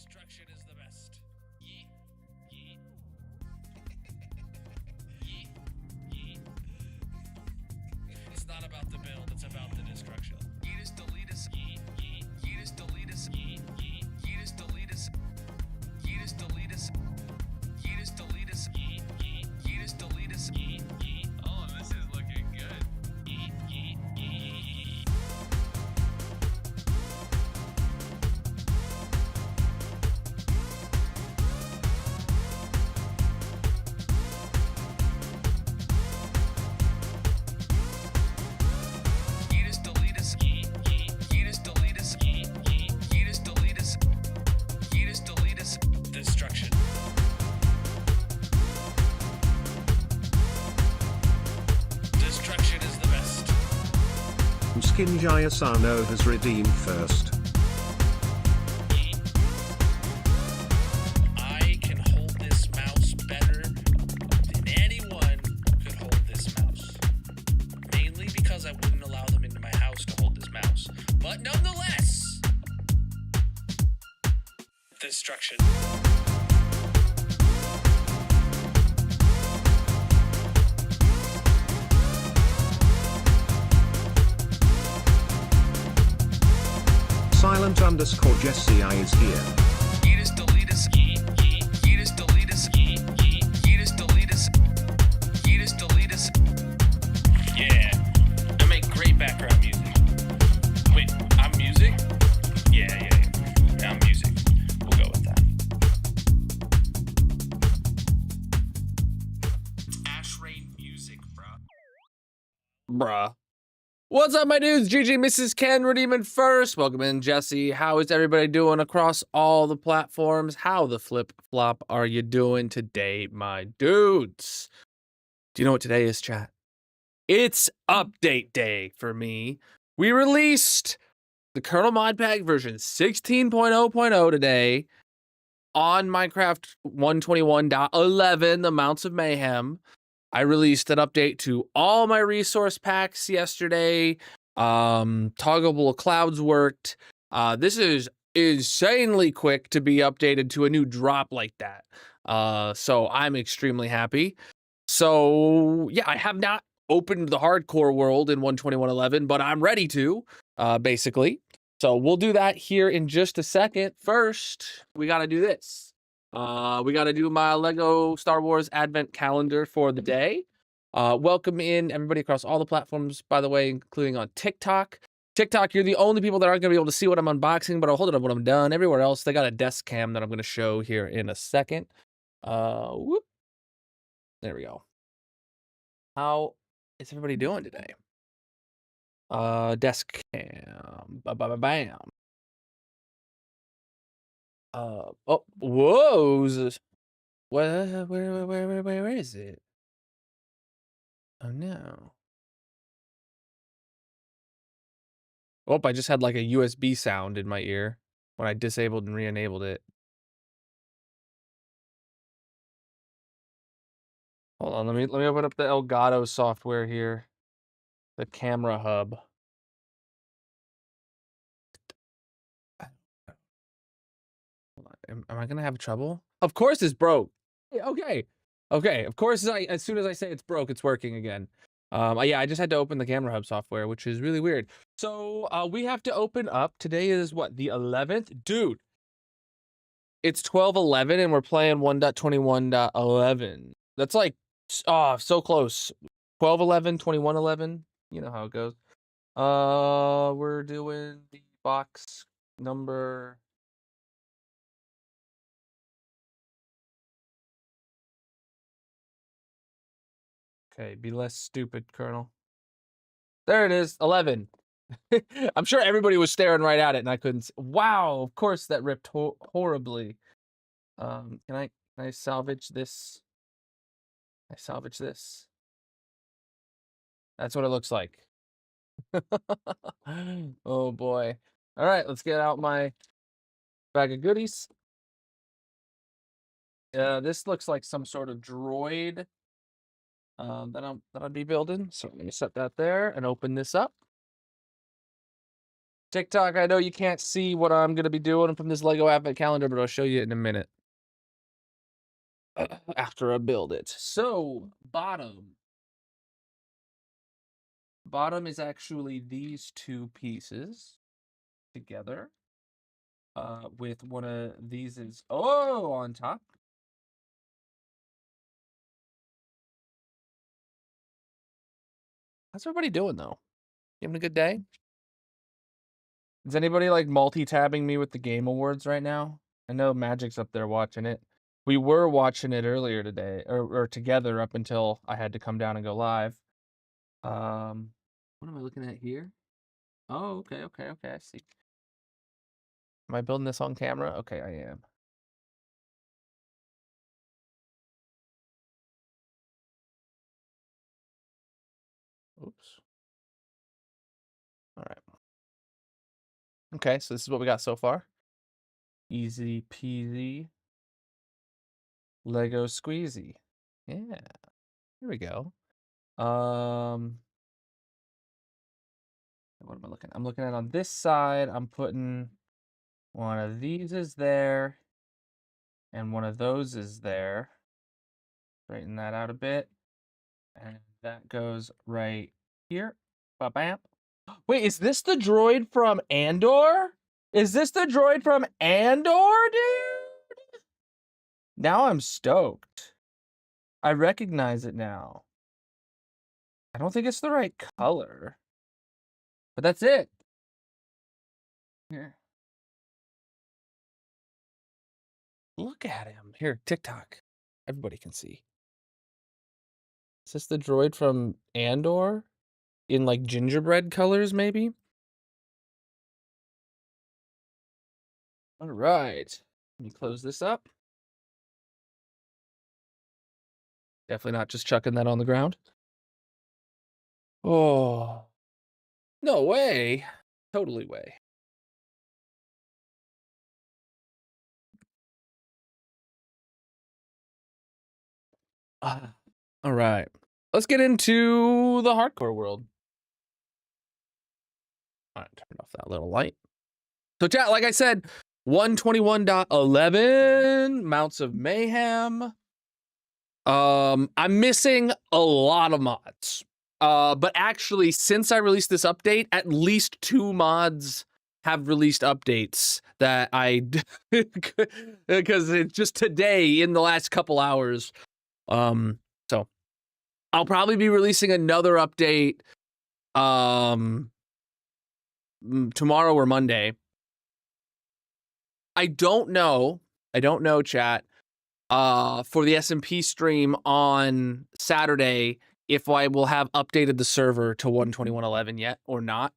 Destruction is the best. Yeet, yeet, yeet, yeet. It's not about the build, it's about the destruction. Yeet us, delete us, yeet, yeet. Yeet us, delete us, yeet, yeet. Yeet us, delete us. Yeet us, delete us. Yeet us, delete us, yeet, yeet. Yeet us, delete us, yeet, yeet. Oh, this is looking good. Yeet, yeet, yeet. Yeet us, delete us, yeet, yeet. Yeet us, delete us, yeet, yeet. Yeet us, delete us. Yeet us, delete us. Destruction. Destruction is the best. Skin Jayasano has redeemed first. I can hold this mouse better than anyone could hold this mouse. Mainly because I wouldn't allow them into my house to hold this mouse. But nonetheless, destruction. Silent_Jesse I is here. Yeet us, delete us, yeet, yeet. Yeet us, delete us, yeet, yeet. Yeet us, delete us. Yeet us, delete us. Yeah, I make great background music. Wait, I'm music? Yeah, I'm music. We'll go with that. Ash Rain music, bruh. What's up, my dudes? GG Mrs. Ken redeeming first. Welcome in, Jesse. How is everybody doing across all the platforms? How the flip-flop are you doing today, my dudes? Do you know what today is, chat? It's update day for me. We released the Colonel mod pack version 16.0.0 today on Minecraft 121.11, the Mounts of Mayhem. I released an update to all my resource packs yesterday. Toggleable clouds worked. This is insanely quick to be updated to a new drop like that. So I'm extremely happy. So yeah, I have not opened the hardcore world in 121.11, but I'm ready to, basically. So we'll do that here in just a second. First, we got to do this. We got to do my Lego Star Wars Advent calendar for the day. Welcome in everybody across all the platforms, by the way, including on TikTok. TikTok, you're the only people that aren't going to be able to see what I'm unboxing, but I'll hold it up when I'm done. Everywhere else, they got a desk cam that I'm going to show here in a second. Whoop. There we go. How is everybody doing today? Desk cam. Bam. Oh, whoa. Where is it? Oh no. Oh, I just had like a USB sound in my ear when I disabled and re-enabled it. Hold on, let me open up the Elgato software here. The camera hub. Hold on. Am I gonna have trouble? Of course it's broke. Okay. Of course, as soon as I say it's broke, it's working again. Yeah, I just had to open the camera hub software, which is really weird. So we have to open up. Today is what, the 11th? Dude, it's 12/11 and we're playing 1.21.11. That's like, so close. 12/11, 21/11. You know how it goes. We're doing the box number. Okay, be less stupid, Colonel. There it is, 11. I'm sure everybody was staring right at it and I couldn't. Wow, of course that ripped horribly. Can I salvage this? I salvage this. That's what it looks like. Oh boy. All right, let's get out my bag of goodies. This looks like some sort of droid that I'll be building. So let me set that there and open this up. TikTok, I know you can't see what I'm going to be doing from this Lego Advent Calendar, but I'll show you in a minute. After I build it. So, bottom. Bottom is actually these two pieces together. With one of these is on top. How's everybody doing though? You having a good day? Is anybody like multi-tabbing me with the Game Awards right now? I know Magic's up there watching it. We were watching it earlier today, or together up until I had to come down and go live. What am I looking at here? Oh, okay, I see. Am I building this on camera? Okay, I am. Oops. All right. Okay, so this is what we got so far. Easy peasy. Lego squeezy. Yeah. Here we go. What am I looking at? I'm looking at on this side, I'm putting one of these is there, and one of those is there. Straighten that out a bit. And that goes right here. Ba-bam. Wait, is this the droid from Andor? Is this the droid from Andor, dude? Now I'm stoked. I recognize it now. I don't think it's the right color. But that's it. Here. Look at him. Here, TikTok. Everybody can see. Is this the droid from Andor? In like gingerbread colors, maybe? All right. Let me close this up. Definitely not just chucking that on the ground. Oh. No way. Totally way. All right. Let's get into the hardcore world. All right, turn off that little light. So chat, like I said, 121.11 mounts of mayhem. I'm missing a lot of mods. But actually, since I released this update, at least 2 mods have released updates that I because it's just today in the last couple hours. So I'll probably be releasing another update tomorrow or Monday. I don't know, chat. For the SMP stream on Saturday, if I will have updated the server to 121.11 yet or not.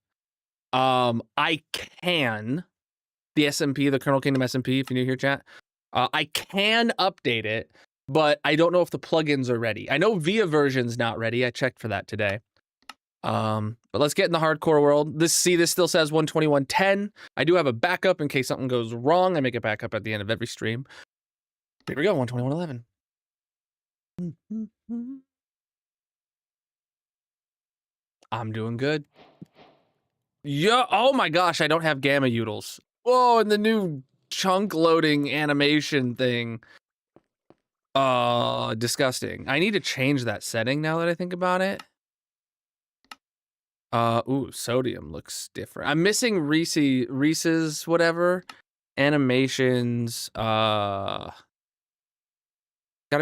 I can, the SMP, the Colonel Kingdom SMP, if you're new here, chat, I can update it, but I don't know if the plugins are ready. I know VIA version's not ready. I checked for that today. But let's get in the hardcore world. This still says 121.10. I do have a backup in case something goes wrong. I make a backup at the end of every stream. Here we go, 121.11. I'm doing good. Yeah, oh my gosh, I don't have gamma utils. Whoa, and the new chunk loading animation thing. Disgusting. I need to change that setting now that I think about it. Ooh, sodium looks different. I'm missing Reese's whatever. Animations, gotta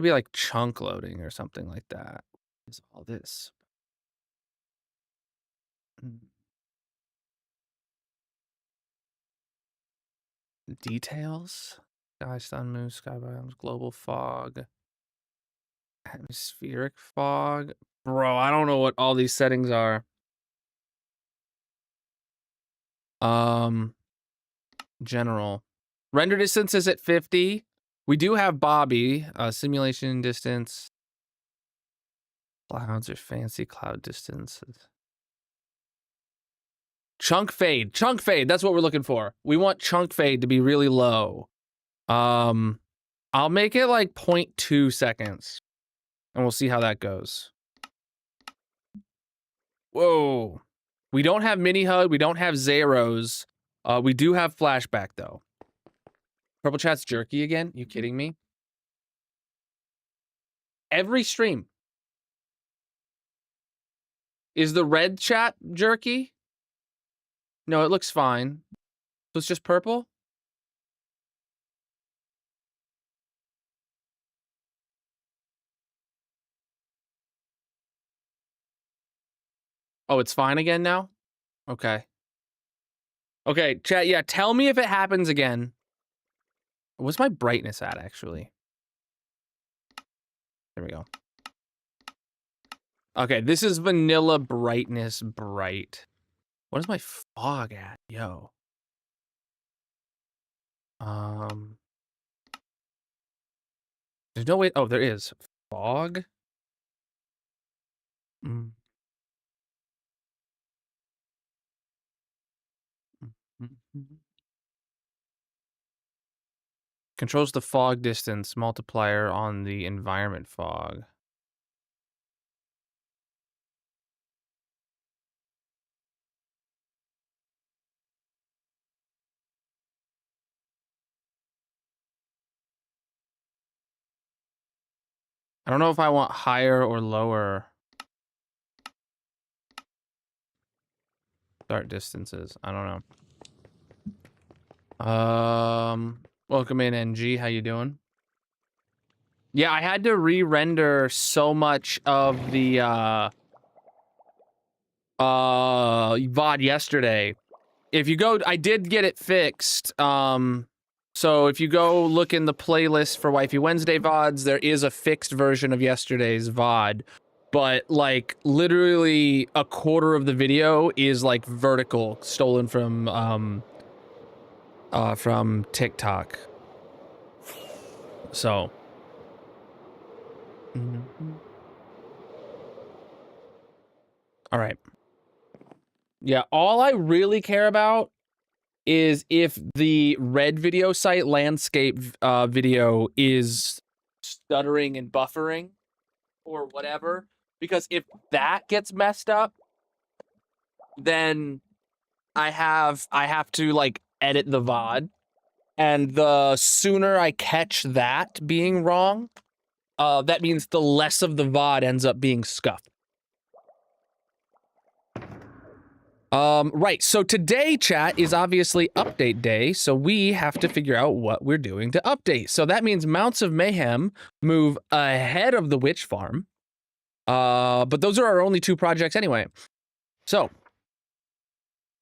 be like chunk loading or something like that. Is all this? Details? Sky, sun, moon, sky biomes, global fog, atmospheric fog. Bro, I don't know what all these settings are. General. Render distance is at 50. We do have Bobby. Simulation distance. Clouds are fancy cloud distances. Chunk fade. Chunk fade. That's what we're looking for. We want chunk fade to be really low. I'll make it like 0.2 seconds. And we'll see how that goes. Whoa. We don't have mini HUD. We don't have zeros. We do have flashback though. Purple chat's jerky again? You kidding me? Every stream. Is the red chat jerky? No, it looks fine. So it's just purple? Oh, it's fine again now? Okay. Okay, chat, yeah, tell me if it happens again. What's my brightness at, actually? There we go. Okay, this is vanilla brightness bright. What is my fog at? Yo. There's no way. Oh, there is. Fog? Mm. Controls the fog distance multiplier on the environment fog. I don't know if I want higher or lower start distances. I don't know. Welcome in, NG. How you doing? Yeah, I had to re-render so much of the VOD yesterday. If you go, I did get it fixed. So if you go look in the playlist for Wifey Wednesday VODs, there is a fixed version of yesterday's VOD. But like literally a quarter of the video is like vertical, stolen from TikTok. So. All right. Yeah, all I really care about is if the red video site landscape video is stuttering and buffering or whatever. Because if that gets messed up, then I have to like edit the VOD. And the sooner I catch that being wrong, that means the less of the VOD ends up being scuffed. Right, so today, chat, is obviously update day, so we have to figure out what we're doing to update. So that means Mounts of Mayhem move ahead of the Witch Farm. But those are our only two projects anyway. So,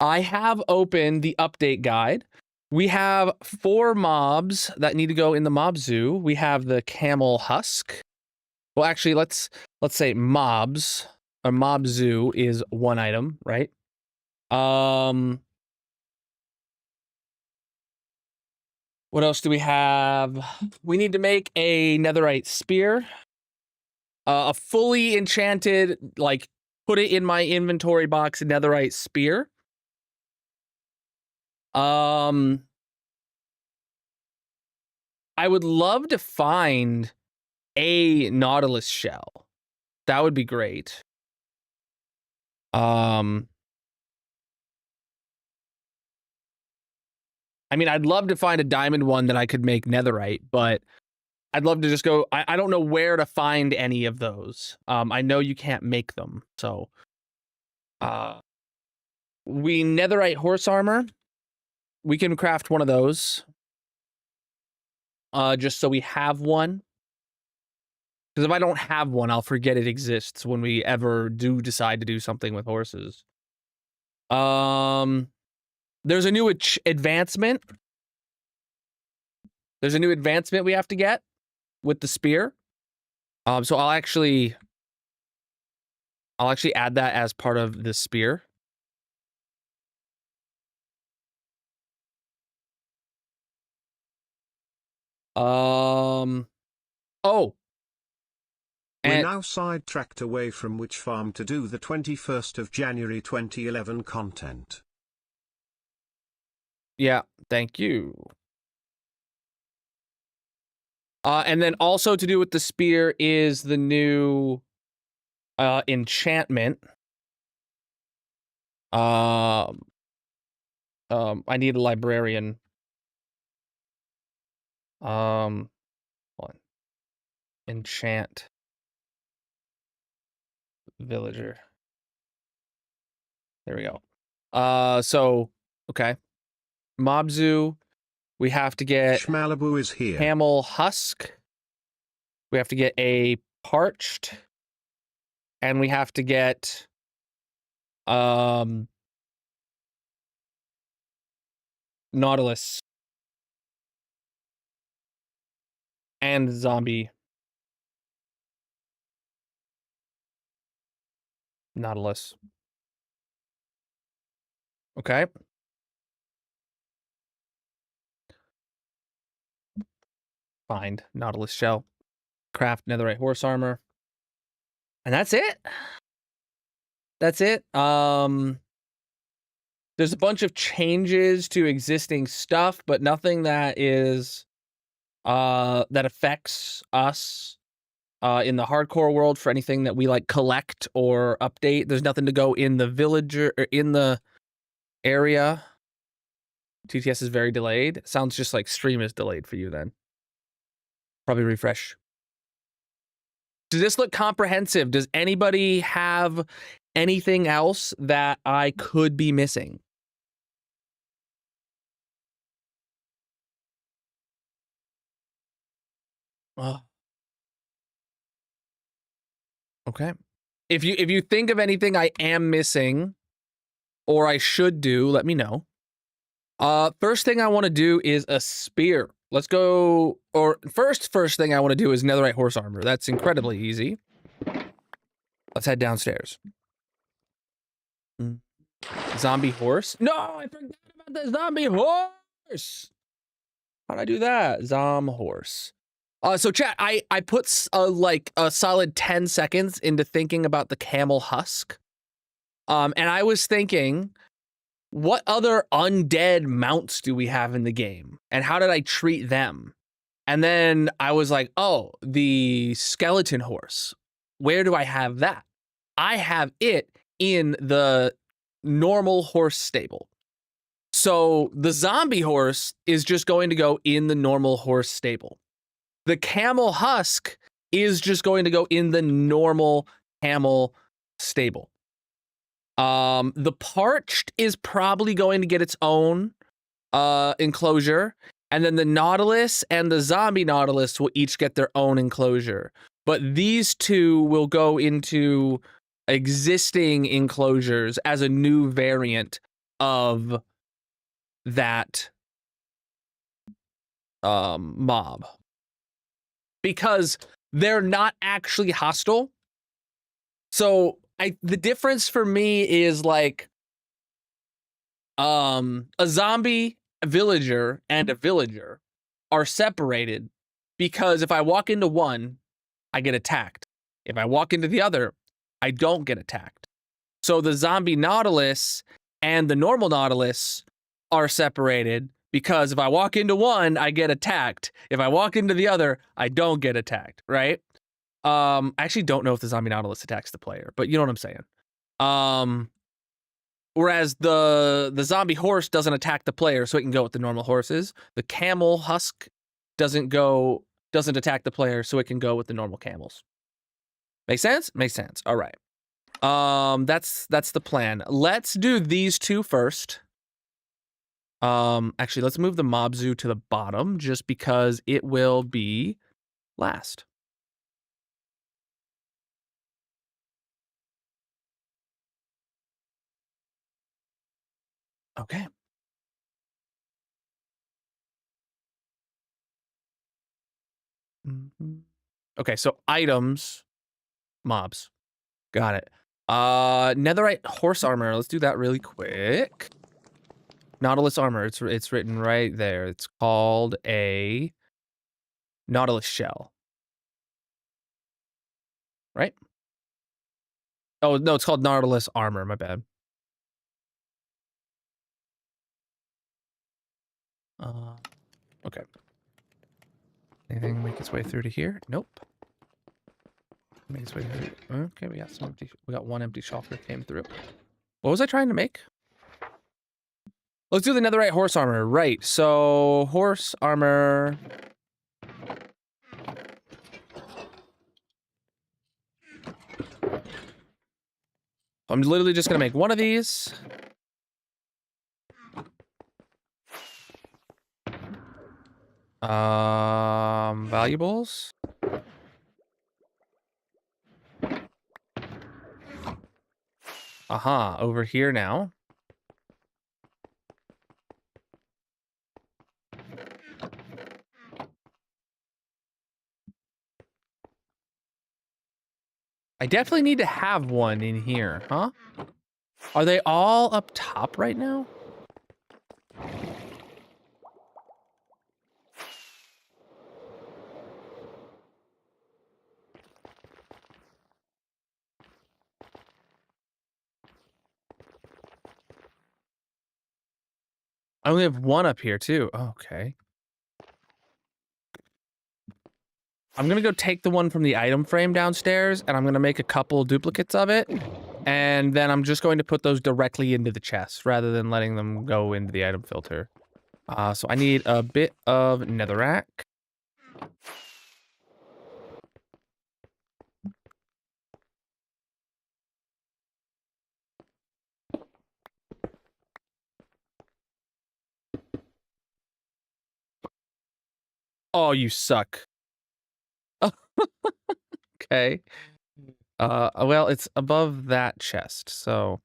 I have opened the update guide. We have 4 mobs that need to go in the mob zoo. We have the camel husk. Well, actually, let's say mobs. A mob zoo is 1 item, right? What else do we have? We need to make a netherite spear. A fully enchanted, like, put it in my inventory box netherite spear. I would love to find a nautilus shell. That would be great. I mean, I'd love to find a diamond one that I could make netherite, but I'd love to just go. I don't know where to find any of those. I know you can't make them, so. We netherite horse armor. We can craft one of those. Just so we have one. Because if I don't have one, I'll forget it exists when we ever do decide to do something with horses. There's a new advancement. There's a new advancement we have to get with the spear. So I'll actually add that as part of the spear. Oh. We're now sidetracked away from Witch Farm to do the 21st of January 2011 content. Yeah, thank you. And then also to do with the spear is the new enchantment. I need a librarian. Hold on. Enchant villager. There we go. So okay. Mobzu, we have to get Schmalibu is here. camel husk. We have to get a parched, and we have to get Nautilus and zombie Nautilus. Okay. Find Nautilus shell. Craft netherite horse armor. And that's it. That's it. There's a bunch of changes to existing stuff, but nothing that is that affects us in the hardcore world for anything that we like collect or update. There's nothing to go in the villager or in the area. TTS is very delayed. Sounds just like stream is delayed for you then. Probably refresh. Does this look comprehensive? Does anybody have anything else that I could be missing? Okay. If you think of anything I am missing or I should do, let me know. First thing I want to do is a spear. Let's go. Or first thing I want to do is netherite horse armor. That's incredibly easy. Let's head downstairs. Zombie horse? No, I forgot about the zombie horse. How'd I do that? Horse. So chat, I put like a solid 10 seconds into thinking about the camel husk. And I was thinking, what other undead mounts do we have in the game? And how did I treat them? And then I was like, oh, the skeleton horse. Where do I have that? I have it in the normal horse stable. So the zombie horse is just going to go in the normal horse stable. The camel husk is just going to go in the normal camel stable. The parched is probably going to get its own enclosure, and then the Nautilus and the zombie Nautilus will each get their own enclosure. But these two will go into existing enclosures as a new variant of that mob. Because they're not actually hostile. So the difference for me is like a zombie villager and a villager are separated because if I walk into one, I get attacked. If I walk into the other, I don't get attacked. So the zombie Nautilus and the normal Nautilus are separated because if I walk into one, I get attacked. If I walk into the other, I don't get attacked, right? I actually don't know if the zombie Nautilus attacks the player, but you know what I'm saying. Whereas the zombie horse doesn't attack the player, so it can go with the normal horses. The camel husk doesn't attack the player, so it can go with the normal camels. Make sense? Makes sense. All right. That's the plan. Let's do these two first. Actually, let's move the Mobzu to the bottom just because it will be last. Okay. Okay, so items, mobs. Got it. Netherite horse armor. Let's do that really quick. Nautilus armor. It's written right there. It's called a Nautilus shell. Right? Oh, no, it's called Nautilus armor. My bad. Okay. Anything make its way through to here? Nope. Make its way through. Okay, we got one empty shulker came through. What was I trying to make? Let's do the netherite horse armor. Right, so horse armor. I'm literally just gonna make one of these. Valuables. Aha, over here now. I definitely need to have one in here, huh? Are they all up top right now? I only have one up here too. Oh, okay. I'm gonna go take the one from the item frame downstairs, and I'm gonna make a couple duplicates of it, and then I'm just going to put those directly into the chest rather than letting them go into the item filter. So I need a bit of netherrack. Oh, you suck. Okay. Well, it's above that chest, so.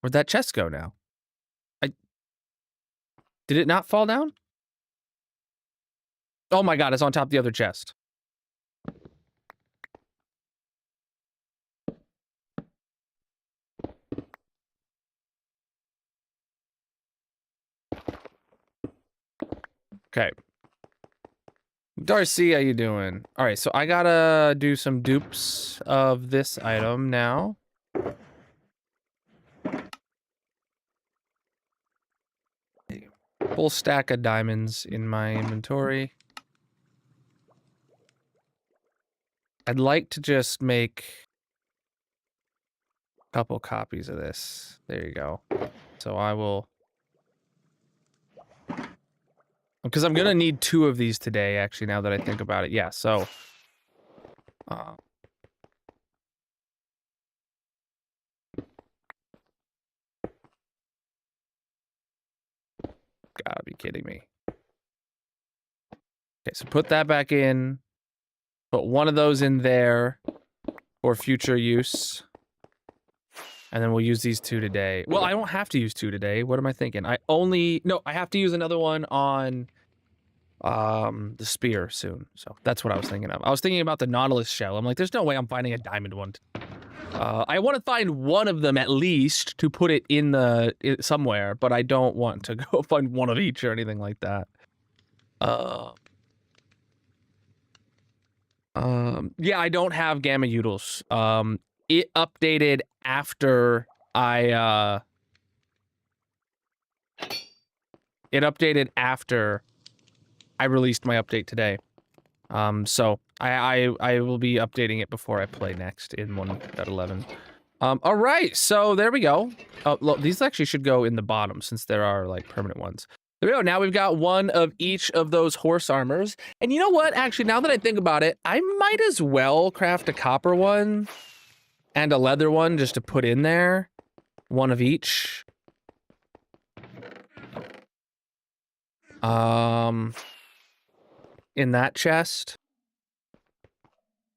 Where'd that chest go now? Did it not fall down? Oh my god, it's on top of the other chest. Okay. Darcy, how you doing? All right, so I gotta do some dupes of this item now. Full stack of diamonds in my inventory. I'd like to just make a couple copies of this. There you go. So I will... Because I'm gonna need 2 of these today, actually, now that I think about it. Yeah, so... Gotta be kidding me. Okay, so put that back in. Put one of those in there for future use. And then we'll use these 2 today. Well, I don't have to use 2 today. What am I thinking? No, I have to use another one on the spear soon. So that's what I was thinking of. I was thinking about the Nautilus shell. I'm like, there's no way I'm finding a diamond one. I want to find one of them at least to put it in somewhere, but I don't want to go find one of each or anything like that. Yeah, I don't have gamma utils. It updated after I released my update today. So I will be updating it before I play next in 1.11. All right, so there we go. Oh, look, these actually should go in the bottom since there are like permanent ones. There we go. Now we've got one of each of those horse armors. And you know what? Actually, now that I think about it, I might as well craft a copper one and a leather one just to put in there. One of each. In that chest.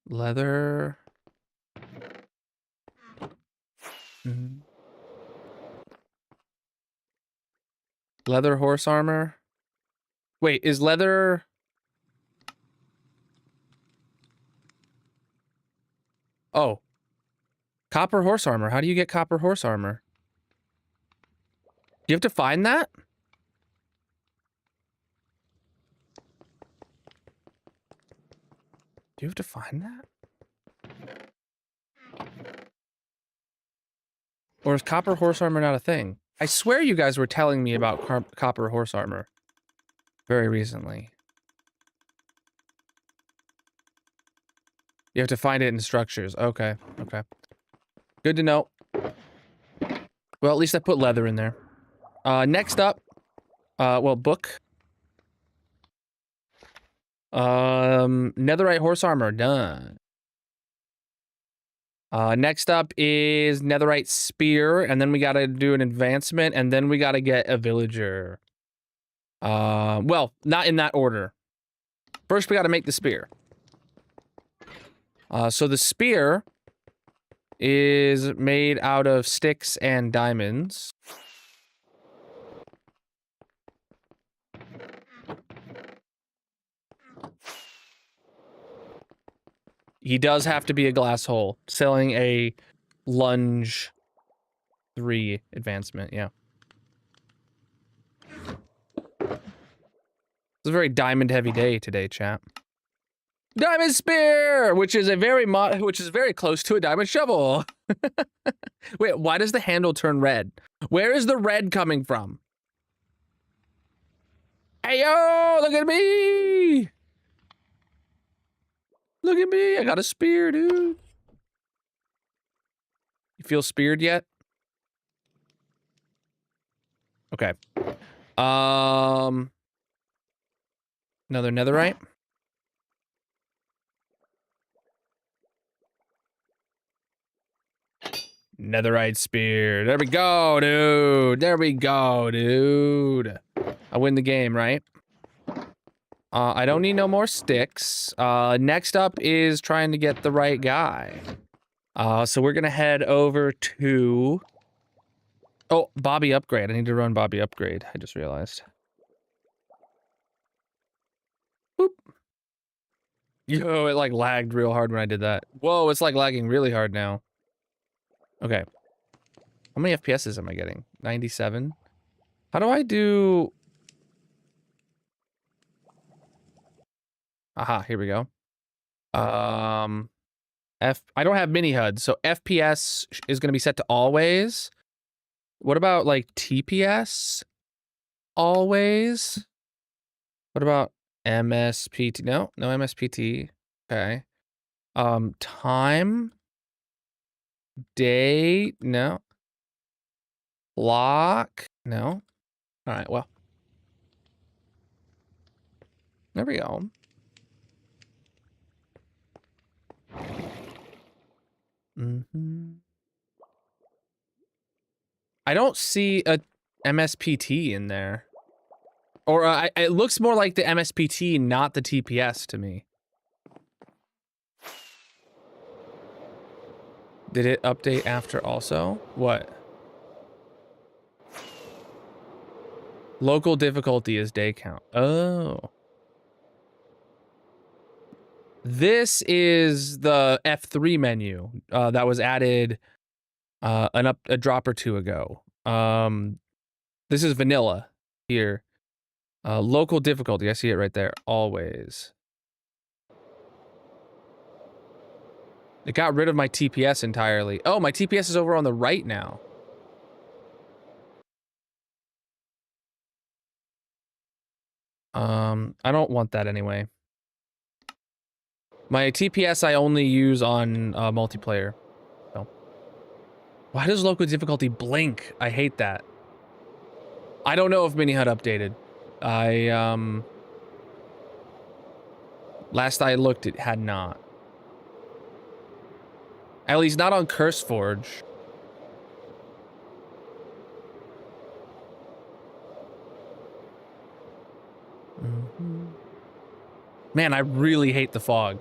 Leather. Leather horse armor. Wait, is leather... Oh. Copper horse armor. How do you get copper horse armor? Do you have to find that? Do you have to find that? Or is copper horse armor not a thing? I swear you guys were telling me about copper horse armor very recently. You have to find it in structures. Okay, okay. Good to know. Well, at least I put leather in there. Next up, well, book. Netherite horse armor, done. Next up is netherite spear, and then we gotta do an advancement, and then we gotta get a villager. Well, not in that order. First, we gotta make the spear. So the spear is made out of sticks and diamonds. He does have to be a glass hole. Selling a lunge 3 advancement, yeah. It's a very diamond heavy day today, chat. Diamond spear, which is very close to a diamond shovel. Wait, why does the handle turn red? Where is the red coming from? Hey yo, look at me! Look at me, I got a spear, dude. You feel speared yet? Okay. Another netherite. Netherite spear. There we go, dude. There we go, dude. I win the game, right? I don't need no more sticks. Next up is trying to get the right guy. So we're gonna head over to... Oh, Bobby upgrade. I need to run Bobby upgrade. I just realized. Boop. Yo, it like lagged real hard when I did that. Whoa, it's like lagging really hard now. Okay. How many FPSs am I getting? 97? How do I do... Aha, here we go. I don't have mini HUD, so FPS is going to be set to always. What about like TPS? Always. What about MSPT? No MSPT. Okay. Time. Day. No. Clock. No. All right. Well. There we go. I don't see a MSPT in there. Or it looks more like the MSPT, not the TPS to me. Did it update after also? What? Local difficulty is day count. Oh. This is the F3 menu that was added a drop or two ago. This is vanilla here. Local difficulty, I see it right there. Always. It got rid of my TPS entirely. Oh, my TPS is over on the right now. I don't want that anyway. My TPS I only use on multiplayer. So. Why does local difficulty blink? I hate that. I don't know if Mini HUD updated. Last I looked, it had not. At least not on CurseForge. Man, I really hate the fog.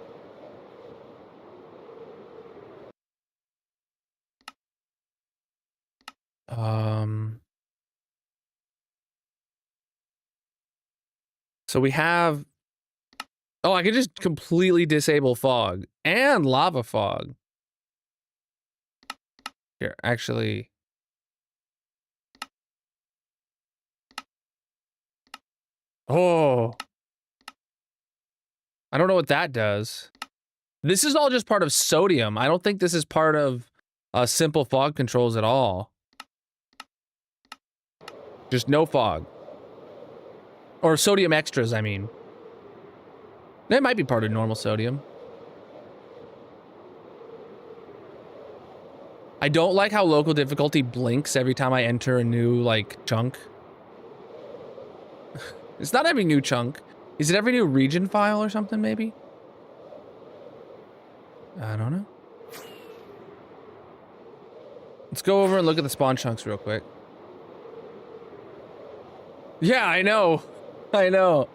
So we have... Oh, I could just completely disable fog and lava fog. Here, actually... Oh. I don't know what that does. This is all just part of sodium. I don't think this is part of simple fog controls at all. Just no fog. Or sodium extras, I mean. That might be part of normal sodium. I don't like how local difficulty blinks every time I enter a new, like, chunk. It's not every new chunk. Is it every new region file or something, maybe? I don't know. Let's go over and look at the spawn chunks real quick. Yeah, I know. I know.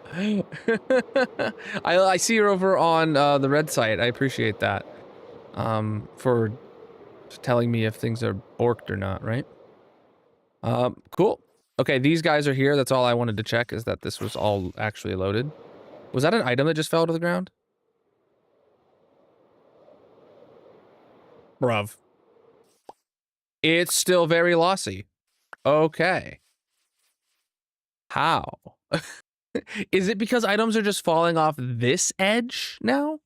I see her over on the red site. I appreciate that. For telling me if things are borked or not, right? Cool. Okay, these guys are here. That's all I wanted to check, is that this was all actually loaded. Was that an item that just fell to the ground? Bruv. It's still very lossy. Okay. How? Is it because items are just falling off this edge now?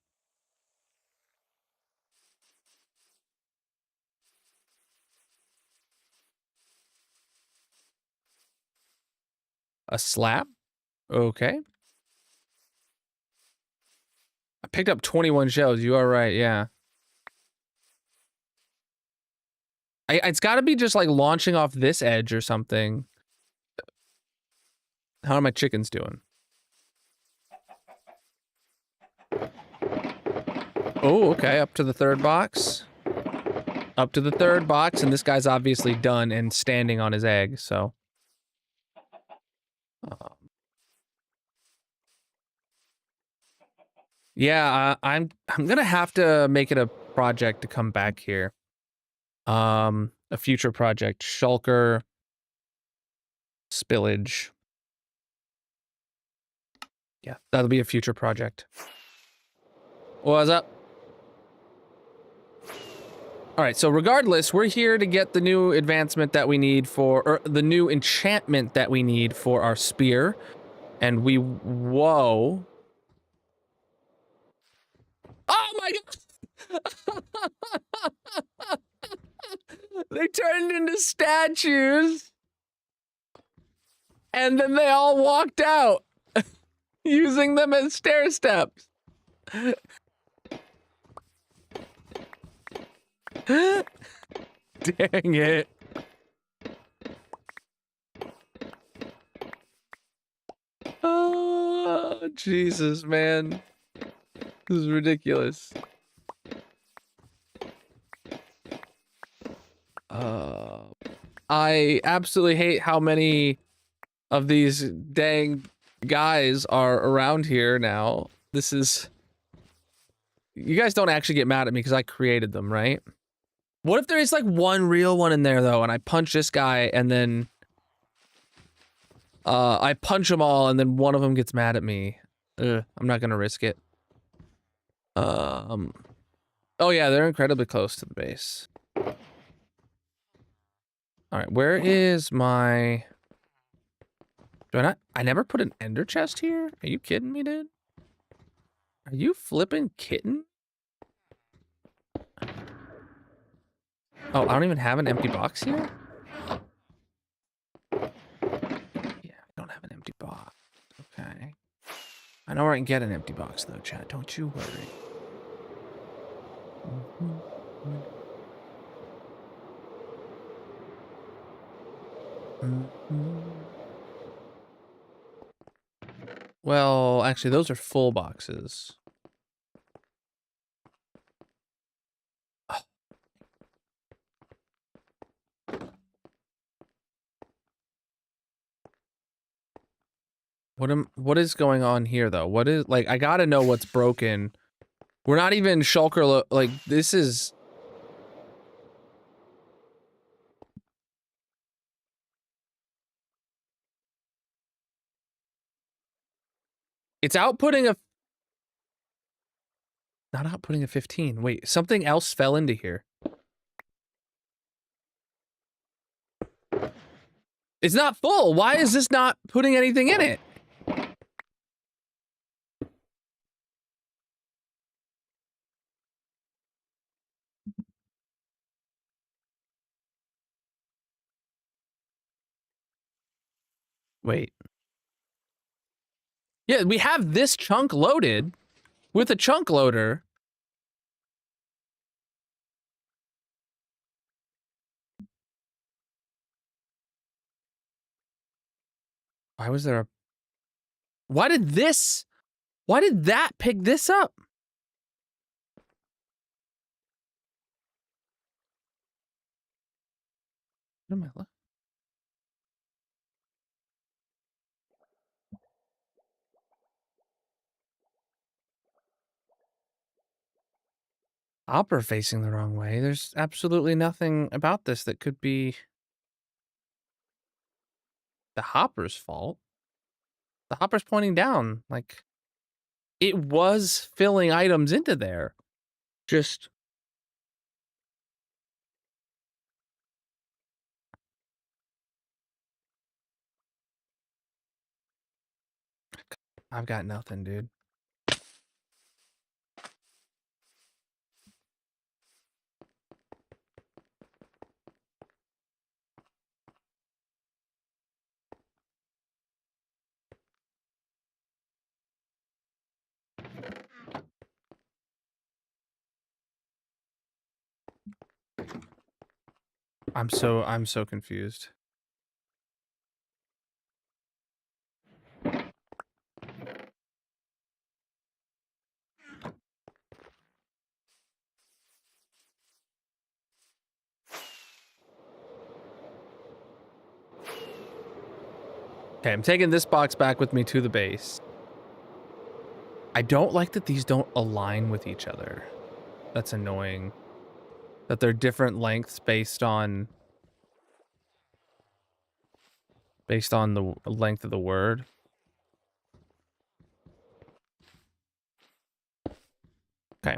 A slab? Okay. I picked up 21 shells. You are right, yeah. It's got to be just like launching off this edge or something. How are my chickens doing? Oh, okay, up to the third box. Up to the third box, and this guy's obviously done and standing on his egg, so. Yeah, I'm gonna have to make it a project to come back here. A future project. Shulker. Spillage. Yeah, that'll be a future project. What's up? Alright, so regardless, we're here to get the new advancement that we need for, or the new enchantment that we need for our spear. And we, whoa. Oh my god! They turned into statues. And then they all walked out, using them as stair steps. Dang it. Oh, Jesus, man. This is ridiculous. I absolutely hate how many of these dang guys are around here now. This is... You guys don't actually get mad at me because I created them, right? What if there is like one real one in there though, and I punch this guy and then... I punch them all and then one of them gets mad at me. Ugh, I'm not gonna risk it. Oh yeah, they're incredibly close to the base. Alright, where is my... Do I not... I never put an ender chest here? Are you kidding me, dude? Are you flipping kitten? Oh, I don't even have an empty box here? Yeah, I don't have an empty box. Okay. I know where I can get an empty box though, chat. Don't you worry. Well, actually, those are full boxes. What is going on here though? What is, like, I gotta know what's broken. We're not even shulker, like, this is... It's outputting a... Not outputting a 15. Wait, something else fell into here. It's not full. Why is this not putting anything in it? Wait. Yeah, we have this chunk loaded with a chunk loader. Why was there a... Why did that pick this up? What am I looking? Hopper facing the wrong way. There's absolutely nothing about this that could be the Hopper's fault. The Hopper's pointing down. Like, it was filling items into there. Just... I've got nothing, dude. I'm so confused. Okay, I'm taking this box back with me to the base. I don't like that these don't align with each other. That's annoying. That they're different lengths based on the length of the word. Okay.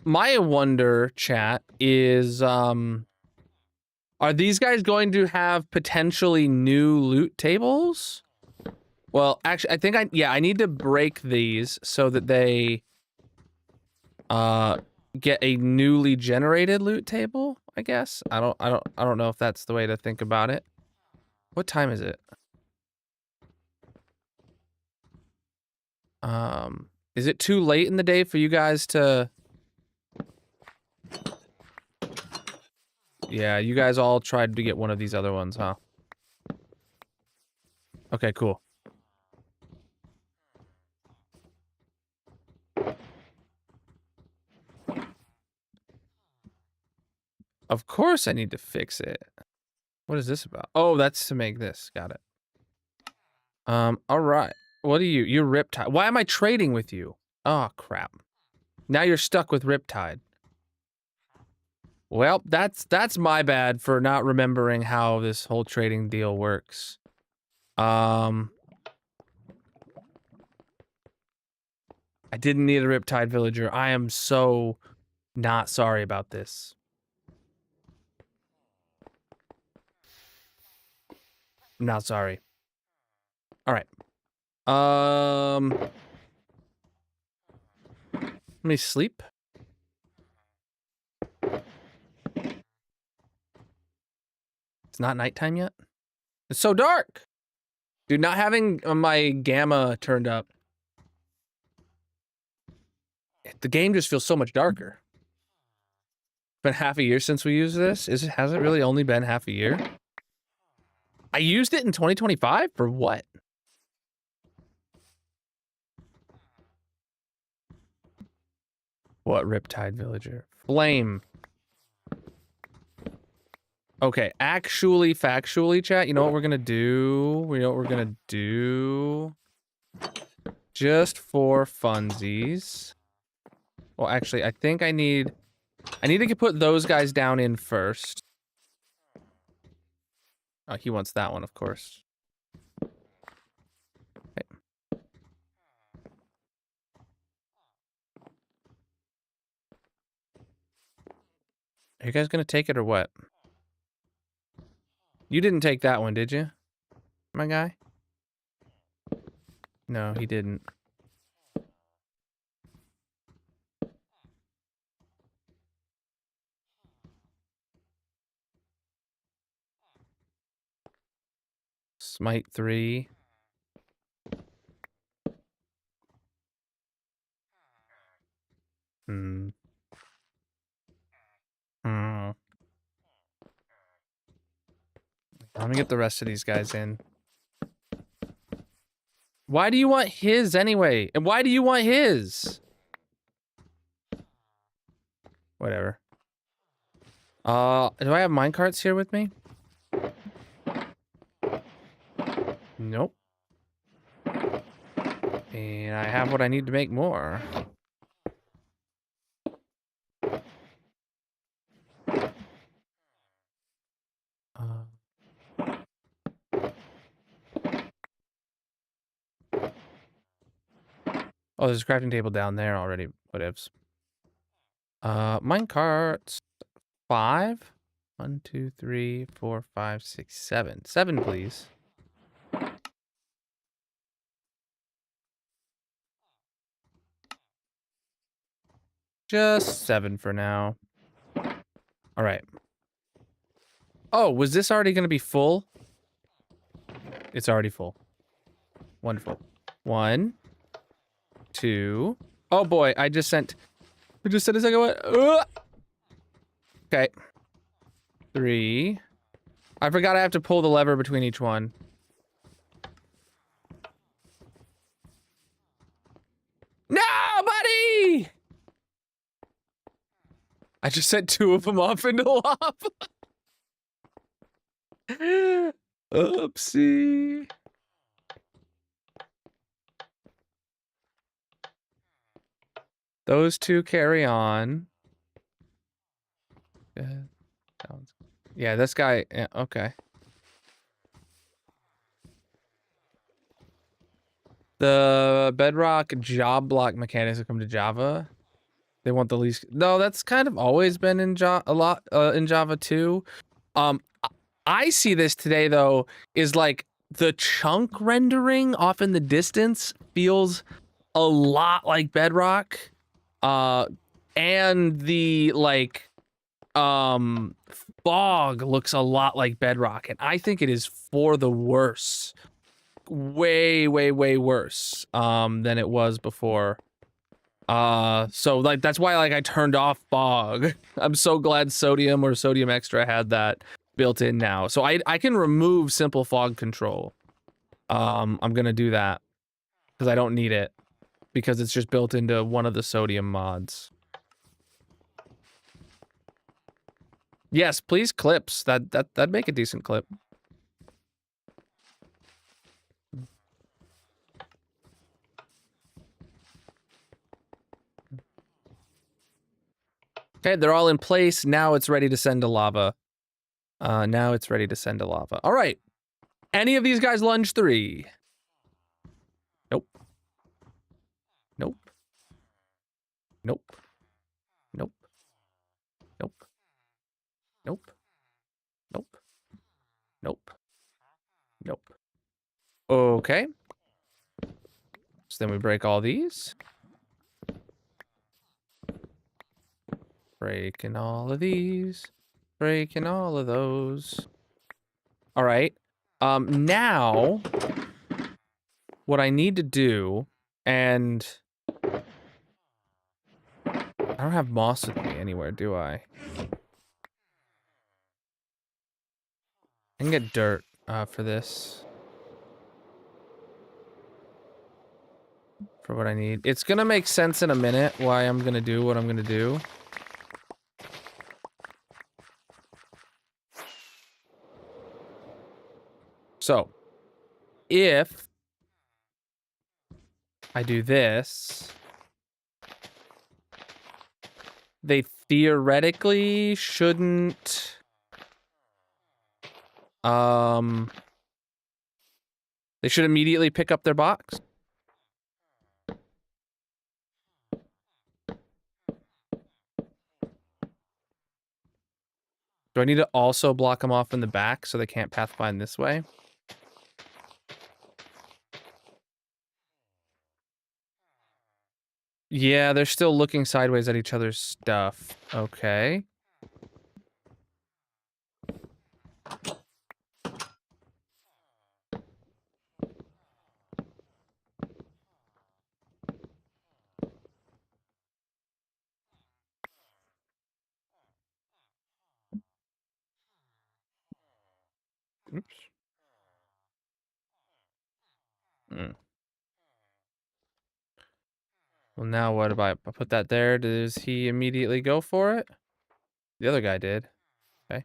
My wonder, chat, is are these guys going to have potentially new loot tables? Well, actually, I think I need to break these so that they get a newly generated loot table, I guess. I don't know if that's the way to think about it. What time is it? Is it too late in the day for you guys to... Yeah, you guys all tried to get one of these other ones, huh? Okay, cool. Of course I need to fix it. What is this about? Oh, that's to make this. Got it. All right. What are you? You're Riptide. Why am I trading with you? Oh, crap. Now you're stuck with Riptide. Well, that's my bad for not remembering how this whole trading deal works. I didn't need a Riptide villager. I am so not sorry about this. I'm not sorry. All right. Let me sleep. It's not nighttime yet. It's so dark. Dude, not having my gamma turned up. The game just feels so much darker. It's been half a year since we used this. Has it really only been half a year? I used it in 2025 for what? What Riptide villager? Flame. Okay, actually, factually, chat, you know what we're gonna do? You know what we're gonna do? Just for funsies. Well, actually, I think I need to put those guys down in first. Oh, he wants that one, of course. Okay. Are you guys gonna take it or what? You didn't take that one, did you? My guy? No, he didn't. Smite 3. Let me get the rest of these guys in. Why do you want his anyway? And why do you want his? Whatever. Do I have minecarts here with me? Nope. And I have what I need to make more. Oh, there's a crafting table down there already. Whatevs. Minecarts 5. 1, 2, 3, 4, 5, 6, 7. 7, please. Just 7 for now. All right. Oh, was this already going to be full? It's already full. Wonderful. 1, 2. Oh boy, I just sent a second one. Okay. 3. I forgot I have to pull the lever between each one. No, buddy! I just sent 2 of them off into lava. Oopsie. Those 2 carry on. Yeah, this guy, yeah, okay. The bedrock job block mechanics have come to Java. They want the least. No, that's kind of always been in Java in Java too. I see this today though is like the chunk rendering off in the distance feels a lot like Bedrock, and the like fog looks a lot like Bedrock, and I think it is for the worse. Way worse than it was before. So like that's why like I turned off fog. I'm so glad Sodium or Sodium Extra had that built in now. So I can remove simple fog control. I'm gonna do that because I don't need it because it's just built into one of the Sodium mods. Yes, please clips. That'd make a decent clip. Okay, they're all in place. Now it's ready to send to lava. Now it's ready to send to lava. All right. Any of these guys lunge 3? Nope. Nope. Nope. Nope. Nope. Nope. Nope. Nope. Nope. Okay. So then we break all these. Breaking all of these. Breaking all of those. All right. Now, what I need to do, and I don't have moss with me anywhere, do I? I can get dirt for this. For what I need. It's gonna make sense in a minute why I'm gonna do what I'm gonna do. So, if I do this, they theoretically shouldn't, they should immediately pick up their box. Do I need to also block them off in the back so they can't pathfind this way? Yeah, they're still looking sideways at each other's stuff. Okay. Oops. Well, now what about I put that there? Does he immediately go for it? The other guy did. Okay.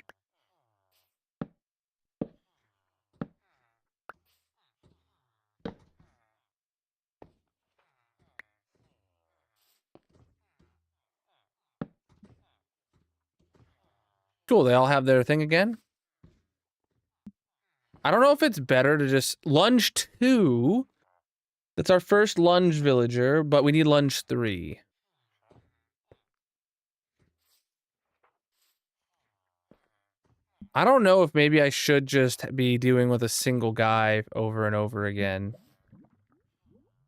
Cool, they all have their thing again. I don't know if it's better to just lunge 2. That's our first lunge villager, but we need lunge 3. I don't know if maybe I should just be doing with a single guy over and over again.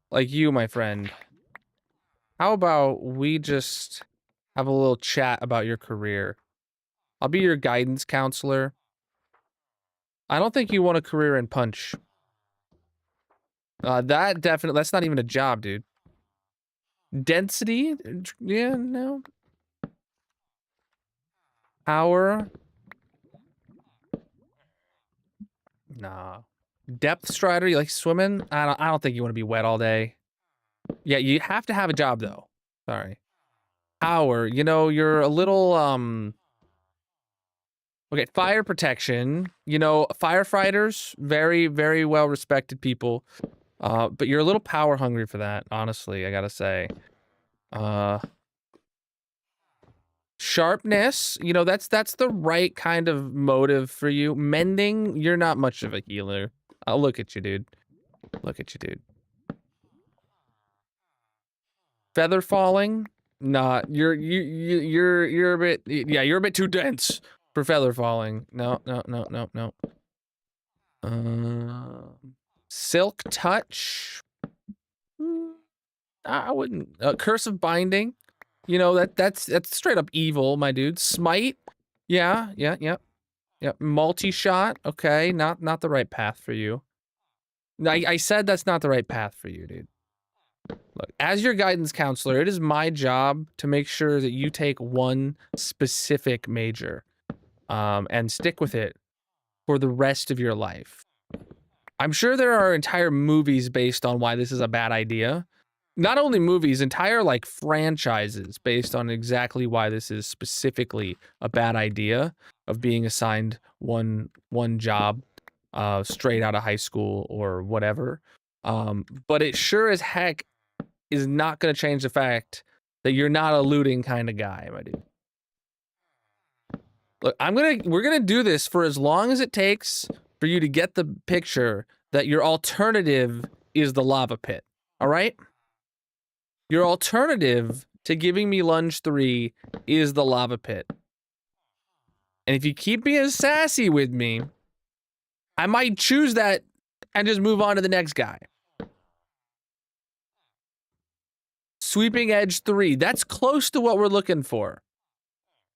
Like you, my friend. How about we just have a little chat about your career? I'll be your guidance counselor. I don't think you want a career in punch. That's not even a job, dude. Density? Yeah, no. Power? Nah. Depth strider, you like swimming? I don't think you want to be wet all day. Yeah, you have to have a job though. Sorry. Power, you know, you're a little okay, fire protection. You know, firefighters, very, very well respected people. But you're a little power hungry for that, honestly, I gotta say. Sharpness, you know, that's the right kind of motive for you. Mending, you're not much of a healer. Look at you, dude. Look at you, dude. Feather falling? Nah, you're a bit, yeah, you're a bit too dense for feather falling. No. Silk touch? I wouldn't. Cursive binding? You know, that's straight up evil, my dude. Smite? Yeah. Multi-shot? Okay, not the right path for you. I said that's not the right path for you, dude. Look, as your guidance counselor, it is my job to make sure that you take one specific major, and stick with it for the rest of your life. I'm sure there are entire movies based on why this is a bad idea. Not only movies, entire like franchises based on exactly why this is specifically a bad idea of being assigned one job straight out of high school or whatever. But it sure as heck is not going to change the fact that you're not a looting kind of guy, my dude. Look, we're gonna do this for as long as it takes for you to get the picture that your alternative is the lava pit. All right? Your alternative to giving me lunge 3 is the lava pit. And if you keep being sassy with me, I might choose that and just move on to the next guy. Sweeping edge 3. That's close to what we're looking for.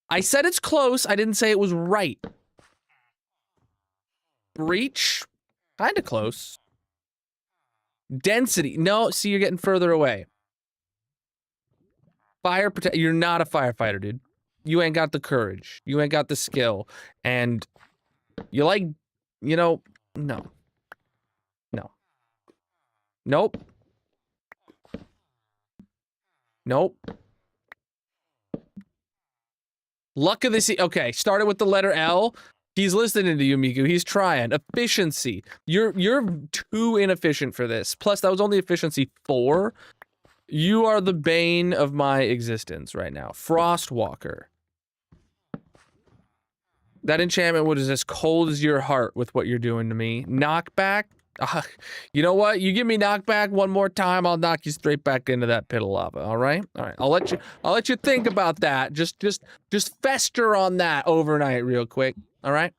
I said it's close. I didn't say it was right. Breach. Kind of close. Density. No, see, you're getting further away. Fire protect. You're not a firefighter, dude. You ain't got the courage. You ain't got the skill. And you like, you know, no. Nope. Luck of the sea. Okay, started with the letter L. He's listening to you, Miku. He's trying. Efficiency. You're too inefficient for this. Plus, that was only efficiency 4. You are the bane of my existence right now. Frostwalker. That enchantment was as cold as your heart with what you're doing to me. Knockback. You know what? You give me knockback one more time, I'll knock you straight back into that pit of lava. All right. I'll let you think about that. Just fester on that overnight, real quick. All right.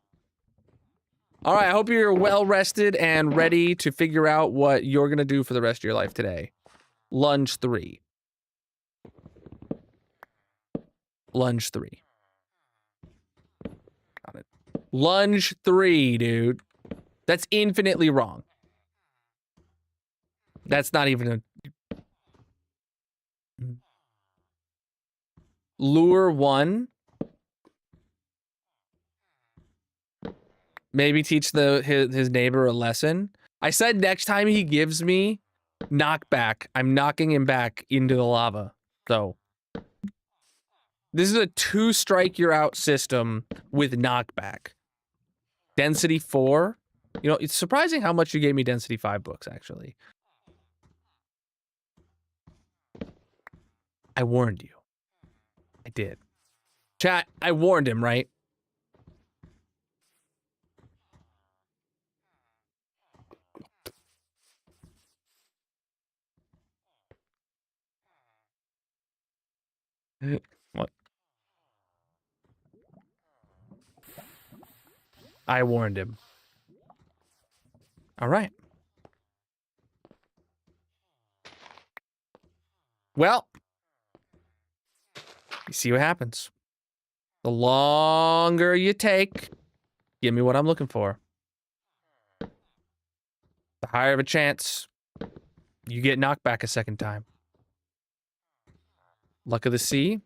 I hope you're well rested and ready to figure out what you're gonna do for the rest of your life today. Lunge 3. Lunge 3. Got it. Lunge 3, dude. That's infinitely wrong. That's not even a... Lure 1. Maybe teach his neighbor a lesson. I said next time he gives me knockback, I'm knocking him back into the lava. So this is a 2-strike you're out system with knockback. Density 4. You know, it's surprising how much you gave me density 5 books, actually. I warned you. I did. Chat, I warned him, right? What? I warned him. All right. Well, you see what happens. The longer you take, give me what I'm looking for. The higher of a chance you get knocked back a second time. Luck of the sea.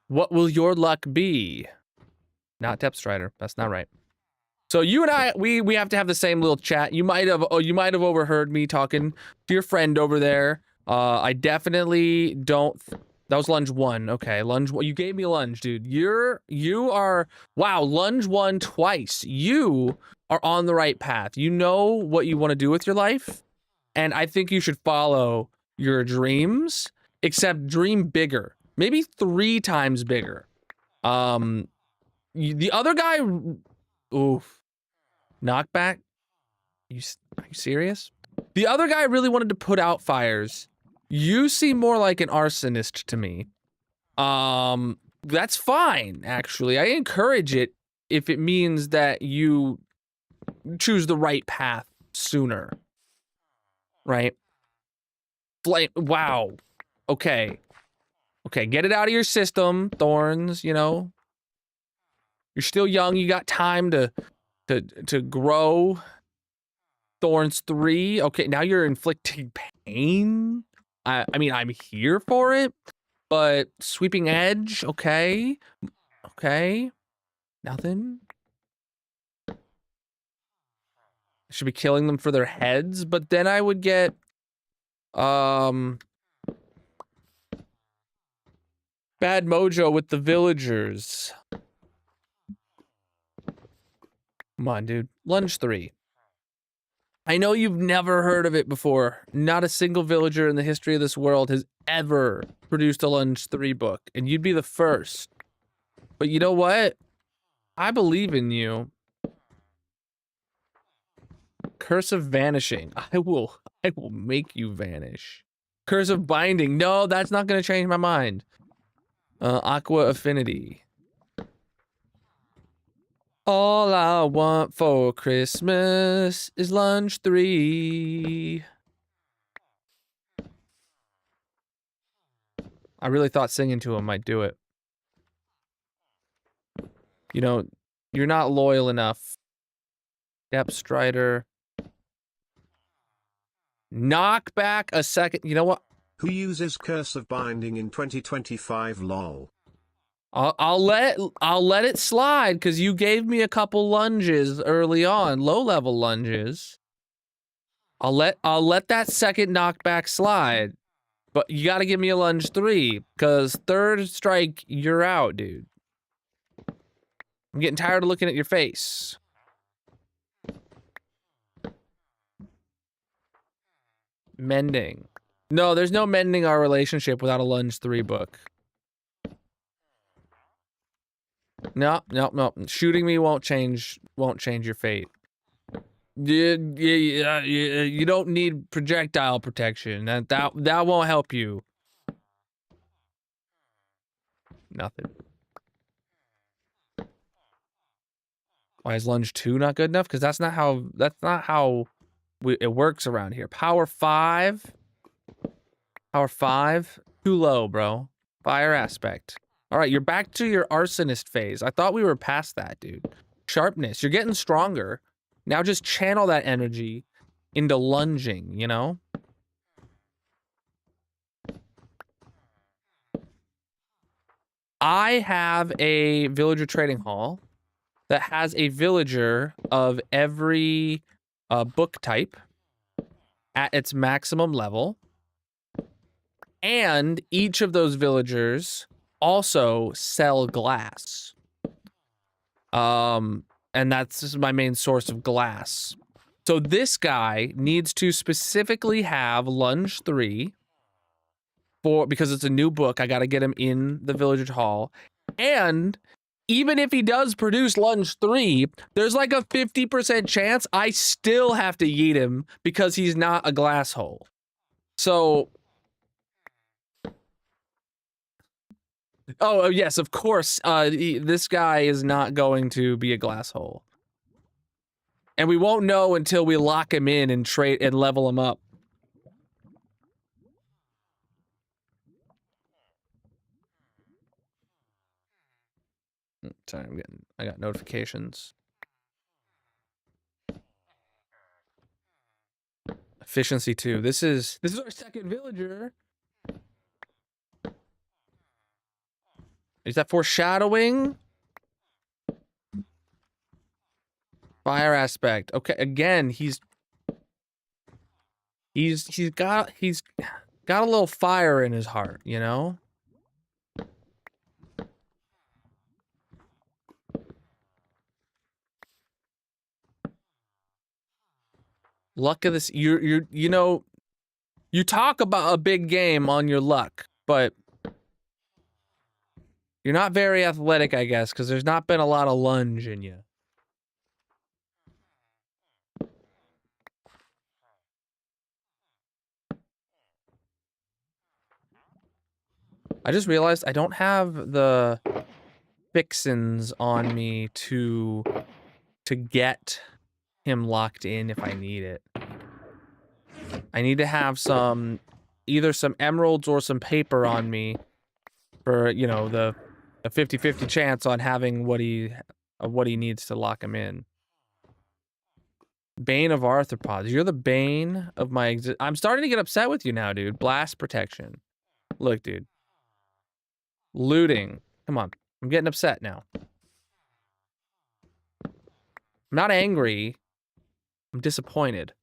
What will your luck be? Not Depth Strider. That's not right. So you and I, we have to have the same little chat. You might have overheard me talking to your friend over there. I definitely don't. That was lunge 1. Okay, lunge 1. You gave me a lunge, dude. You are wow. Lunge 1 twice. You are on the right path. You know what you want to do with your life, and I think you should follow your dreams. Except dream bigger. Maybe 3 times bigger. The other guy. Oof. Knockback? Are you serious? The other guy really wanted to put out fires. You seem more like an arsonist to me. That's fine, actually. I encourage it if it means that you choose the right path sooner. Right? Flame. Wow. Okay. Okay, get it out of your system, Thorns, you know. You're still young, you got time to grow. Thorns 3. Okay, now you're inflicting pain. I mean, I'm here for it, but sweeping edge. Okay, okay, nothing. I should be killing them for their heads, but then I would get bad mojo with the villagers. Come on, dude. Lunge 3. I know you've never heard of it before. Not a single villager in the history of this world has ever produced a lunge 3 book, and you'd be the first. But you know what? I believe in you. Curse of vanishing. I will make you vanish. Curse of binding. No, that's not going to change my mind. Aqua affinity. All I want for Christmas is lunge 3. I really thought singing to him might do it. You know, you're not loyal enough. Depth Strider. Knock back a second. You know what? Who uses Curse of Binding in 2025 lol? I'll let it slide because you gave me a couple lunges early on, low level lunges. I'll let that second knockback slide, but you got to give me a lunge 3 because 3rd strike you're out, dude. I'm getting tired of looking at your face. Mending. No, there's no mending our relationship without a lunge 3 book. No. Shooting me won't change your fate. You don't need projectile protection. That won't help you. Nothing. Why is lunge 2 not good enough? Because that's not how it works around here. Power 5. Power 5. Too low, bro. Fire aspect. All right, you're back to your arsonist phase. I thought we were past that, dude. Sharpness. You're getting stronger. Now just channel that energy into lunging, you know? I have a villager trading hall. that has a villager of every book type at its maximum level. And each of those villagers also sell glass. And that's just my main source of glass. So this guy needs to specifically have Lunge 3 because it's a new book. I got to get him in the Villager Hall. And even if he does produce Lunge 3, there's like a 50% chance I still have to yeet him because he's not a glass hole. So... Oh, yes, of course. This guy is not going to be a glass hole. And we won't know until we lock him in and trade and level him up. Sorry, I got notifications. Efficiency 2. This is our second villager. Is that foreshadowing? Fire aspect. Okay, again, he's got a little fire in his heart, you know? Luck of this, you know, you talk about a big game on your luck, but you're not very athletic, I guess, because there's not been a lot of lunge in you. I just realized I don't have the fixins on me to get him locked in if I need it. I need to have either some emeralds or some paper on me for, you know, the 50-50 chance on having what he needs to lock him in. Bane of arthropods. You're the bane of my I'm starting to get upset with you now, dude. Blast protection. Look, dude. Looting. Come on. I'm getting upset now. I'm not angry. I'm disappointed.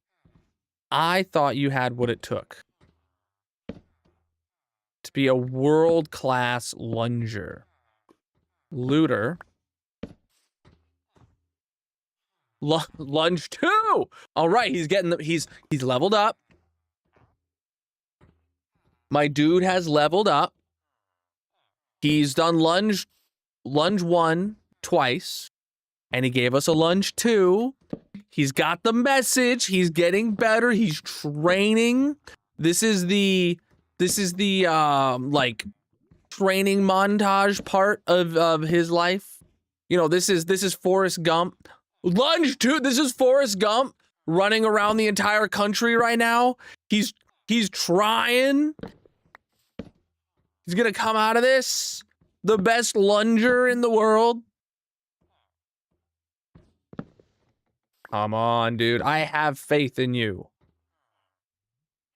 I thought you had what it took to be a world-class lunger. Looter. Lunge 2! All right, he's getting he's leveled up. My dude has leveled up. He's done lunge 1 twice, and he gave us a lunge 2. He's got the message. He's getting better. He's training. This is the like training montage part of his life. You know, this is Forrest Gump. Lunge 2. This is Forrest Gump running around the entire country right now. He's trying. He's gonna come out of this the best lunger in the world. Come on, dude. I have faith in you.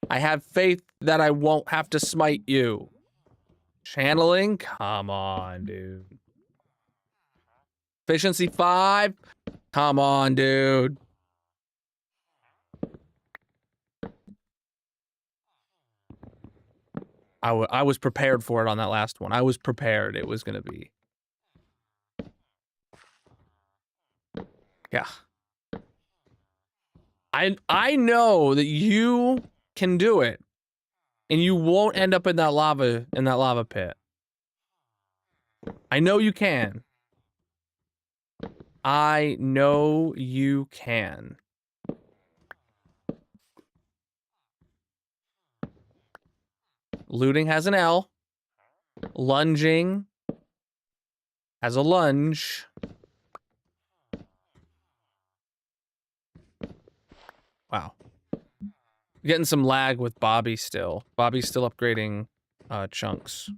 I have faith that I won't have to smite you. Channeling? Come on, dude. Efficiency 5? Come on, dude. I was prepared for it on that last one. I was prepared it was gonna be. Yeah. I know that you can do it, and you won't end up in that lava pit. I know you can. I know you can. Looting has an L. Lunging has a lunge. Wow. Getting some lag with Bobby still. Bobby's still upgrading chunks.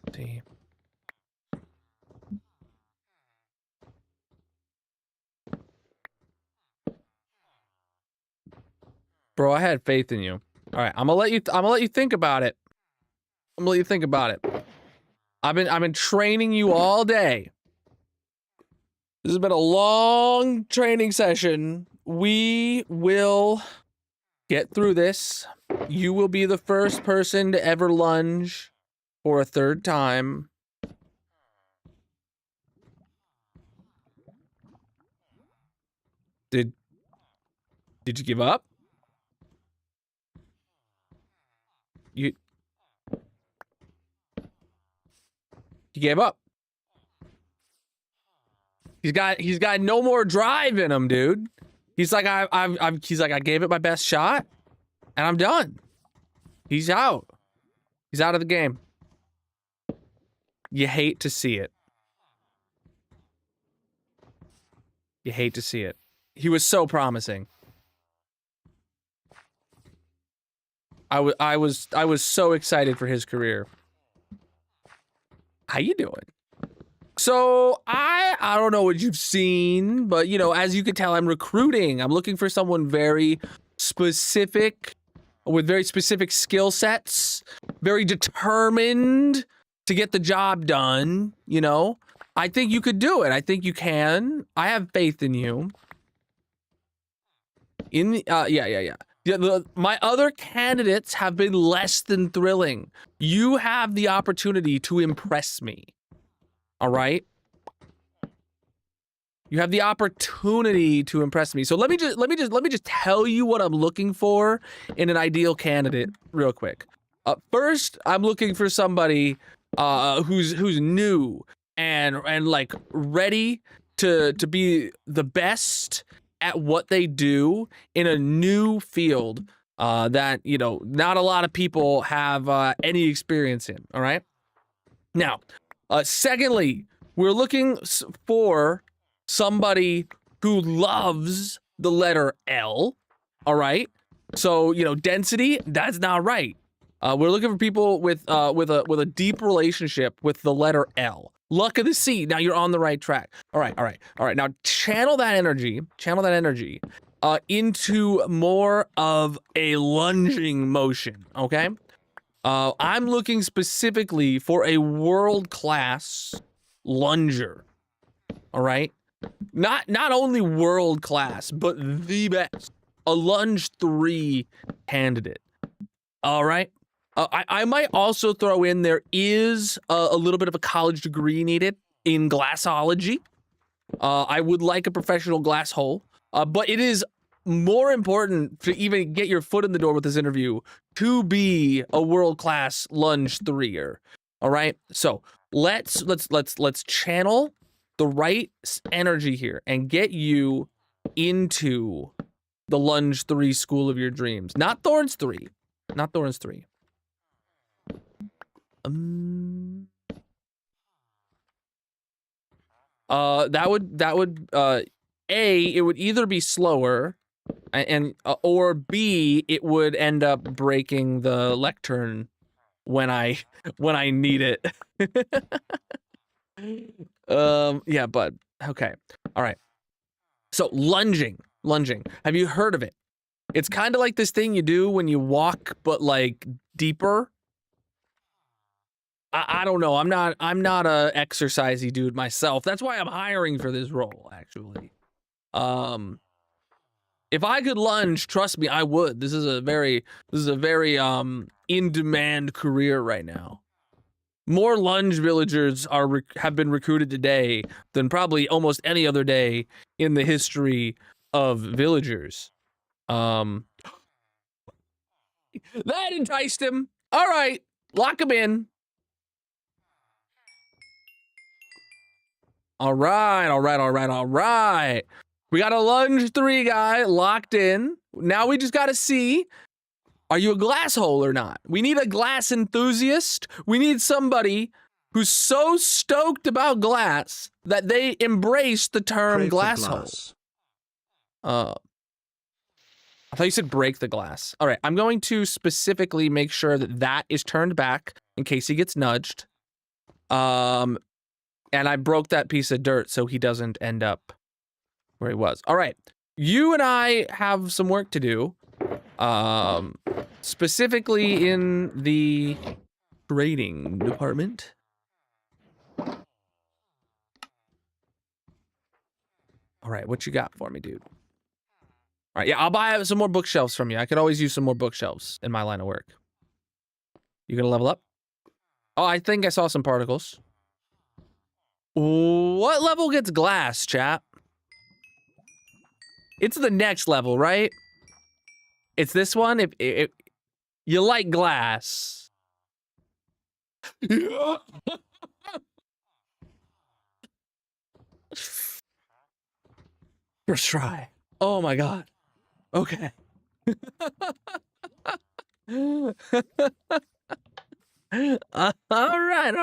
Let's see. Bro, I had faith in you. All right, I'm gonna let you think about it. I'm gonna let you think about it. I've been training you all day. This has been a long training session. We will get through this. You will be the first person to ever lunge for a third time. Did you give up? You gave up. He's got no more drive in him, dude. He's like I gave it my best shot and I'm done. He's out. He's out of the game. You hate to see it. You hate to see it. He was so promising. I was so excited for his career. How you doing? So I don't know what you've seen, but you know, as you can tell, I'm recruiting. I'm looking for someone very specific, with very specific skill sets, very determined to get the job done. You know, I think you could do it. I think you can. I have faith in you. In the yeah. My other candidates have been less than thrilling. You have the opportunity to impress me. All right. You have the opportunity to impress me. So let me just tell you what I'm looking for in an ideal candidate real quick. First, I'm looking for somebody who's new and like ready to be the best at what they do in a new field that, you know, not a lot of people have any experience in. All right. Now, secondly, we're looking for somebody who loves the letter L. All right. So, you know, density, that's not right. We're looking for people with a deep relationship with the letter L. Luck of the sea. Now you're on the right track. All right. Now channel that energy into more of a lunging motion. Okay. I'm looking specifically for a world-class lunger. All right. Not only world-class, but the best. A lunge 3 candidate. All right. I might also throw in there is a little bit of a college degree needed in glassology. I would like a professional glass hole, but it is more important to even get your foot in the door with this interview to be a world-class lunge 3er. All right. So let's channel the right energy here and get you into the lunge 3 school of your dreams. Not Thorns 3. Not Thorns 3. That would A, it would either be slower and or B, it would end up breaking the lectern when I need it. Yeah, bud. Okay. All right. So lunging. Have you heard of it? It's kind of like this thing you do when you walk, but like deeper. I don't know. I'm not a exercisey dude myself. That's why I'm hiring for this role, actually. If I could lunge, trust me, I would. This is a very in-demand career right now. More lunge villagers have been recruited today than probably almost any other day in the history of villagers. That enticed him. All right, lock him in. All right. We got a lunge 3 guy locked in. Now we just got to see, are you a glass hole or not? We need a glass enthusiast. We need somebody who's so stoked about glass that they embrace the term glass hole. I thought you said break the glass. All right, I'm going to specifically make sure that is turned back in case he gets nudged. And I broke that piece of dirt so he doesn't end up where he was. All right. You and I have some work to do. Specifically in the trading department. All right, what you got for me, dude? All right, yeah, I'll buy some more bookshelves from you. I could always use some more bookshelves in my line of work. You gonna level up? Oh, I think I saw some particles. What level gets glass, chap? It's the next level, right? It's this one. If you like glass. First try. Oh my god. Okay. All right.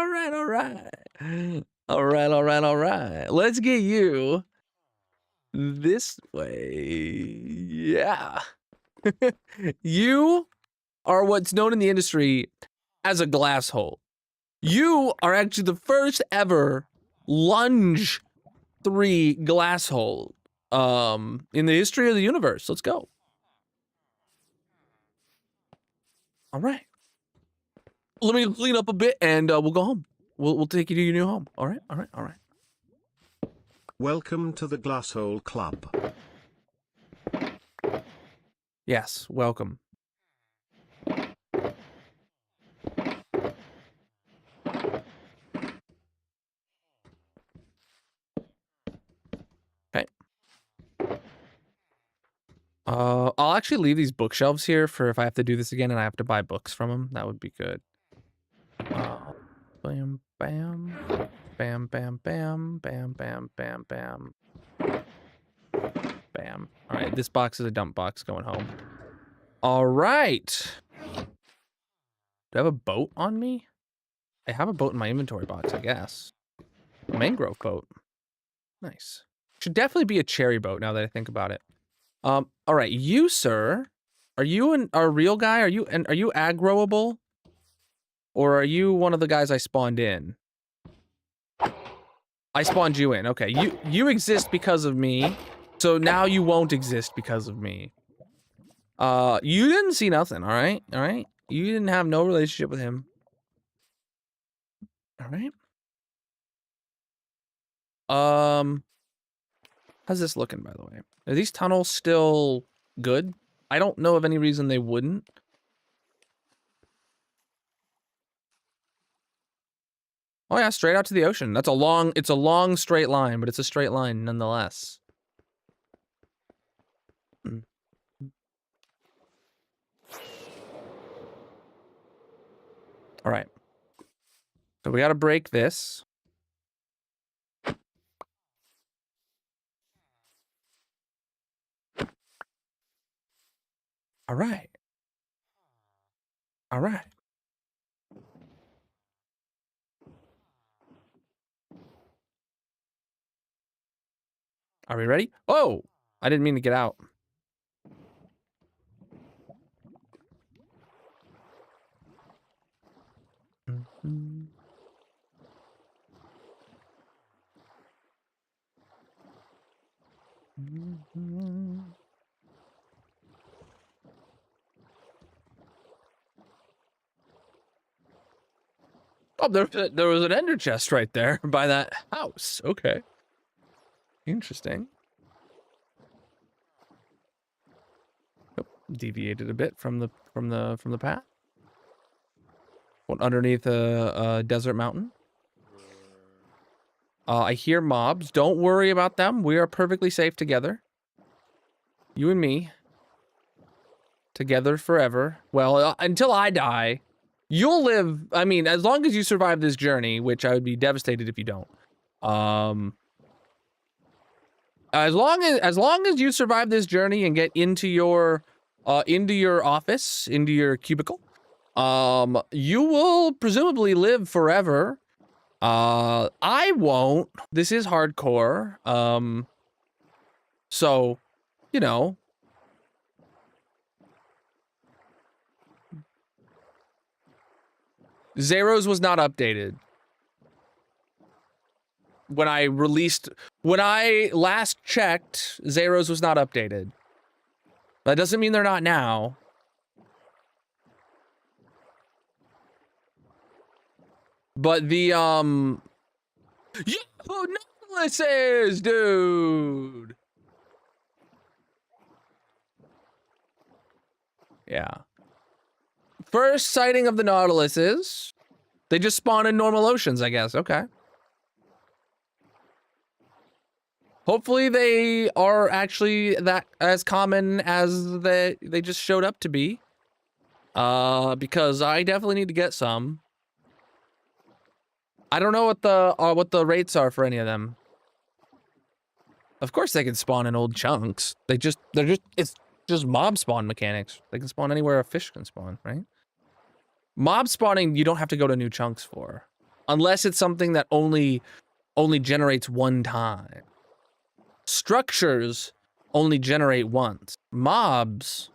All right. Let's get you this way. Yeah. You are what's known in the industry as a glass hole. You are actually the first ever lunge 3 glass hole in the history of the universe. Let's go. All right. Let me clean up a bit and we'll go home. We'll take you to your new home. All right. Welcome to the Glasshole Club. Yes, welcome. Okay. I'll actually leave these bookshelves here for if I have to do this again and I have to buy books from them. That would be good. Bam, bam, bam, bam, bam, bam, bam, bam, bam, bam. All right, this box is a dump box going home. All right. Do I have a boat on me? I have a boat in my inventory box, I guess. A mangrove boat. Nice. Should definitely be a cherry boat now that I think about it. All right, you, sir. Are you a real guy? Are you aggroable? Or are you one of the guys I spawned in? I spawned you in. Okay, you exist because of me. So now you won't exist because of me. You didn't see nothing, all right? All right? You didn't have no relationship with him. All right? How's this looking, by the way? Are these tunnels still good? I don't know of any reason they wouldn't. Oh yeah, straight out to the ocean. It's a long straight line, but it's a straight line nonetheless. All right. So we got to break this. All right. All right. Are we ready? Oh, I didn't mean to get out. Oh, there was an ender chest right there by that house. Okay. Interesting. Oh, deviated a bit from the path. Went underneath a desert mountain. I hear mobs. Don't worry about them. We are perfectly safe together. You and me. Together forever. Well, until I die. You'll live, I mean, as long as you survive this journey, which I would be devastated if you don't. As long as you survive this journey and get into your office, into your cubicle, you will presumably live forever. I won't. This is hardcore. So, you know. Zeros was not updated. When I last checked, Zeros was not updated. That doesn't mean they're not now. But the, Yo, necklaces, dude! Yeah. First sighting of the Nautiluses. They just spawn in normal oceans, I guess. Okay. Hopefully they are actually that as common as they just showed up to be. Because I definitely need to get some. I don't know what the rates are for any of them. Of course they can spawn in old chunks. It's just mob spawn mechanics. They can spawn anywhere a fish can spawn, right? Mob spawning you don't have to go to new chunks for. Unless it's something that only generates one time. Structures only generate once. Mobs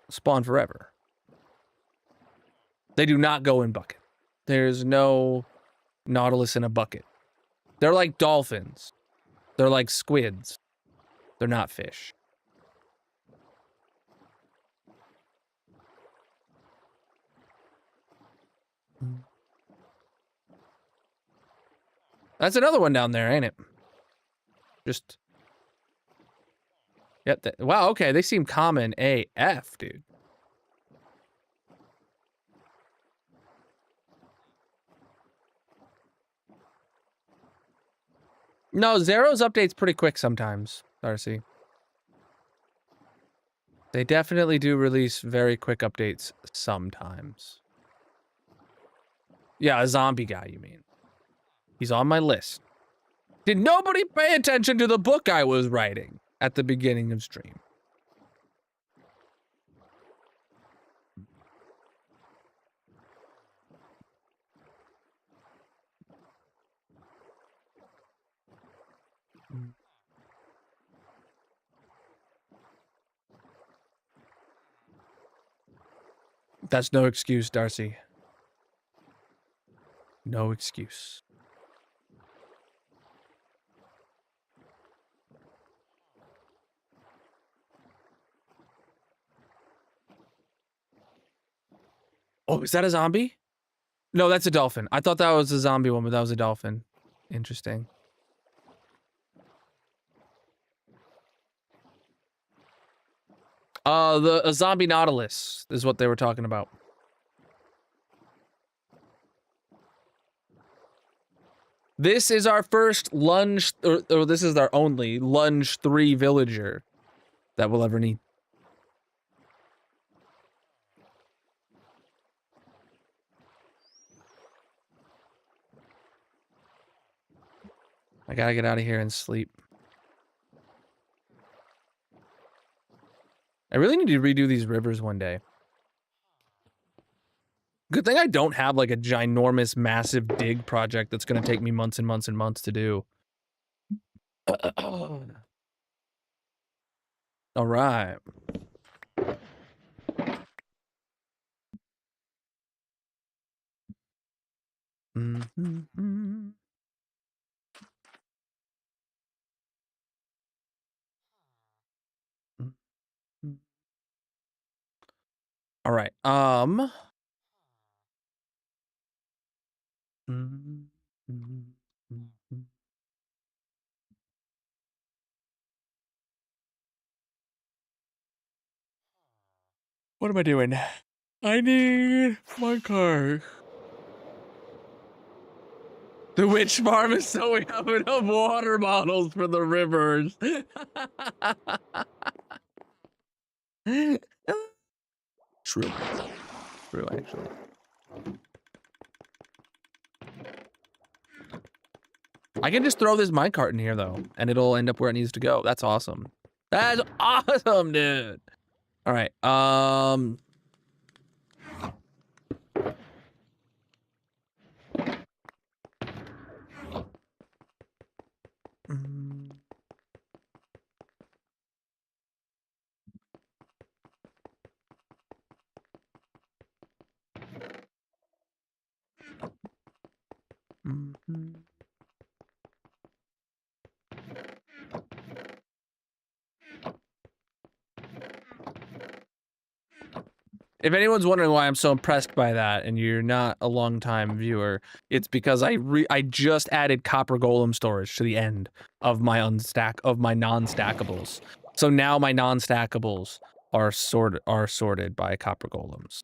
spawn forever. They do not go in bucket. There's no Nautilus in a bucket. They're like dolphins. They're like squids. They're not fish. That's another one down there, ain't it? Just... Yep. Wow, okay. They seem common AF, dude. No, Zero's update's pretty quick sometimes, Darcy. They definitely do release very quick updates sometimes. Yeah, a zombie guy, you mean. He's on my list. Did nobody pay attention to the book I was writing at the beginning of stream? That's no excuse, Darcy. No excuse. Oh, is that a zombie? No, that's a dolphin. I thought that was a zombie one, but that was a dolphin. Interesting. A zombie Nautilus is what they were talking about. This is our first lunge, or this is our only lunge 3 villager that we'll ever need. I gotta get out of here and sleep. I really need to redo these rivers one day. Good thing I don't have like a ginormous, massive dig project that's gonna take me months and months and months to do. All right. Mm-hmm. All right. What am I doing? I need my car. The witch farm is sewing up enough water bottles for the rivers. True. True, actually. I can just throw this minecart in here, though, and it'll end up where it needs to go. That's awesome. That's awesome, dude. All right. If anyone's wondering why I'm so impressed by that, and you're not a long-time viewer, it's because I just added copper golem storage to the end of my non-stackables. So now my non-stackables are sorted by copper golems.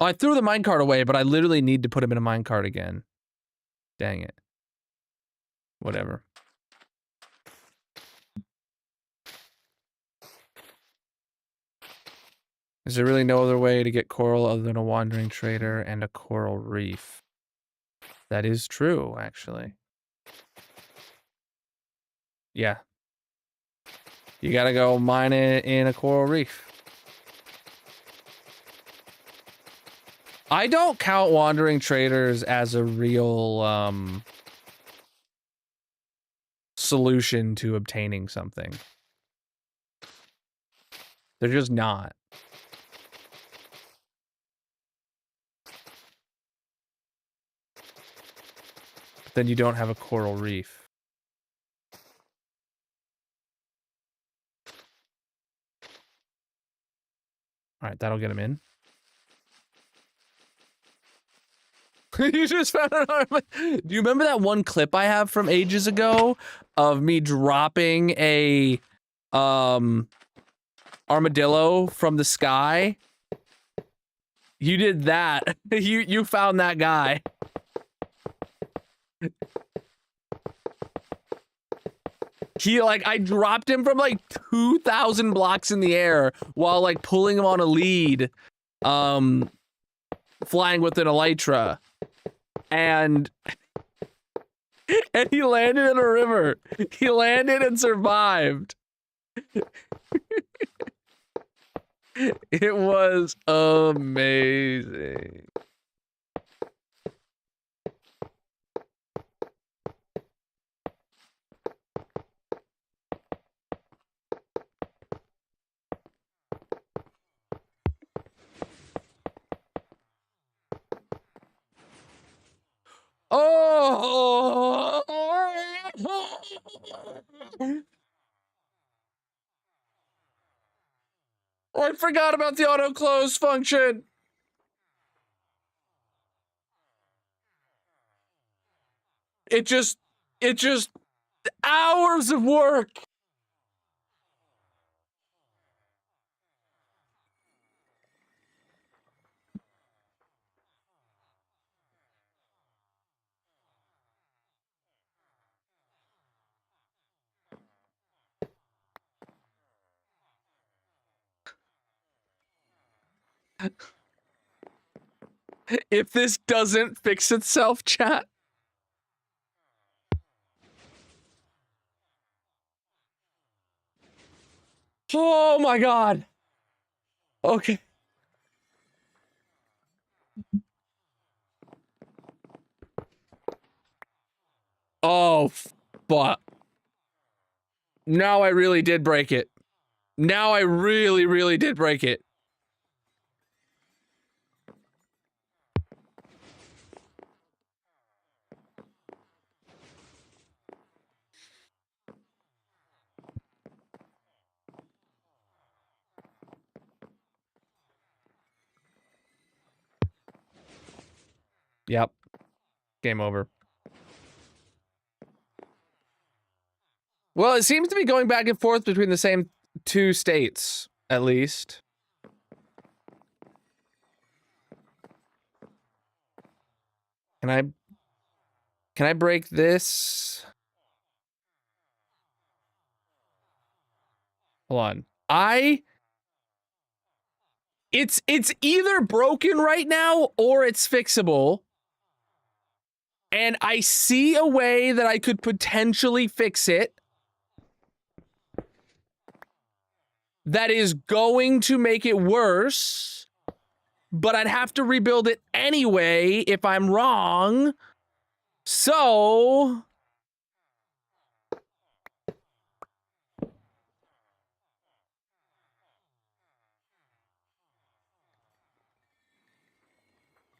Oh, I threw the minecart away, but I literally need to put him in a minecart again. Dang it. Whatever. Is there really no other way to get coral other than a wandering trader and a coral reef? That is true, actually. Yeah. You gotta go mine it in a coral reef. I don't count wandering traders as a real, solution to obtaining something. They're just not. But then you don't have a coral reef. All right, that'll get him in. You just found an armadillo. Do you remember that one clip I have from ages ago of me dropping a armadillo from the sky? You did that. You found that guy. He, like, I dropped him from like 2,000 blocks in the air while like pulling him on a lead, flying with an elytra. And he landed in a river. He landed and survived. It was amazing. Oh! I forgot about the auto close function. It just hours of work. If this doesn't fix itself, chat. Oh my god. Okay. Oh, fuck. Now I really did break it. Now I really, really did break it. Yep. Game over. Well, it seems to be going back and forth between the same two states, at least. Can I break this? Hold on. It's either broken right now or it's fixable. And I see a way that I could potentially fix it. That is going to make it worse, but I'd have to rebuild it anyway if I'm wrong. So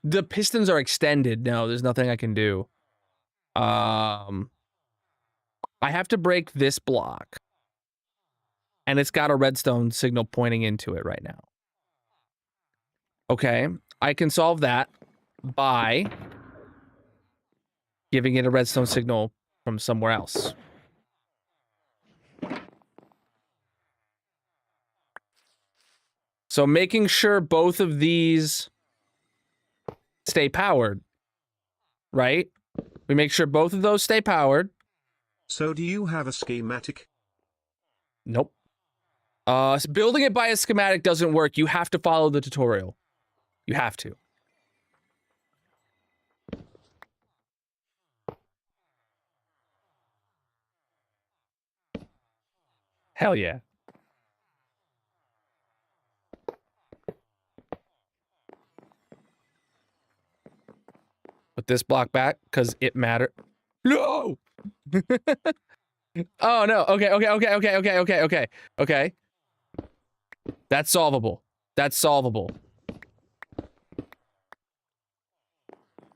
the pistons are extended. No, there's nothing I can do. I have to break this block. And it's got a redstone signal pointing into it right now. Okay, I can solve that by giving it a redstone signal from somewhere else. So making sure both of these stay powered, right? We make sure both of those stay powered. So do you have a schematic? Nope. Building it by a schematic doesn't work. You have to follow the tutorial. You have to. Hell yeah. Put this block back, because it mattered. No! Oh, no. Okay. That's solvable. That's solvable.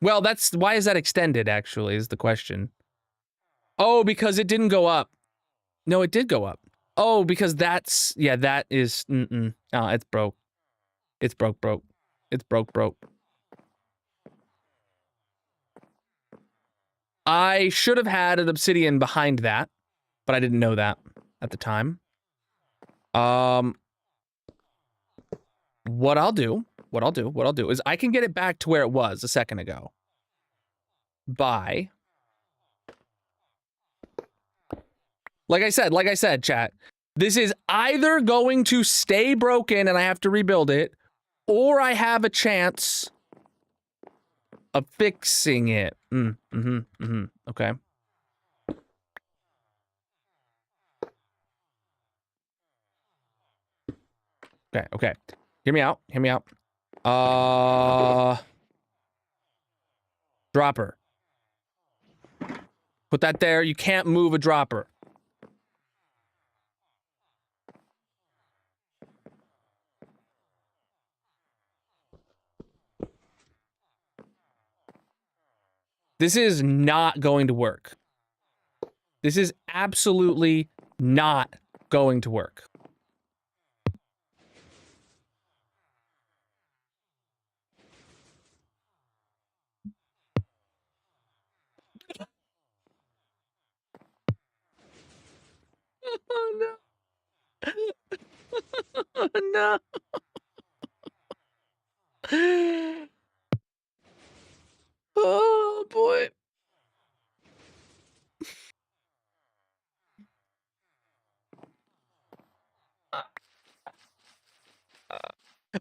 Well, that's... Why is that extended, actually, is the question. Oh, because it didn't go up. No, it did go up. Oh, because that's... Yeah, that is... Oh, it's broke. It's broke. It's broke. I should have had an obsidian behind that, but I didn't know that at the time. What I'll do is I can get it back to where it was a second ago by... Like I said, chat, this is either going to stay broken and I have to rebuild it, or I have a chance of fixing it. Okay. Okay. Hear me out. Dropper. Put that there. You can't move a dropper. This is not going to work. This is absolutely not going to work. Oh no. Oh no. Oh boy.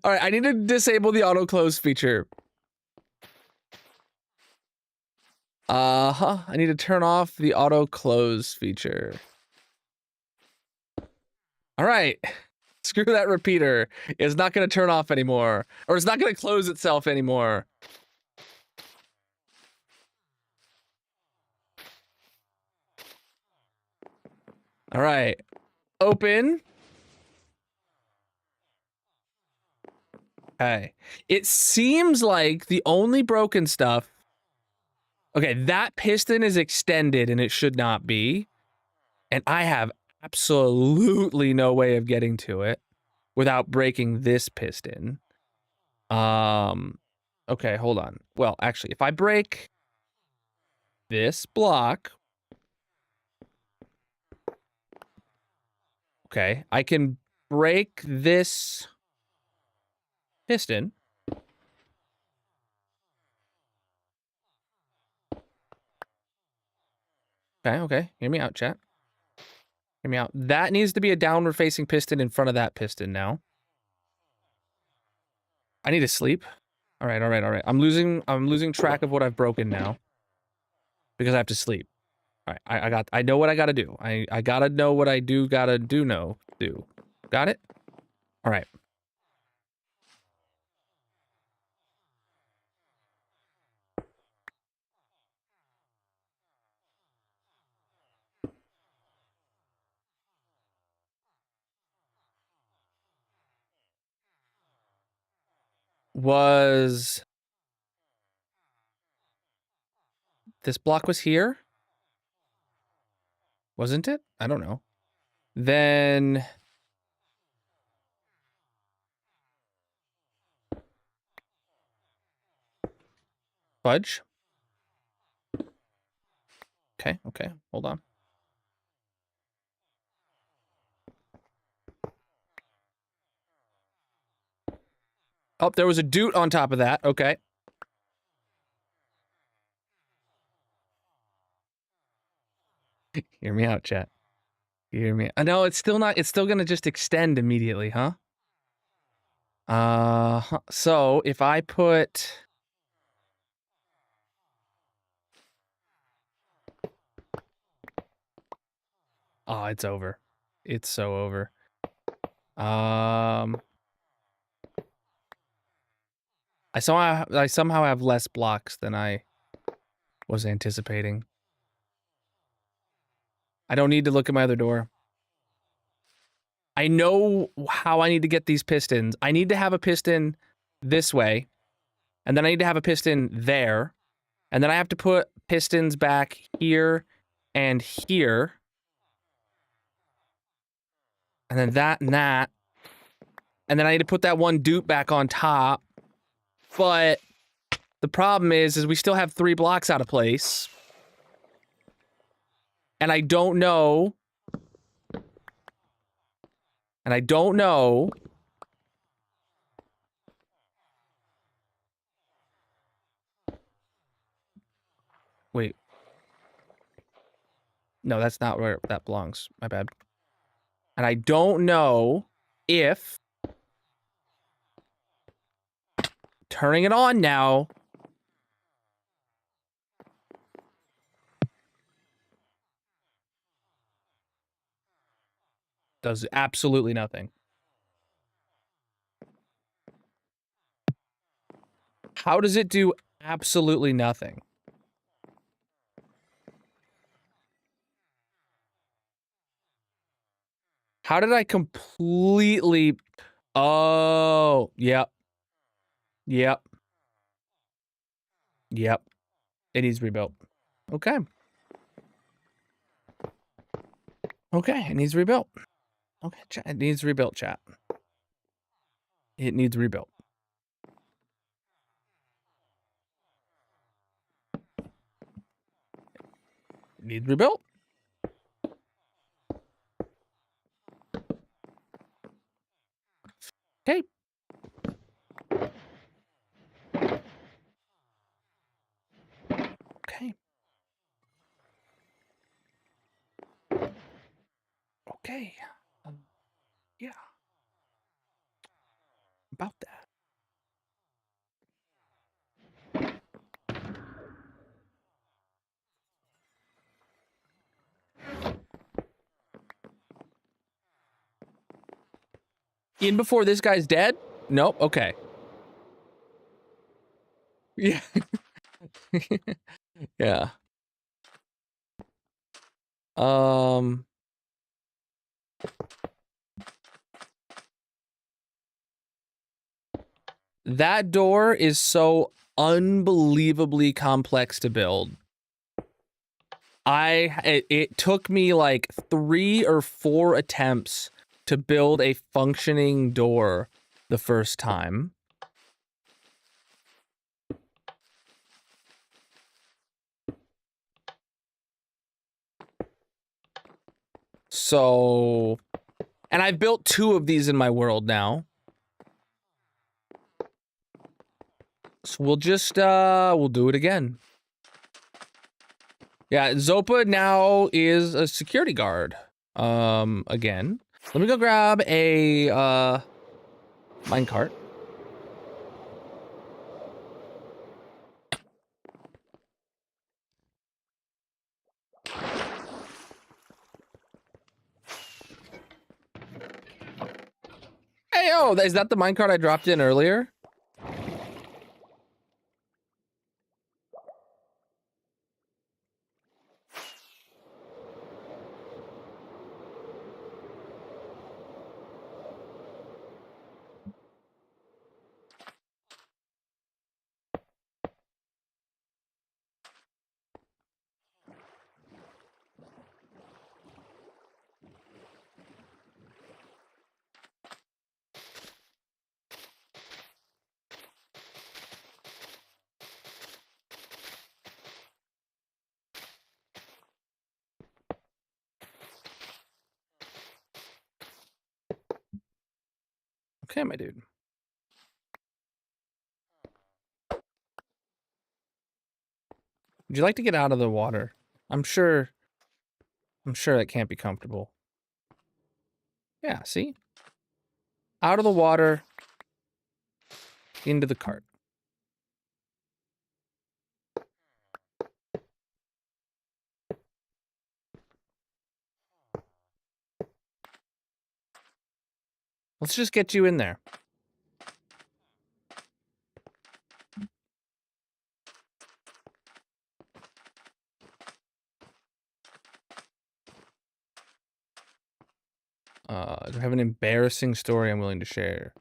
All right, I need to disable the auto close feature. I need to turn off the auto close feature. All right. Screw that repeater. It's not going to turn off anymore, or it's not going to close itself anymore. All right. Open. Okay. It seems like the only broken stuff... Okay, that piston is extended and it should not be. And I have absolutely no way of getting to it without breaking this piston. Okay, hold on. Well, actually, if I break this block... Okay, I can break this piston. Okay. Hear me out, chat. Hear me out. That needs to be a downward facing piston in front of that piston now. I need to sleep. All right. I'm losing track of what I've broken now because I have to sleep. All right. I know what I gotta do. I gotta know what I do do. Got it? All right. Was this block was here? Wasn't it? I don't know. Then fudge. Okay, okay, hold on. Oh, there was a doot on top of that. Okay. Hear me out, chat. Hear me. No, it's still not. It's still gonna just extend immediately, huh? So if I put... Oh, it's over. It's so over. I somehow have less blocks than I was anticipating. I don't need to look at my other door. I know how I need to get these pistons. I need to have a piston this way, and then I need to have a piston there, and then I have to put pistons back here and here, and then that and that, and then I need to put that one dupe back on top. But the problem is we still have 3 blocks out of place, and I don't know. Wait. No, that's not where that belongs. My bad. And I don't know if turning it on now does absolutely nothing. How does it do absolutely nothing? How did I completely... Oh, yep. Yep. Yep. It needs rebuilt. Okay. Okay, it needs rebuilt. Okay, chat. It needs rebuilt, chat. It needs rebuilt. It needs rebuilt. Okay. Okay. Okay. Yeah. About that. In before this guy's dead? Nope. Okay. Yeah. Yeah. That door is so unbelievably complex to build. It took me like 3 or 4 attempts to build a functioning door the first time. So, and I've built 2 of these in my world now. So we'll just, we'll do it again. Yeah, Zopa now is a security guard. Again. Let me go grab a, minecart. Hey, oh, is that the minecart I dropped in earlier? Okay, my dude. Would you like to get out of the water? I'm sure that can't be comfortable. Yeah, see? Out of the water, into the cart. Let's just get you in there. Do I have an embarrassing story I'm willing to share?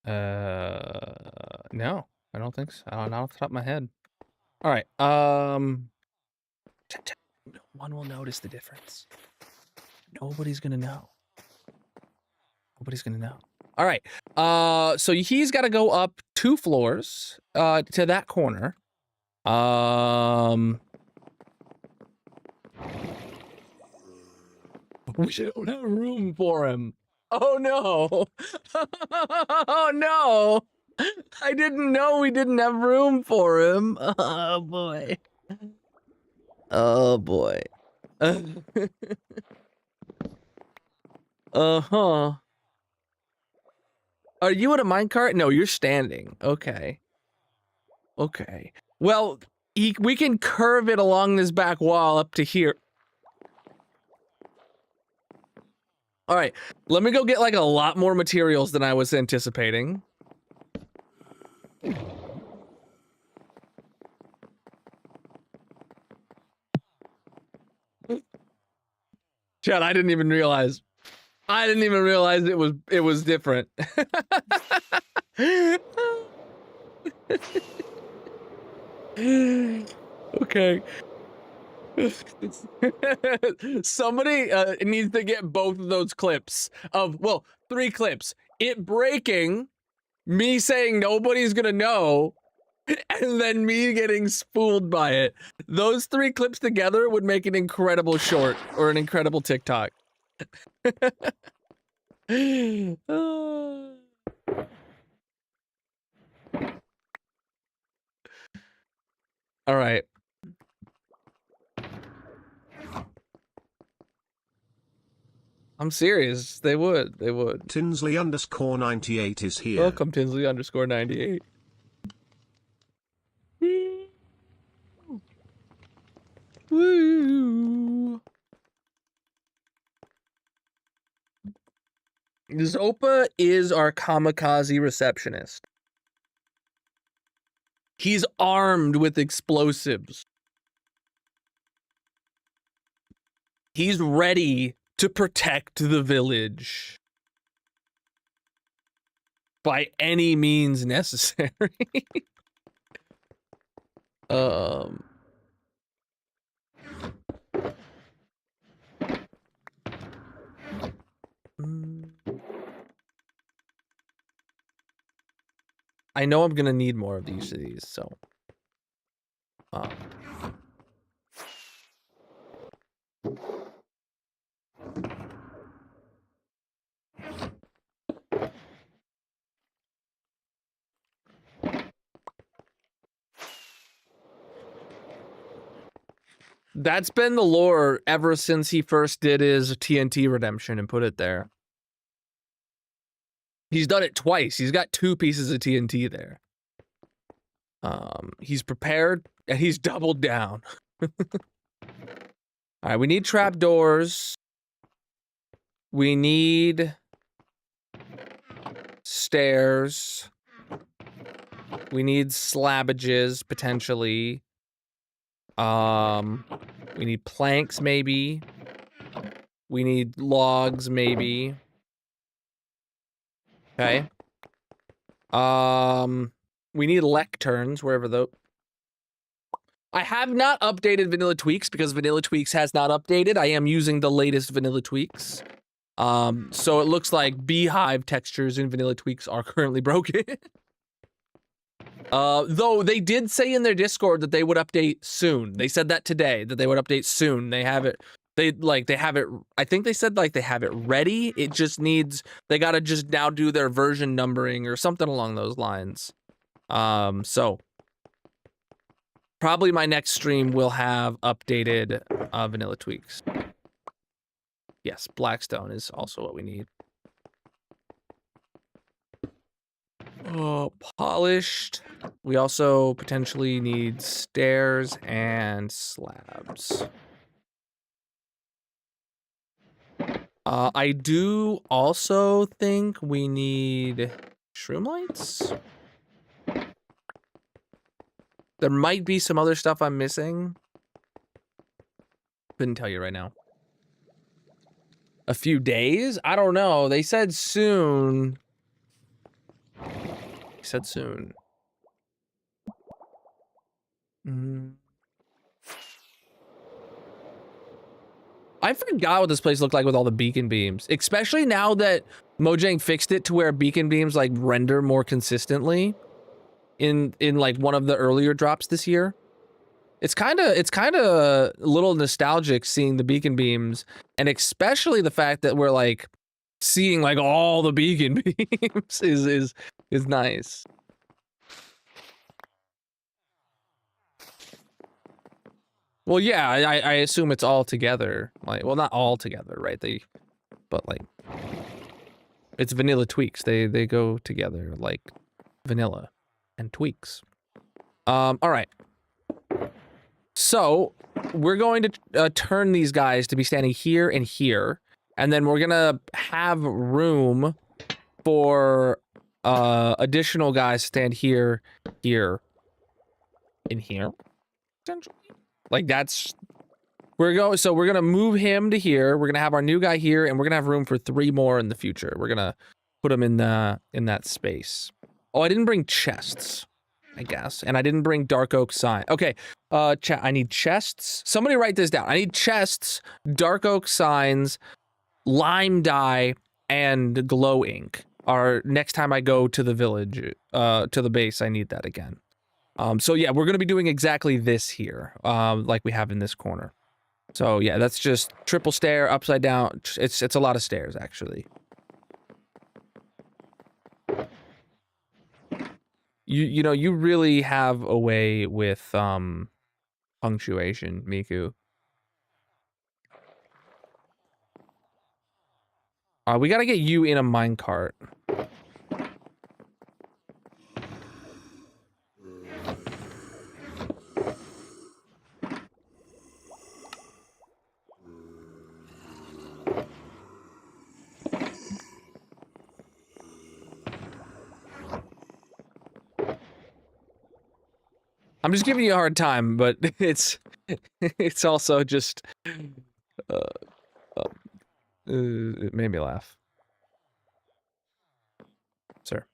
No, I don't think so. Not off the top of my head. All right. No one will notice the difference. Nobody's gonna know. Nobody's gonna know. All right. So he's got to go up 2 floors, to that corner. We don't have room for him. Oh no. Oh no. I didn't know we didn't have room for him. Oh boy. Oh boy. Uh-huh. Are you in a minecart? No, you're standing. Okay. Okay. Well, we can curve it along this back wall up to here. All right. Let me go get like a lot more materials than I was anticipating. Chad, I didn't even realize. I didn't even realize it was different. Okay. Somebody needs to get both of those clips of, well, 3 clips. It breaking, me saying nobody's gonna know, and then me getting spooled by it. Those 3 clips together would make an incredible short or an incredible TikTok. All right. I'm serious. They would. They would. Tinsley_98 is here. Welcome, Tinsley_98. Woo. Zopa is our kamikaze receptionist. He's armed with explosives. He's ready to protect the village by any means necessary. I know I'm gonna need more of these so. That's been the lore ever since he first did his TNT redemption and put it there. He's done it twice. He's got 2 pieces of TNT there. He's prepared and he's doubled down. All right, we need trapdoors. We need stairs. We need slabbages, potentially. We need planks, maybe. We need logs, maybe. Okay. We need lecterns, wherever the... I have not updated Vanilla Tweaks because Vanilla Tweaks has not updated. I am using the latest Vanilla Tweaks. So it looks like beehive textures in Vanilla Tweaks are currently broken. Though they did say in their Discord that they would update soon. They said that today, that they would update soon. They have it They have it. I think they said like they have it ready. It just needs, they got to just now do their version numbering or something along those lines. So probably my next stream will have updated vanilla tweaks. Yes, Blackstone is also what we need. Polished. We also potentially need stairs and slabs. I do also think we need shroom lights. There might be some other stuff I'm missing. Couldn't tell you right now. A few days? I don't know. They said soon. They said soon. I forgot what this place looked like with all the beacon beams, especially now that Mojang fixed it to where beacon beams like render more consistently in like one of the earlier drops this year. It's kind of a little nostalgic seeing the beacon beams, and especially the fact that we're like seeing like all the beacon beams is nice. Well, yeah, I assume it's all together. Like, well, not all together, right? But like, it's vanilla tweaks. They go together like vanilla and tweaks. All right. So we're going to turn these guys to be standing here and here, and then we're gonna have room for additional guys to stand here, here, in here. Potentially. Like that's, so we're gonna move him to here. We're gonna have our new guy here, and we're gonna have room for 3 more in the future. We're gonna put them in that space. Oh, I didn't bring chests, I guess, and I didn't bring dark oak sign. Okay, I need chests. Somebody write this down. I need chests, dark oak signs, lime dye, and glow ink. Next time I go to the village, to the base, I need that again. So yeah, we're gonna be doing exactly this here, like we have in this corner. So yeah, that's just triple stair, upside down. It's a lot of stairs, actually. You know, you really have a way with punctuation, Miku. We gotta get you in a minecart. I'm just giving you a hard time, but it's also just it made me laugh. Sir,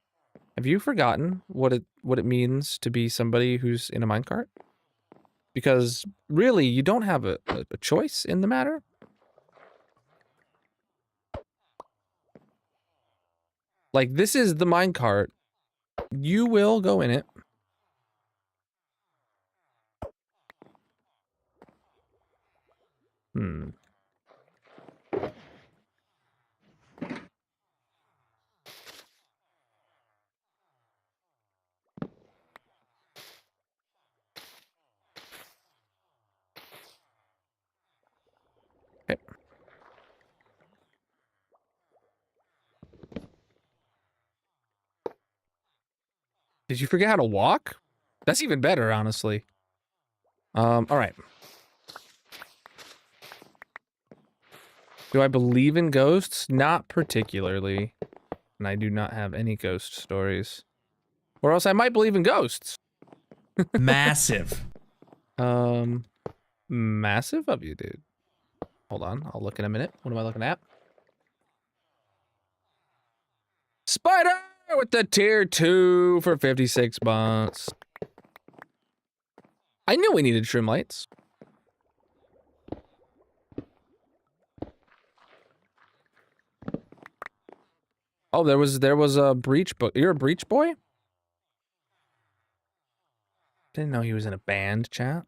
have you forgotten what it means to be somebody who's in a minecart? Because really, you don't have a choice in the matter. Like, this is the minecart. You will go in it. Okay. Did you forget how to walk? That's even better, honestly. All right. Do I believe in ghosts? Not particularly. And I do not have any ghost stories. Or else I might believe in ghosts. Massive. Massive of you, dude. Hold on, I'll look in a minute. What am I looking at? Spider with the tier 2 for 56 months. I knew we needed trim lights. Oh, there was a breach book. You're a breach boy? Didn't know he was in a band, chat.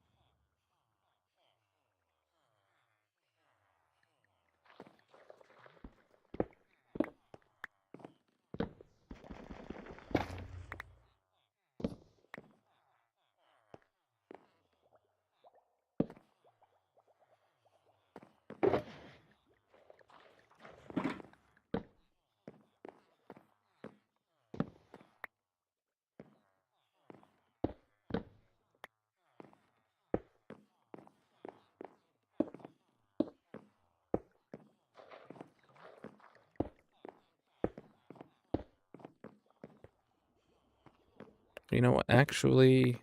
You know what? Actually,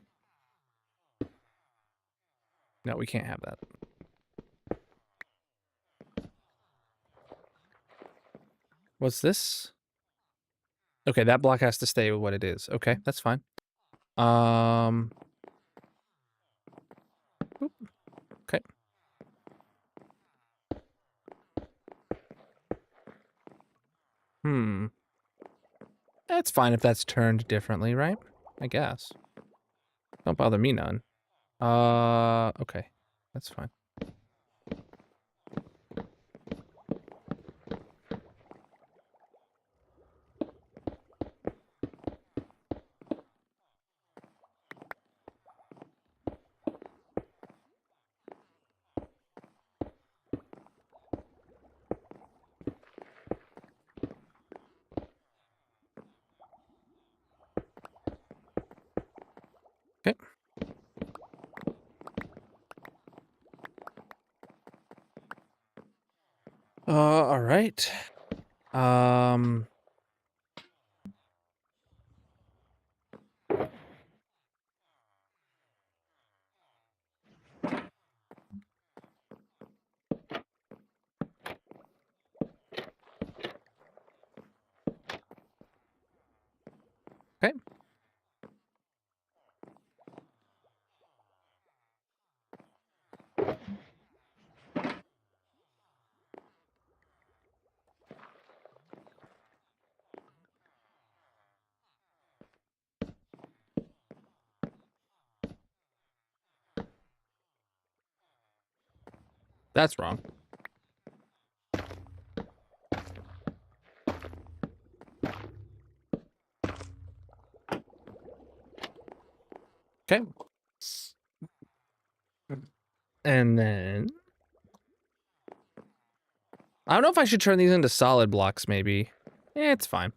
no, we can't have that. What's this? Okay, that block has to stay with what it is. Okay, that's fine. Boop. Okay. It's fine if that's turned differently, right? I guess. Don't bother me none. Okay. That's fine. Okay. All right. Okay. That's wrong. Okay. And then I don't know if I should turn these into solid blocks, maybe. It's fine.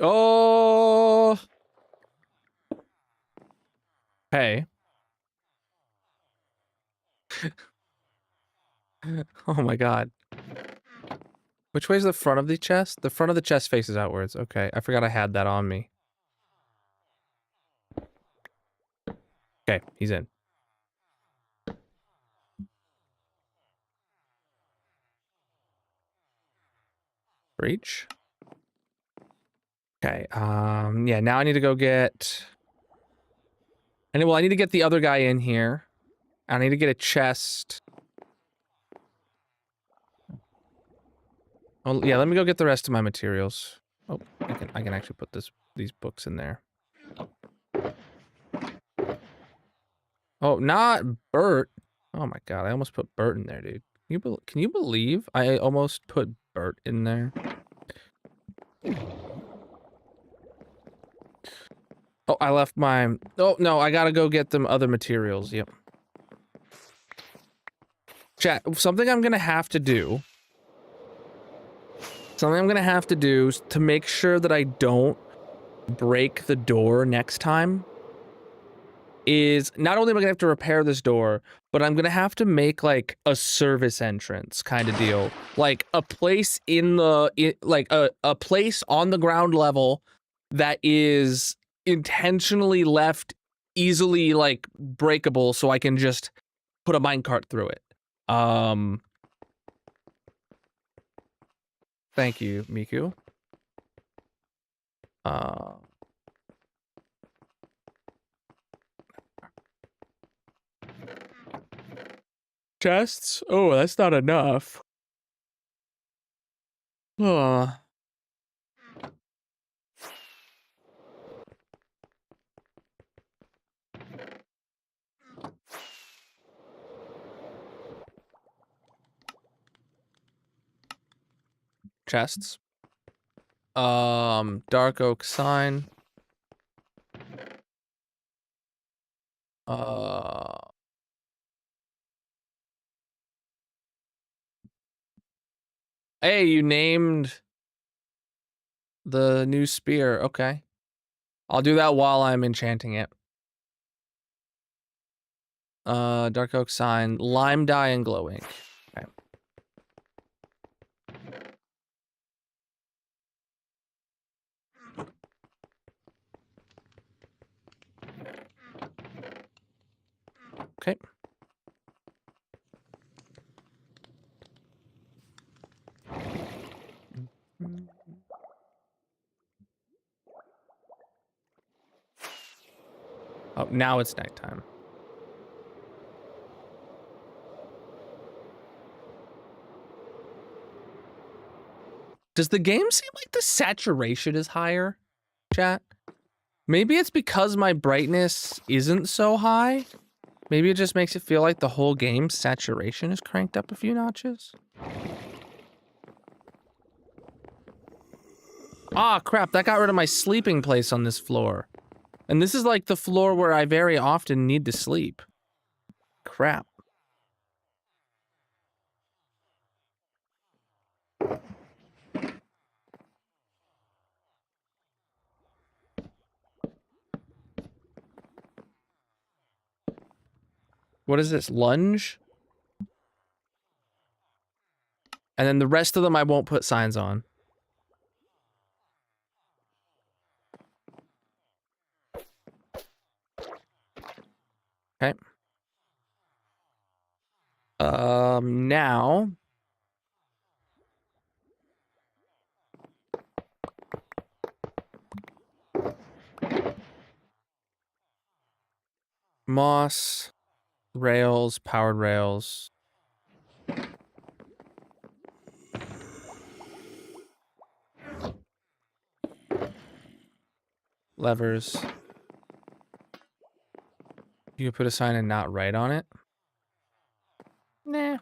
Oh. Hey. Oh my god. Which way's the front of the chest? The front of the chest faces outwards. Okay, I forgot I had that on me. Okay, he's in. Breach. Okay, yeah, now I need to go get... well, I need to get the other guy in here. I need to get a chest. Oh, yeah, let me go get the rest of my materials. Oh, I can actually put these books in there. Oh, not Bert. Oh my god, I almost put Bert in there, dude. Can you believe I almost put Bert in there? Oh, I left my... Oh, no, I gotta go get them other materials. Yep. Chat, something I'm gonna have to do... Something I'm gonna have to do to make sure that I don't break the door next time is not only am I gonna have to repair this door, but I'm gonna have to make like a service entrance kind of deal, like a place in the like a place on the ground level that is intentionally left easily like breakable, so I can just put a minecart through it. Thank you, Miku. Chests? Oh, that's not enough. Chests. Dark oak sign. Hey, you named the new spear. Okay. I'll do that while I'm enchanting it. Dark oak sign, lime dye and glowing. Okay. Okay. Oh, now it's nighttime. Does the game seem like the saturation is higher, chat? Maybe it's because my brightness isn't so high. Maybe it just makes it feel like the whole game's saturation is cranked up a few notches. Ah, crap, that got rid of my sleeping place on this floor. And this is like the floor where I very often need to sleep. Crap. What is this, lunge? And then the rest of them I won't put signs on. Okay. Now. Moss, rails, powered rails. Levers. You could put a sign and not write on it? Nah.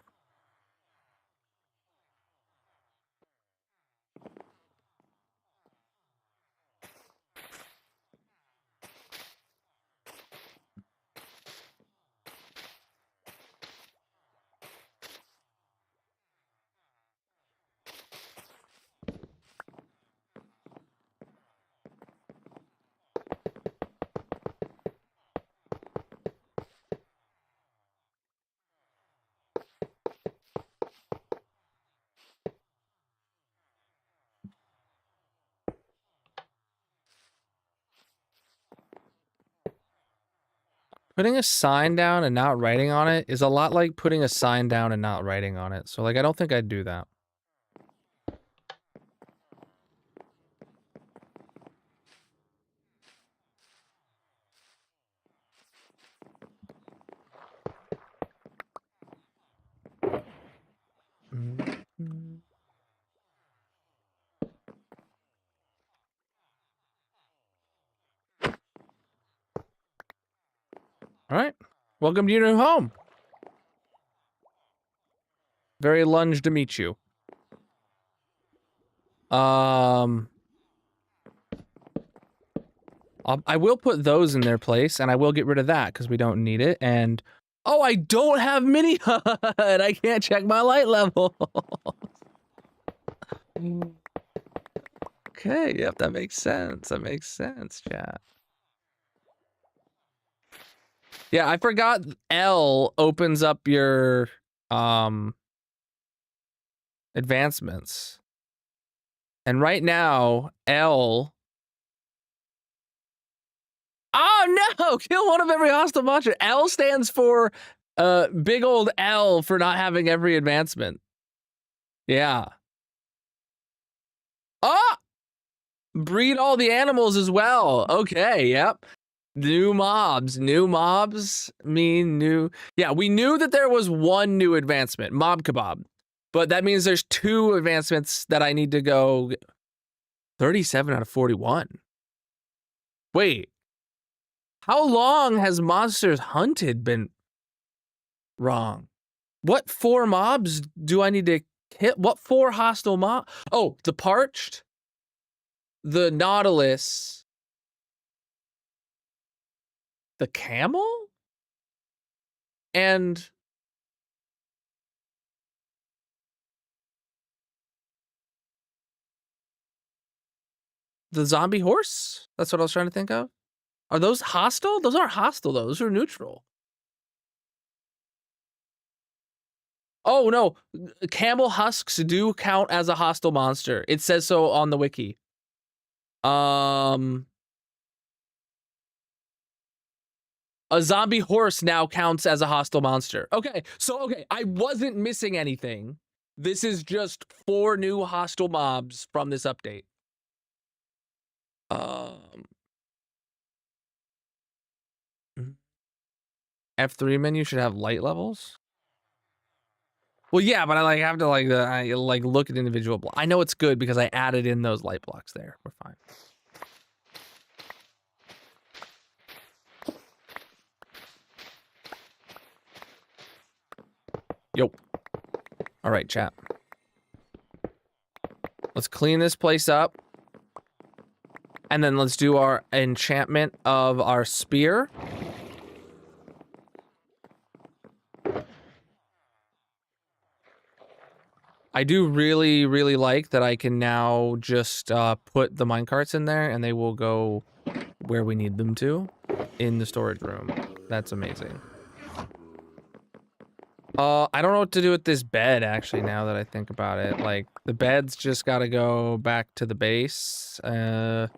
Putting a sign down and not writing on it is a lot like putting a sign down and not writing on it. So, like, I don't think I'd do that. All right. Welcome to your new home. Very lunge to meet you. I will put those in their place, and I will get rid of that because we don't need it. And oh, I don't have mini HUD. I can't check my light level. Okay, yep, that makes sense. That makes sense, chat. Yeah, I forgot L opens up your advancements. And right now, L. Oh no! Kill one of every hostile monster. L stands for big old L for not having every advancement. Yeah. Oh! Breed all the animals as well. Okay, yep. New mobs. New mobs mean new. Yeah, we knew that there was one new advancement, Mob Kebab. But that means there's 2 advancements that I need to go 37 out of 41. Wait. How long has Monsters Hunted been wrong? What 4 mobs do I need to hit? What 4 hostile mob? Oh, the Parched, the Nautilus, the Camel? And the zombie horse? That's what I was trying to think of. Are those hostile? Those aren't hostile, though. Those are neutral. Oh, no. Camel husks do count as a hostile monster. It says so on the wiki. A zombie horse now counts as a hostile monster. Okay, so, okay, I wasn't missing anything. This is just 4 new hostile mobs from this update. F3 menu should have light levels. Well, yeah, but I have to I look at individual blocks. I know it's good because I added in those light blocks there. We're fine. Yo. All right, chat. Let's clean this place up. And then let's do our enchantment of our spear. I do really, really like that I can now just put the minecarts in there and they will go where we need them to in the storage room. That's amazing. I don't know what to do with this bed, actually, now that I think about it. Like, the bed's just gotta go back to the base. 'Cause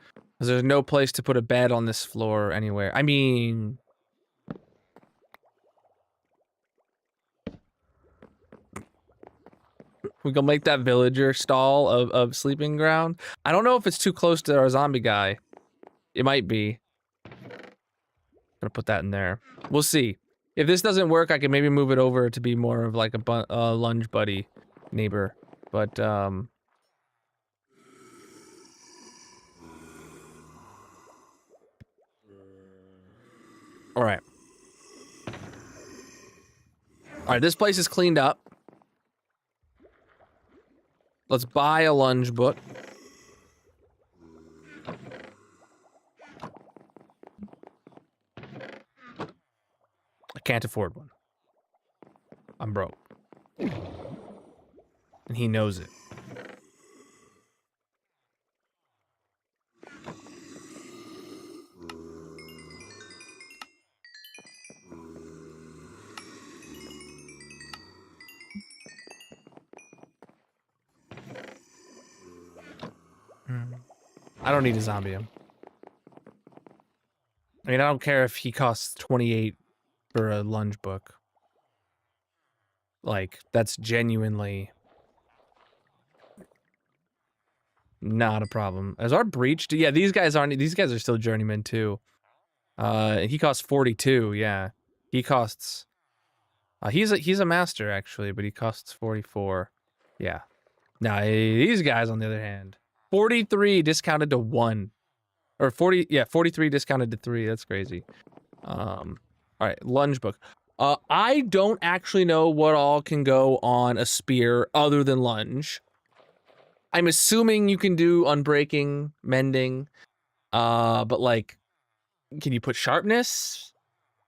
there's no place to put a bed on this floor anywhere. I mean... we can make that villager stall of sleeping ground. I don't know if it's too close to our zombie guy. It might be. Gonna put that in there. We'll see. If this doesn't work, I can maybe move it over to be more of like a lunge buddy neighbor. But, all right. All right, this place is cleaned up. Let's buy a lunge book. I can't afford one. I'm broke. And he knows it. I don't need to zombie him. I mean, I don't care if he costs 28 for a lunge book. Like, that's genuinely not a problem. Is our breach? Yeah, these guys aren't. These guys are still journeymen too. He costs 42. Yeah, he costs. He's a master actually, but he costs 44. Yeah. Now these guys, on the other hand, 43 discounted to 1, or 40. Yeah, 43 discounted to 3. That's crazy. All right, lunge book. I don't actually know what all can go on a spear other than lunge. I'm assuming you can do unbreaking, mending, but like, can you put sharpness?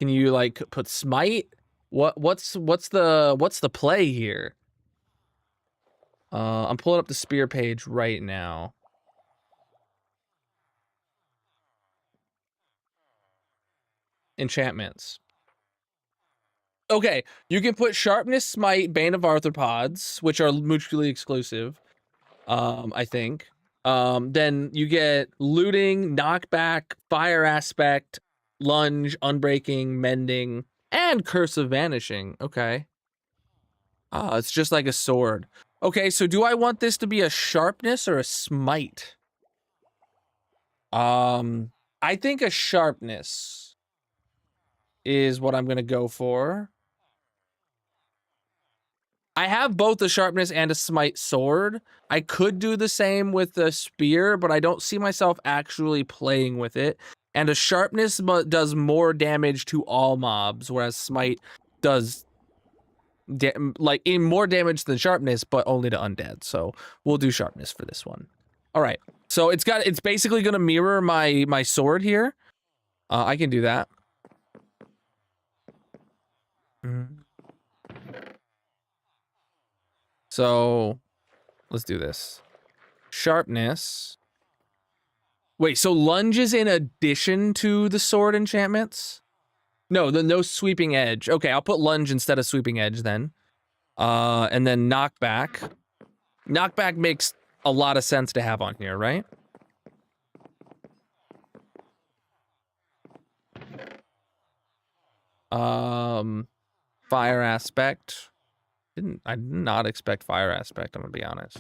Can you like put smite? What's the play here? I'm pulling up the spear page right now. Enchantments. Okay, you can put sharpness, smite, bane of arthropods, which are mutually exclusive. I think. Then you get looting, knockback, fire aspect, lunge, unbreaking, mending, and curse of vanishing. Okay. It's just like a sword. Okay, so do I want this to be a sharpness or a smite? I think a sharpness is what I'm gonna go for. I have both a sharpness and a smite sword. I could do the same with the spear, but I don't see myself actually playing with it. And a sharpness does more damage to all mobs, whereas smite does like more damage than sharpness, but only to undead. So we'll do sharpness for this one. All right. So it's basically gonna mirror my sword here. I can do that. So, let's do this. Sharpness. Wait, so lunge is in addition to the sword enchantments? No, no sweeping edge. Okay, I'll put lunge instead of sweeping edge then. And then knockback. Knockback makes a lot of sense to have on here, right? Fire aspect. I did not expect fire aspect, I'm gonna be honest.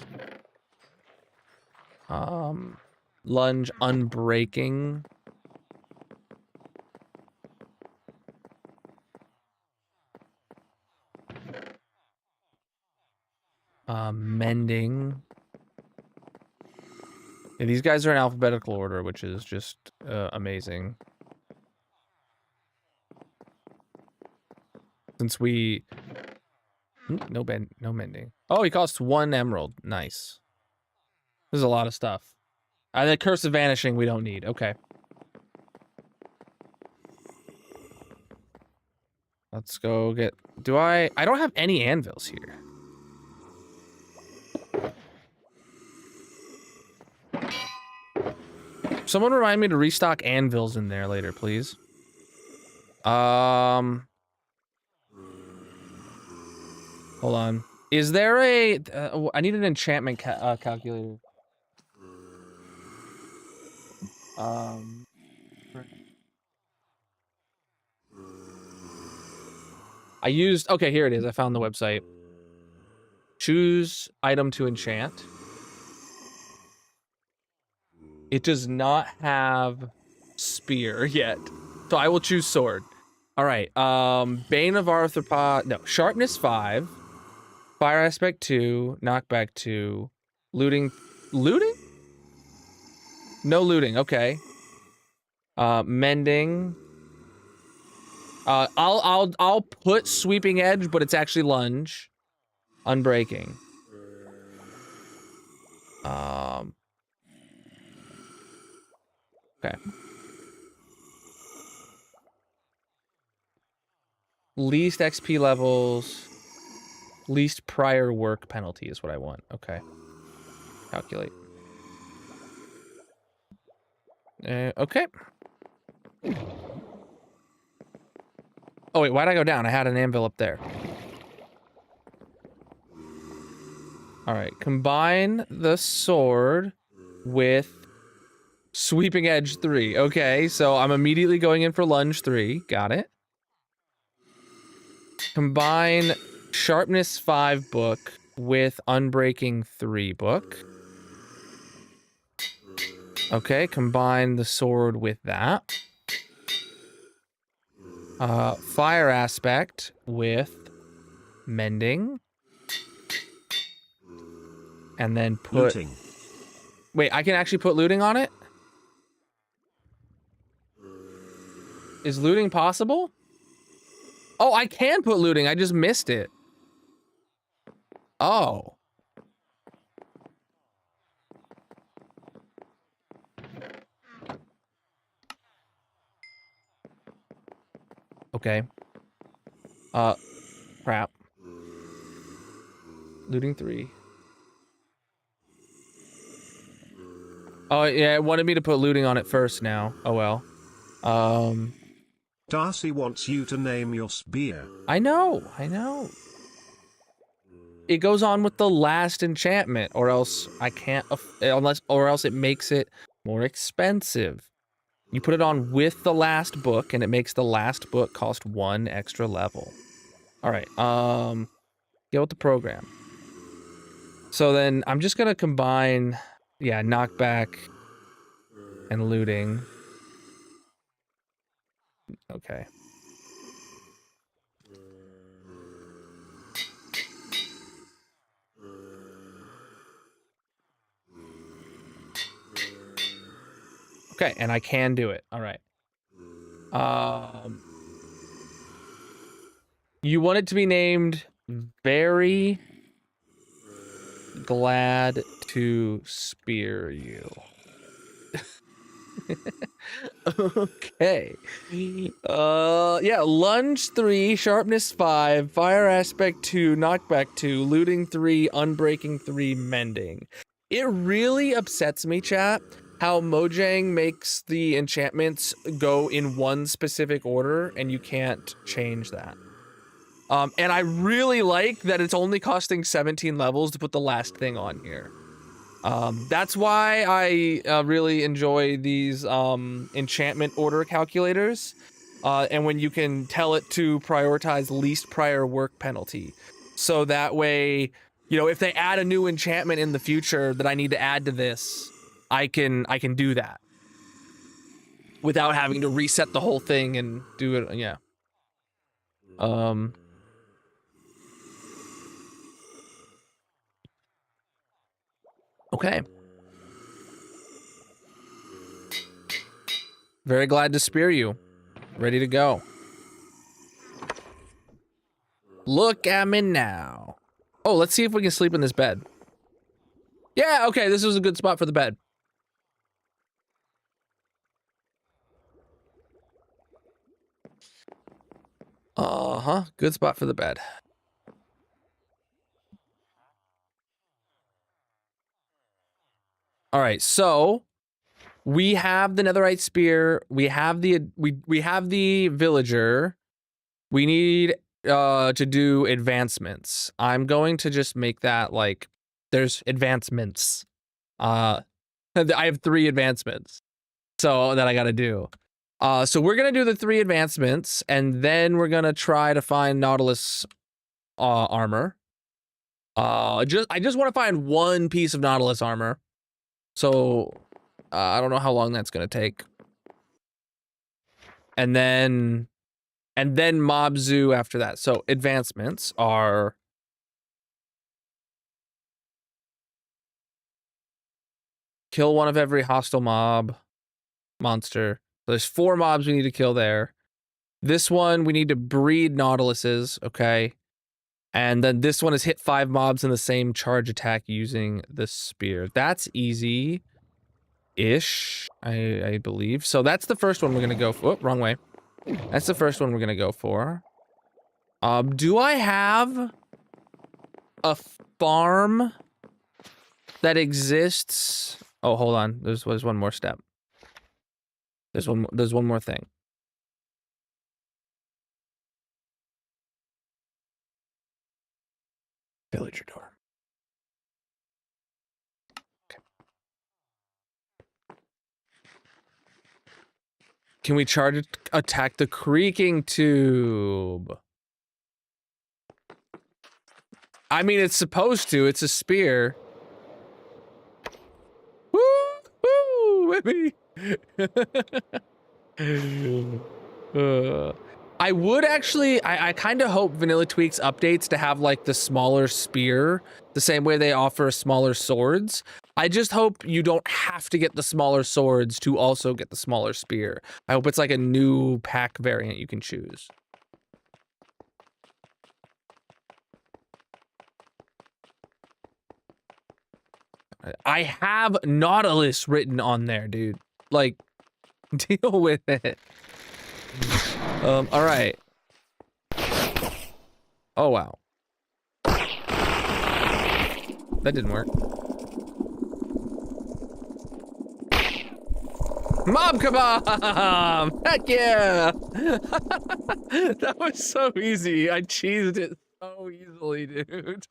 Lunge unbreaking. Mending. Yeah, these guys are in alphabetical order, which is just amazing. Since we... No mending. Oh, he costs 1 emerald. Nice. This is a lot of stuff. And the Curse of Vanishing we don't need. Okay. Let's go get... I don't have any anvils here. Someone remind me to restock anvils in there later, please. Hold on. Is there a... I need an enchantment calculator. I used... Okay, here it is. I found the website. Choose item to enchant. It does not have spear yet. So I will choose sword. All right. Bane of Arthropod. No. Sharpness 5. Fire aspect 2. Knockback 2. Looting. Looting? No looting. Okay. Mending. I'll put sweeping edge, but it's actually lunge. Unbreaking. Okay. Least XP levels. Least prior work penalty is what I want. Okay. Calculate. Okay. Oh wait, why'd I go down? I had an anvil up there. Alright, combine the sword with sweeping edge 3. Okay, so I'm immediately going in for lunge 3. Got it. Combine sharpness 5 book with unbreaking 3 book. Okay, combine the sword with that. Fire aspect with mending. And then put... Looting. Wait, I can actually put looting on it? Is looting possible? Oh, I can put looting. I just missed it. Oh. Okay. Crap. Looting 3. Oh, yeah, it wanted me to put looting on it first now. Oh, well. Darcy wants you to name your spear. I know. It goes on with the last enchantment, or else I can't, or else it makes it more expensive. You put it on with the last book, and it makes the last book cost 1 extra level. All right, get with the program. So then I'm just gonna combine, yeah, knockback and looting. Okay. Okay, and I can do it. All right. You want it to be named Very Glad to Spear You. Okay. Yeah, lunge 3, sharpness 5, fire aspect 2, knockback 2, looting 3, unbreaking 3, mending. It really upsets me, chat, how Mojang makes the enchantments go in one specific order and you can't change that. And I really like that it's only costing 17 levels to put the last thing on here. That's why I really enjoy these enchantment order calculators, and when you can tell it to prioritize least prior work penalty, so that way, you know, if they add a new enchantment in the future that I need to add to this, I can do that without having to reset the whole thing and do it. Yeah. Okay. Very glad to spear you. Ready to go. Look at me now. Oh, let's see if we can sleep in this bed. Yeah, okay, this was a good spot for the bed. Uh-huh, good spot for the bed. All right, so we have the netherite spear, we have the villager. We need to do advancements. I'm going to just make that like there's advancements. I have 3 advancements. So that I got to do. So we're going to do the 3 advancements and then we're going to try to find Nautilus armor. I just want to find 1 piece of Nautilus armor. So I don't know how long that's going to take. And then Mob Zoo after that. So advancements are kill 1 of every hostile monster. So there's 4 mobs we need to kill there. This one we need to breed Nautiluses, okay? And then this one is hit 5 mobs in the same charge attack using the spear. That's easy-ish, I believe. So that's the first one we're gonna go for. Oh, wrong way. That's the first one we're gonna go for. Do I have a farm that exists? Oh, hold on. There's one more step. There's one more thing. Villager door. Okay. Can we charge attack the creaking tube? I mean, it's supposed to. It's a spear. Woo! Woo! Baby! I would actually, I kind of hope Vanilla Tweaks updates to have like the smaller spear, the same way they offer smaller swords. I just hope you don't have to get the smaller swords to also get the smaller spear. I hope it's like a new pack variant you can choose. I have Nautilus written on there, dude. Like, deal with it. All right. Oh, wow. That didn't work. Mob Kabam! Heck yeah! That was so easy. I cheesed it so easily, dude.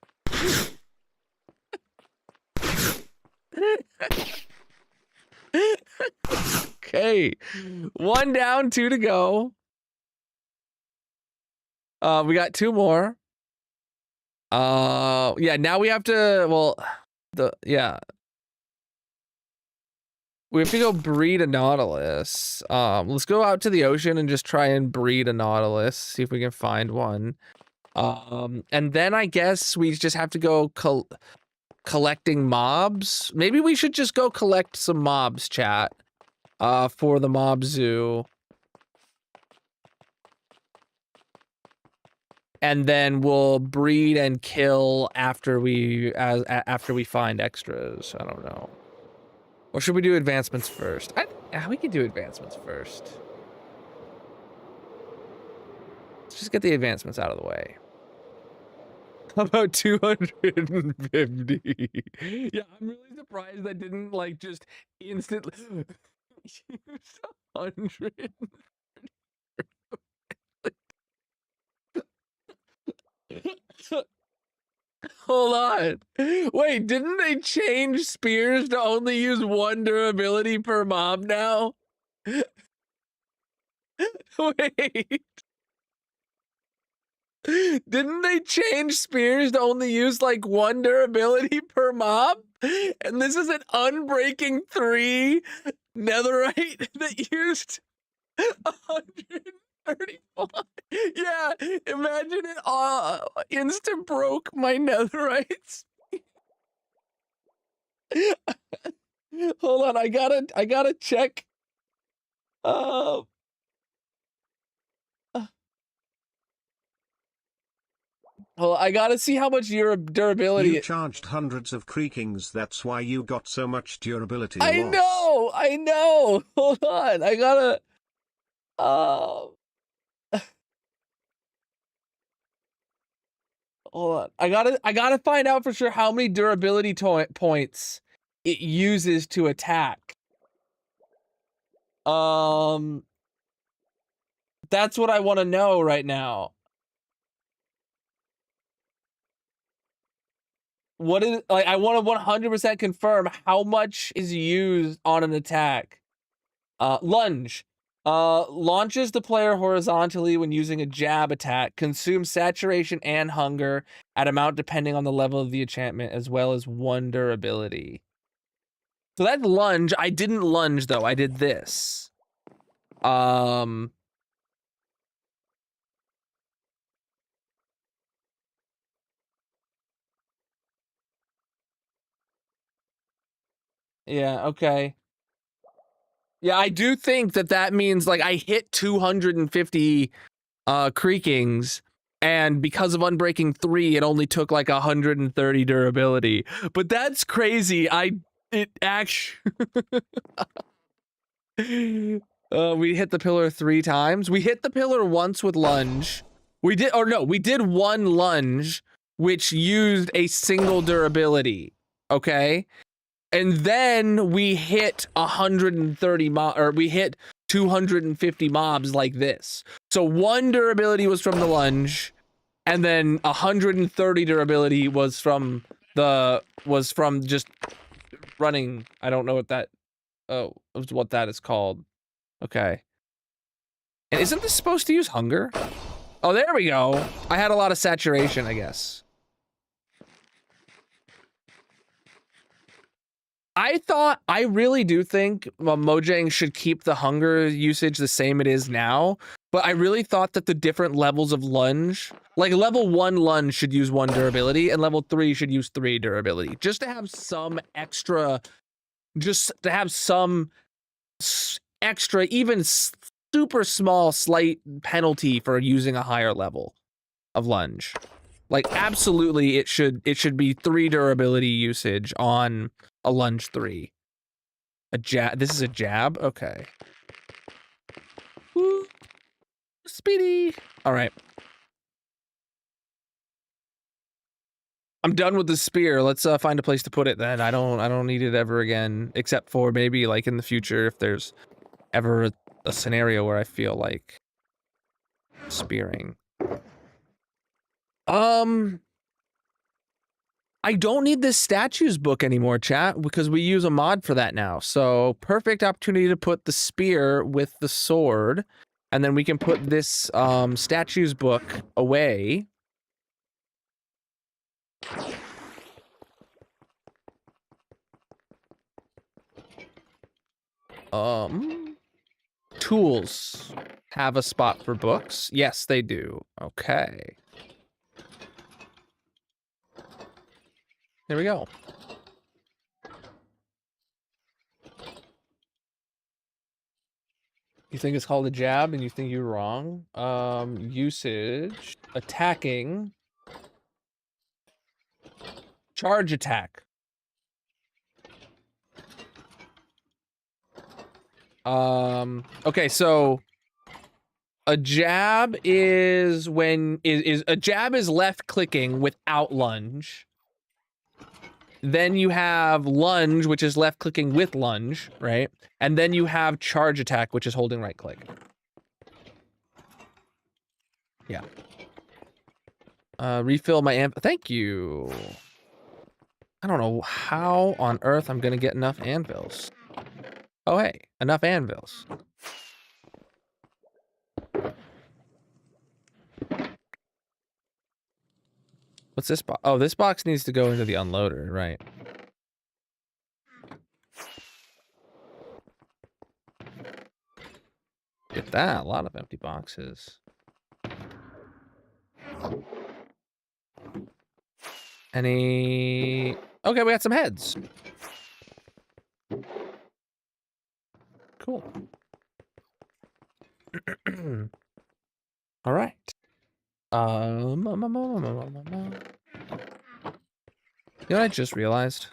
Okay. 1 down, 2 to go. We got 2 more. Yeah, now we have to, well, we have to go breed a Nautilus. Let's go out to the ocean and just try and breed a Nautilus, see if we can find one. And then I guess we just have to go collecting mobs. Maybe we should just go collect some mobs, chat, for the mob zoo. And then we'll breed and kill after we find extras. I don't know. Or should we do advancements first? We can do advancements first. Let's just get the advancements out of the way. How about 250? Yeah, I'm really surprised I didn't like just instantly use 100. Hold on. Wait, didn't they change spears to only use 1 durability per mob now? Wait. Didn't they change spears to only use like 1 durability per mob? And this is an Unbreaking 3 netherite that used 135. Yeah, imagine it instant broke my netherites. Hold on, I gotta check. Well, I gotta see how much your durability. You charged hundreds of creakings, that's why you got so much durability I loss. I know. Hold on, I gotta. Hold on, I gotta find out for sure how many durability points it uses to attack. That's what I want to know right now. What is, like, I want to 100% confirm how much is used on an attack. Lunge. Launches the player horizontally when using a jab attack. Consumes saturation and hunger at amount depending on the level of the enchantment, as well as 1 durability. So that's lunge. I didn't lunge though. I did this. Yeah, okay. Yeah, I do think that means like I hit 250 creakings, and because of Unbreaking 3, it only took like 130 durability. But that's crazy. It actually we hit the pillar 3 times. We hit the pillar once with lunge. We did 1 lunge, which used a single durability. Okay. And then we hit 130 or we hit 250 mobs like this. So 1 durability was from the lunge, and then 130 durability was from just running. I don't know what that is called. Okay. And isn't this supposed to use hunger? Oh, there we go. I had a lot of saturation, I guess. I really do think Mojang should keep the hunger usage the same it is now, but I really thought that the different levels of lunge, like level 1 lunge should use 1 durability, and level 3 should use 3 durability, just to have some extra, even super small, slight penalty for using a higher level of lunge. Like, absolutely, it should be 3 durability usage on a lunge 3. A jab. This is a jab? Okay. Woo. Speedy. All right. I'm done with the spear. Let's find a place to put it then. I don't need it ever again, except for maybe like in the future if there's ever a scenario where I feel like spearing. I don't need this statues book anymore, chat, because we use a mod for that now. So perfect opportunity to put the spear with the sword, and then we can put this statues book away. Tools have a spot for books. Yes, they do. Okay. There we go. You think it's called a jab and you think you're wrong? Usage, attacking, charge attack. Okay, so a jab is when a jab is left clicking without lunge. Then you have lunge, which is left clicking with lunge, right? And then you have charge attack, which is holding right click. Yeah. Refill my amp. Thank you. I don't know how on earth I'm gonna get enough anvils. Oh, hey, enough anvils. What's this box? Oh, this box needs to go into the unloader, right? Get that, a lot of empty boxes. Any... Okay, we got some heads. Cool. All right. You know what I just realized?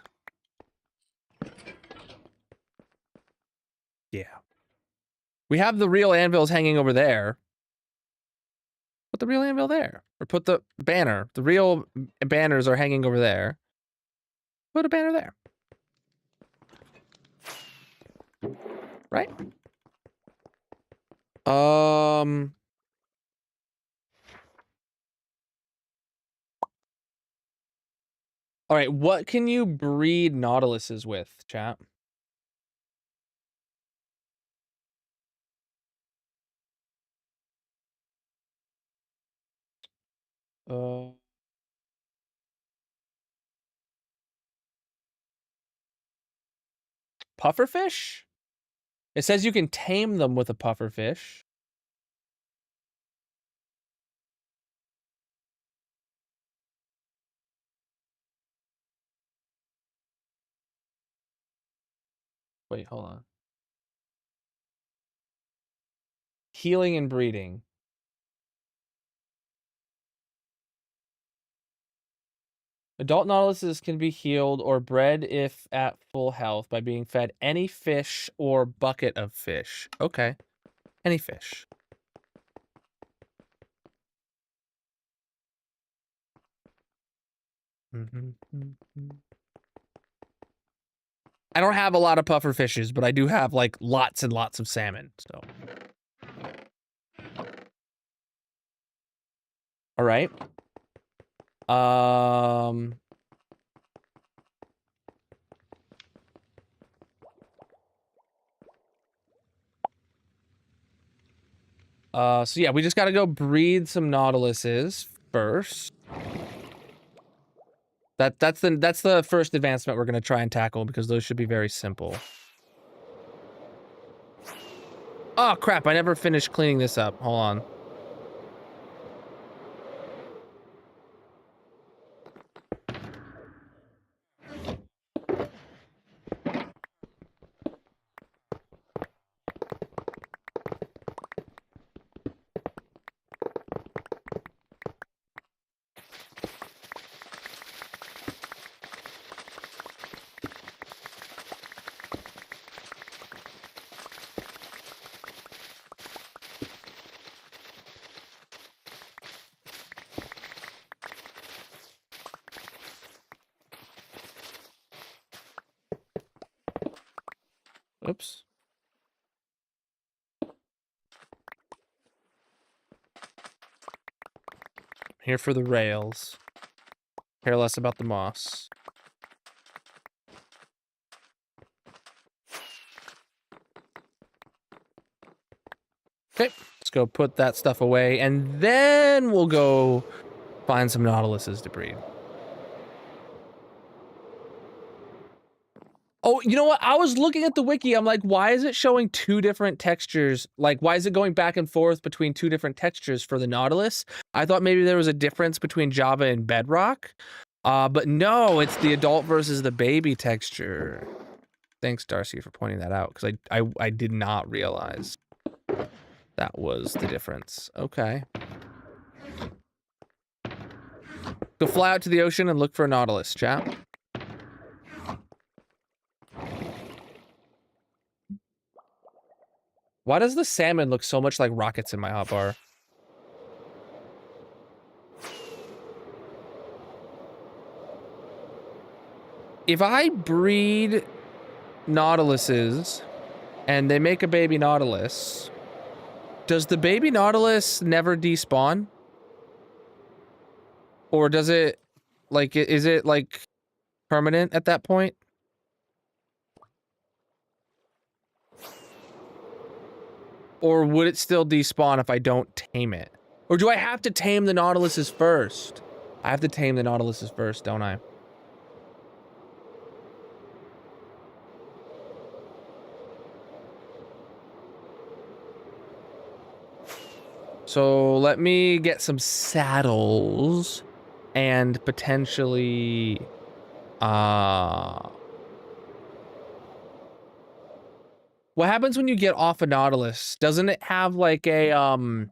Yeah. We have the real anvils hanging over there. Put the real anvil there. Or put the banner. The real banners are hanging over there. Put a banner there. Right? All right, what can you breed nautiluses with, chat? Pufferfish? It says you can tame them with a pufferfish. Wait, hold on. Healing and breeding. Adult nautiluses can be healed or bred if at full health by being fed any fish or bucket of fish. Okay. Any fish. I don't have a lot of puffer fishes, but I do have like lots and lots of salmon. So, all right. So yeah, we just gotta go breed some nautiluses first. That's the first advancement we're gonna try and tackle because those should be very simple. Oh crap, I never finished cleaning this up. Hold on. Oops. Here for the rails. Care less about the moss. Okay, let's go put that stuff away, and then we'll go find some nautiluses to breed. Oh, you know what? I was looking at the wiki. I'm like, why is it showing two different textures? Like, why is it going back and forth between two different textures for the Nautilus? I thought maybe there was a difference between Java and Bedrock. But no, it's the adult versus the baby texture. Thanks, Darcy, for pointing that out, because I did not realize that was the difference. Okay. Go fly out to the ocean and look for a Nautilus, chat. Why does the salmon look so much like rockets in my hotbar? If I breed nautiluses and they make a baby nautilus, does the baby nautilus never despawn? Or does it, like, is it, like, permanent at that point? Or would it still despawn if I don't tame it? Or do I have to tame the nautiluses first? I have to tame the nautiluses first, don't I? So let me get some saddles and potentially, what happens when you get off a nautilus? Doesn't it have like a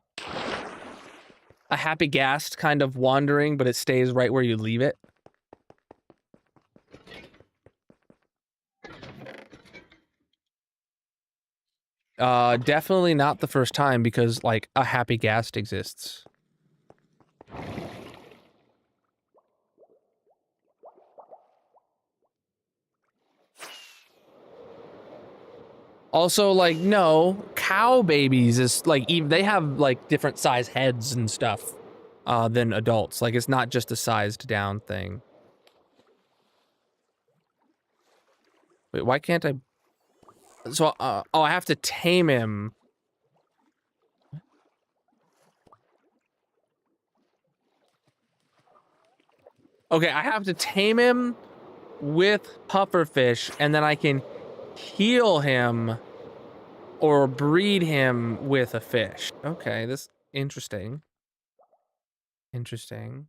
happy ghast kind of wandering, but it stays right where you leave it? Definitely not the first time because like a happy ghast exists. Also, like, no, cow babies is like, even they have like different size heads and stuff than adults. Like, it's not just a sized down thing. Wait, why can't I? So, oh, I have to tame him. Okay, I have to tame him with pufferfish, and then I can heal him or breed him with a fish. Okay, this interesting. Interesting.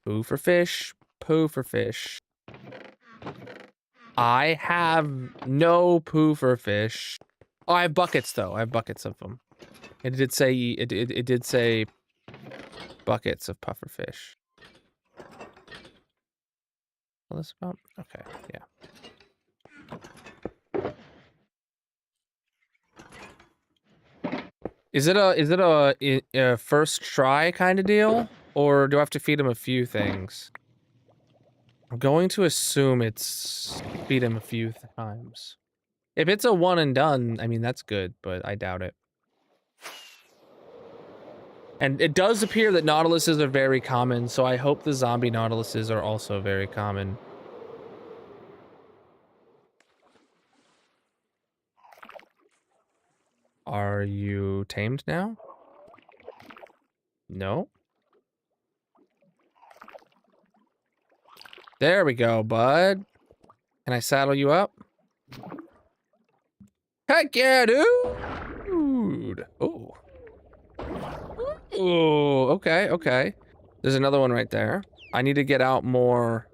Poo for fish, poo for fish. I have no poo for fish. Oh, I have buckets though. I have buckets of them. It did say it did say buckets of puffer fish. What is this about? Okay, yeah. Is it a first try kind of deal, or do I have to feed him a few things? I'm going to assume it's feed him a few times. If it's a one and done, I mean that's good, but I doubt it. And it does appear that nautiluses are very common, so I hope the zombie nautiluses are also very common. Are you tamed now? No? There we go, bud. Can I saddle you up? Heck yeah, dude! Oh. Oh, okay, okay. There's another one right there. I need to get out more.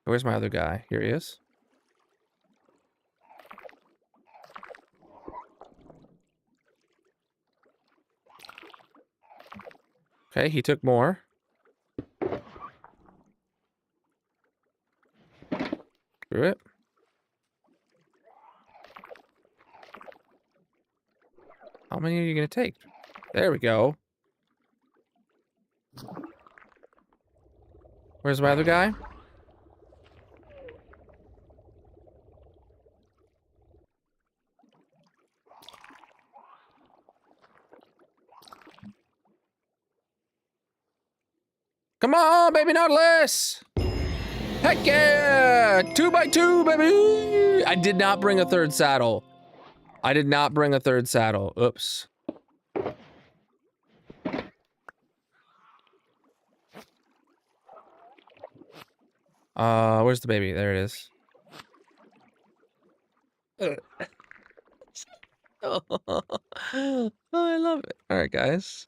Where's my other guy? Here he is. Okay, he took more. Screw it. How many are you gonna take? There we go. Where's my other guy? Come on, baby Nautilus! Heck yeah! 2x2, baby! I did not bring a third saddle. I did not bring a third saddle. Oops. Where's the baby? There it is. Oh, I love it. All right, guys.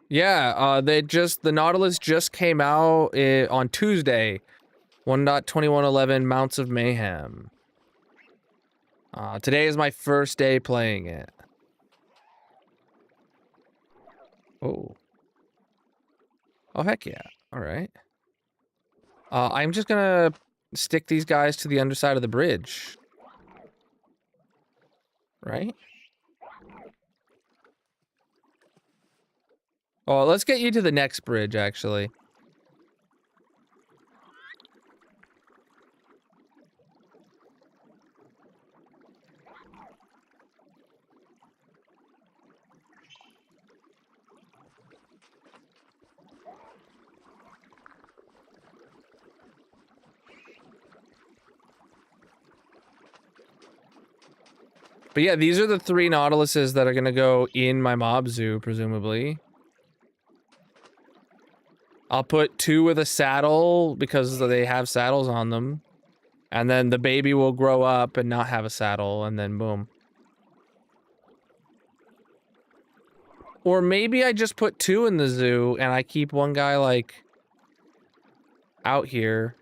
Yeah, the Nautilus just came out on Tuesday. 1.2111 Mounts of Mayhem. Today is my first day playing it. Oh. Oh, heck yeah. All right. I'm just gonna stick these guys to the underside of the bridge. Right? Oh, let's get you to the next bridge, actually. But yeah, these are the 3 Nautiluses that are gonna go in my mob zoo, presumably. I'll put 2 with a saddle because they have saddles on them. And then the baby will grow up and not have a saddle, and then boom. Or maybe I just put 2 in the zoo and I keep one guy, like, out here.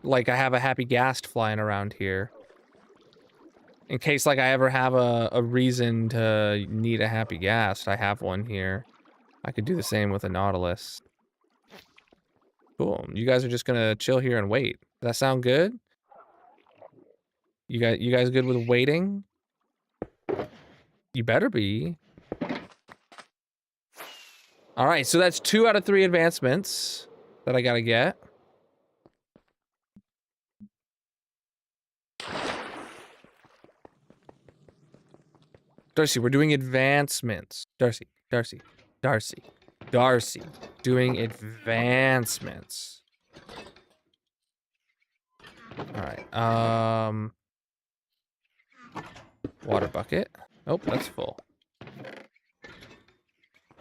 Like I have a happy ghast flying around here. In case, like, I ever have a reason to need a happy ghast, I have one here. I could do the same with a Nautilus. Cool. You guys are just gonna chill here and wait. Does that sound good? You guys good with waiting? You better be. All right, so that's 2 out of 3 advancements that I gotta get. Darcy, we're doing advancements. Darcy. Doing advancements. Alright, water bucket. Oh, that's full.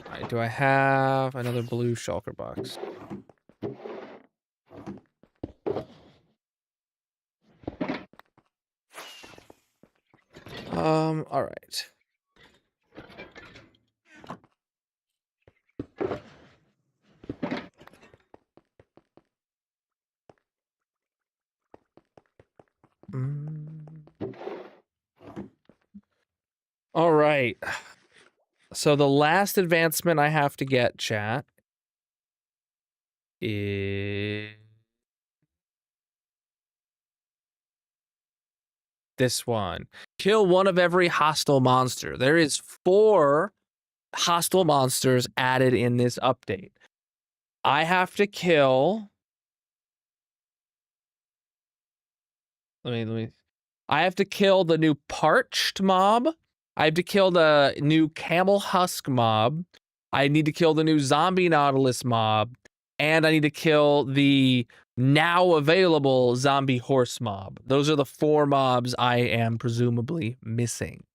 Alright, do I have another blue shulker box? Alright. All right. So the last advancement I have to get, chat, is this one. Kill one of every hostile monster. There is 4 hostile monsters added in this update. I have to kill... Let me... I have to kill the new Parched mob. I have to kill the new Camel Husk mob. I need to kill the new Zombie Nautilus mob. And I need to kill the now available Zombie Horse mob. Those are the 4 mobs I am presumably missing.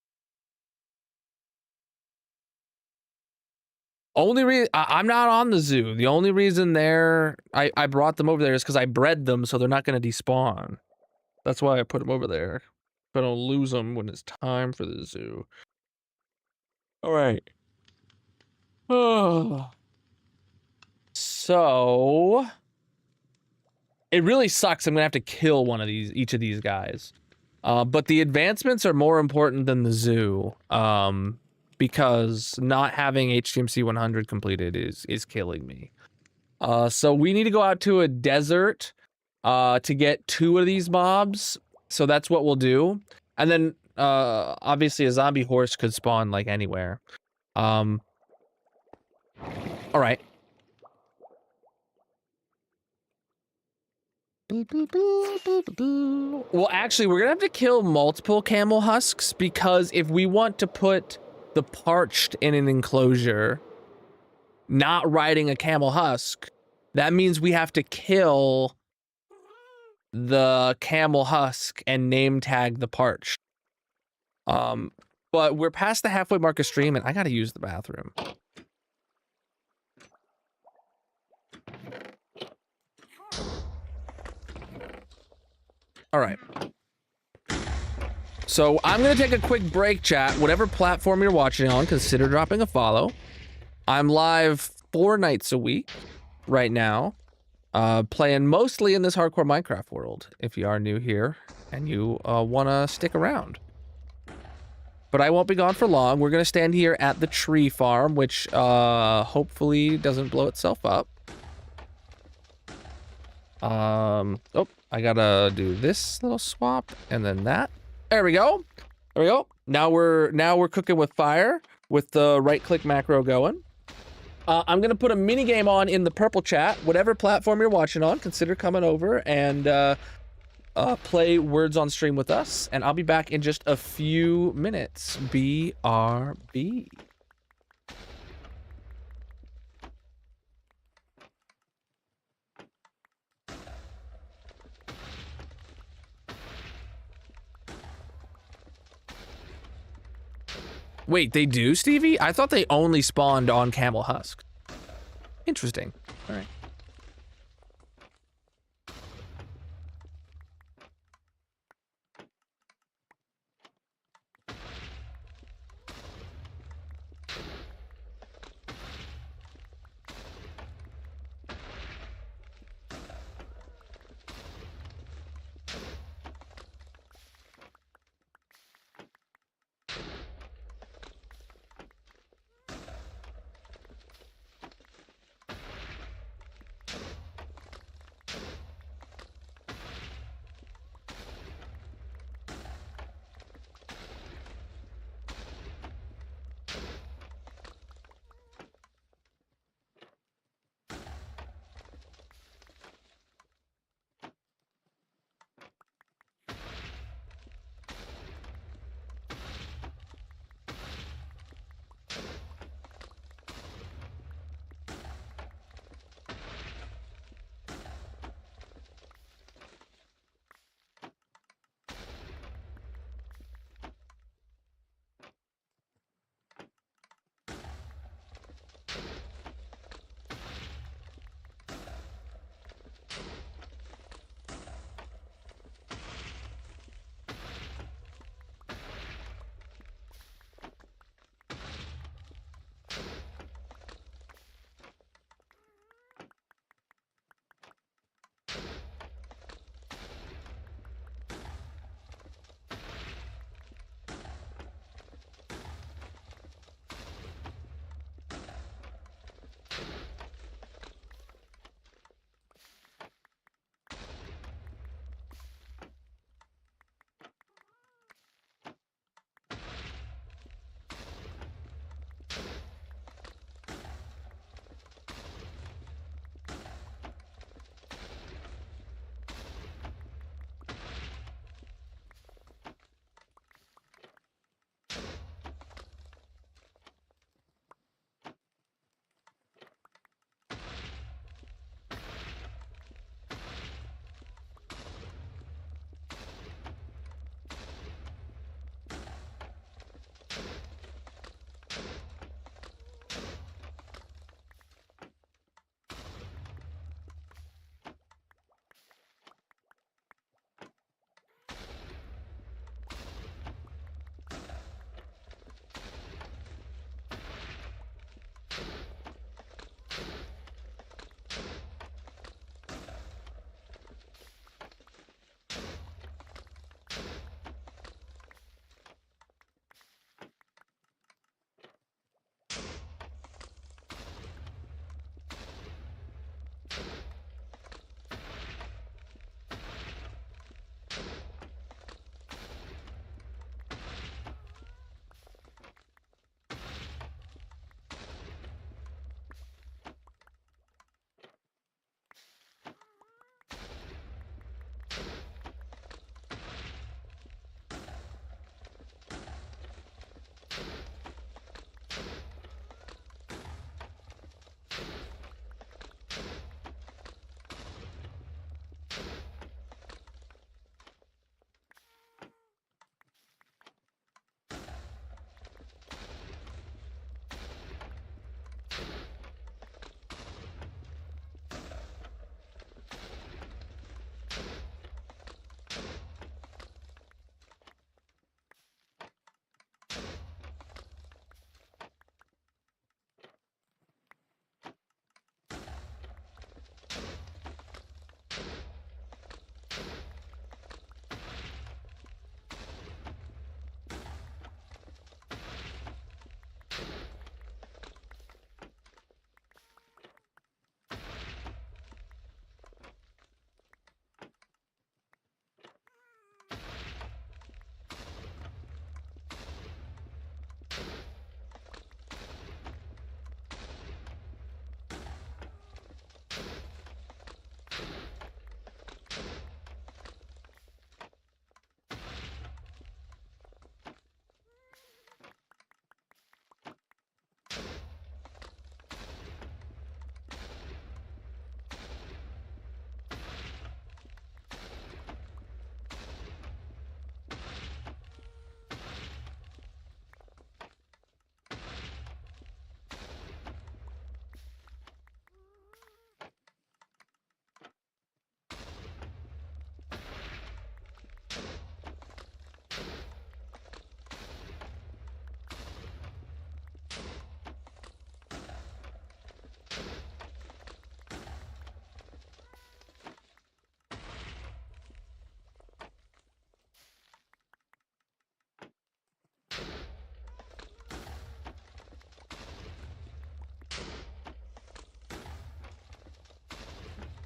Only reason I'm not on the zoo. The only reason I brought them over there is because I bred them, so they're not going to despawn. That's why I put them over there. But I'll lose them when it's time for the zoo. All right. Oh. So it really sucks. I'm gonna have to kill each of these guys. But the advancements are more important than the zoo. Because not having HTMC 100 completed is killing me. So we need to go out to a desert to get 2 of these mobs. So that's what we'll do. And then obviously a zombie horse could spawn like anywhere. All right. Well, actually, we're gonna have to kill multiple camel husks because if we want to put the Parched in an enclosure, not riding a camel husk, that means we have to kill the camel husk and name tag the Parched. But we're past the halfway mark of stream and I gotta use the bathroom. All right. So I'm going to take a quick break, chat. Whatever platform you're watching on, consider dropping a follow. I'm live 4 nights a week right now, playing mostly in this hardcore Minecraft world, if you are new here and you want to stick around. But I won't be gone for long. We're going to stand here at the tree farm, which hopefully doesn't blow itself up. Oh, I gotta do this little swap and then that. There we go. There we go. Now we're cooking with fire with the right-click macro going. I'm gonna put a mini game on in the purple chat. Whatever platform you're watching on, consider coming over and play Words on Stream with us. And I'll be back in just a few minutes. BRB. Wait, they do, Stevie? I thought they only spawned on camel husk. Interesting. All right.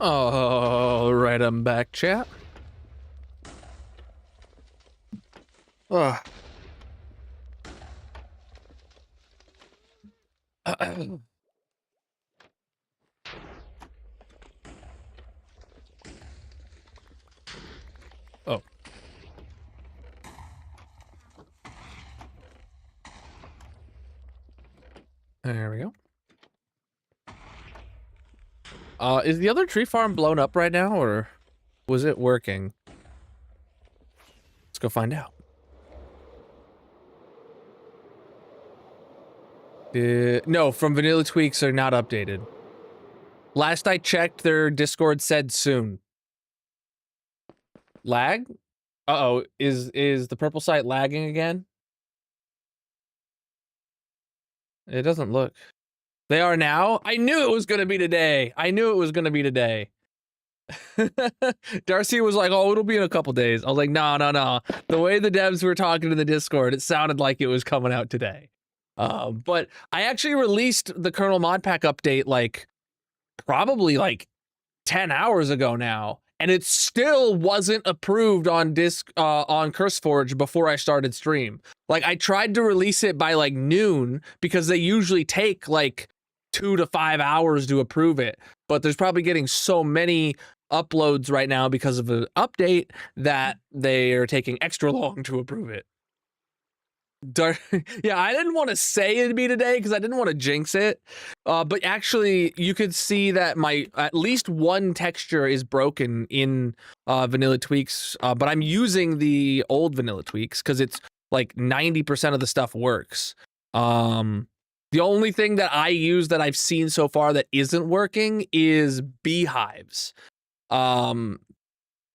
All right, I'm back, chat. Ugh. Oh. There we go. Is the other tree farm blown up right now, or was it working? Let's go find out. No, from Vanilla Tweaks are not updated. Last I checked, their Discord said soon. Lag? Uh-oh, is the purple site lagging again? It doesn't look. They are now? I knew it was gonna be today. I knew it was gonna be today. Darcy was like, oh, it'll be in a couple days. I was like, no. The way the devs were talking to the Discord, it sounded like it was coming out today. But I actually released the Colonel mod pack update like probably like 10 hours ago now, and it still wasn't approved on on CurseForge before I started stream. Like, I tried to release it by like noon because they usually take like 2 to 5 hours to approve it, but there's probably getting so many uploads right now because of the update that they are taking extra long to approve it. Yeah, I didn't want to say it'd be today because I didn't want to jinx it. But actually, you could see that my at least one texture is broken in Vanilla Tweaks. But I'm using the old Vanilla Tweaks because it's like 90% of the stuff works. The only thing that I use that I've seen so far that isn't working is beehives. And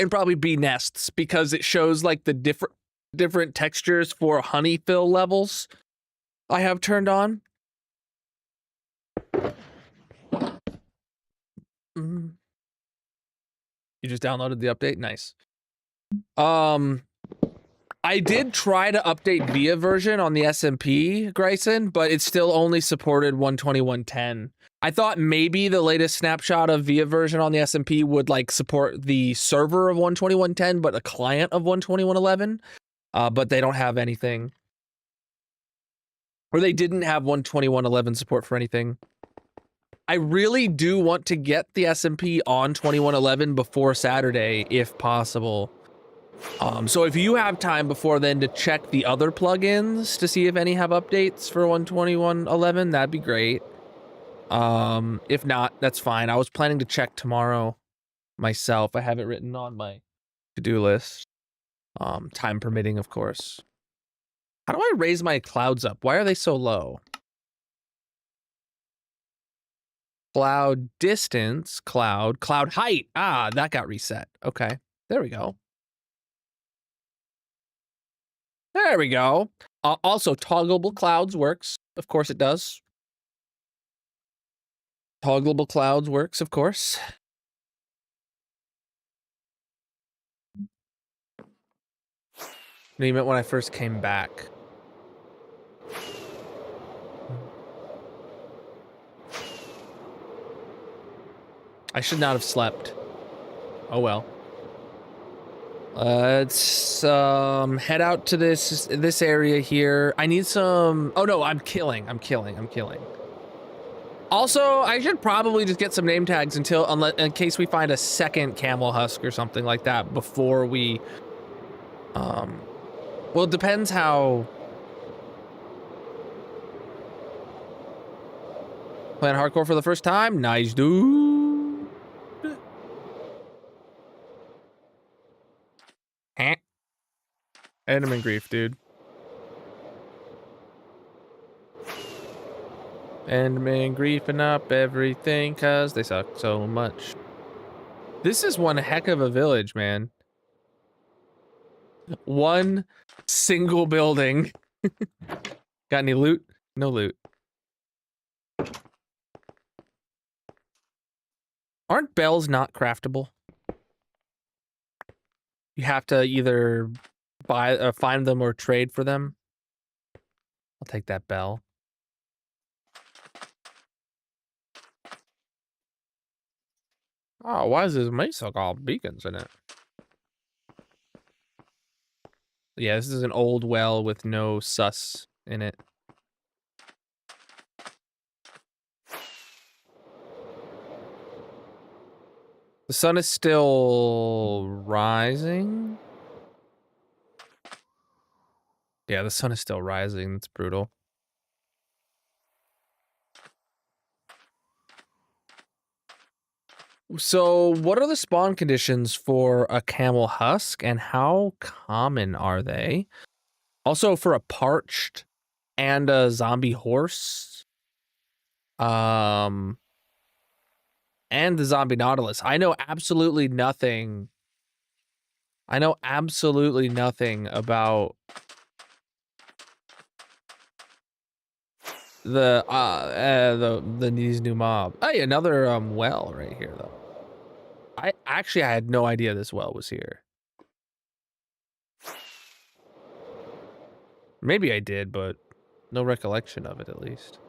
probably bee nests because it shows like the different textures for honey fill levels I have turned on. You just downloaded the update? Nice. I did try to update VIA version on the SMP, Grayson, but it still only supported 121.10. I thought maybe the latest snapshot of VIA version on the SMP would like support the server of 121.10, but a client of 121.11. But they don't have anything. Or they didn't have 121.11 support for anything. I really do want to get the SMP on 21.11 before Saturday, if possible. So if you have time before then to check the other plugins to see if any have updates for 121.11, that'd be great. If not, that's fine. I was planning to check tomorrow myself. I have it written on my to-do list. Time permitting, of course. How do I raise my clouds up? Why are they so low? Cloud distance, cloud height. Ah, that got reset. Okay, there we go. There we go. Also, toggleable clouds works. Of course it does. Toggleable clouds works, of course. No, you meant when I first came back. I should not have slept. Oh well. Let's head out to this area here. I need some. Oh no, I'm killing. Also, I should probably just get some name tags in case we find a second camel husk or something like that before we. Well, it depends how. Playing hardcore for the first time, nice dude. Enderman grief, dude. Enderman griefing up everything cause they suck so much. This is one heck of a village, man. One single building. Got any loot? No loot. Aren't bells not craftable? You have to either find them or trade for them. I'll take that bell. Oh, why is this mesa called beacons in it? Yeah, this is an old well with no sus in it. The sun is still rising. Yeah, the sun is still rising. That's brutal. So, what are the spawn conditions for a camel husk, and how common are they? Also, for a parched and a zombie horse, and the zombie nautilus. I know absolutely nothing. I know absolutely nothing about these new mob. Hey, another well right here though. I had no idea this well was here. Maybe I did, but no recollection of it at least.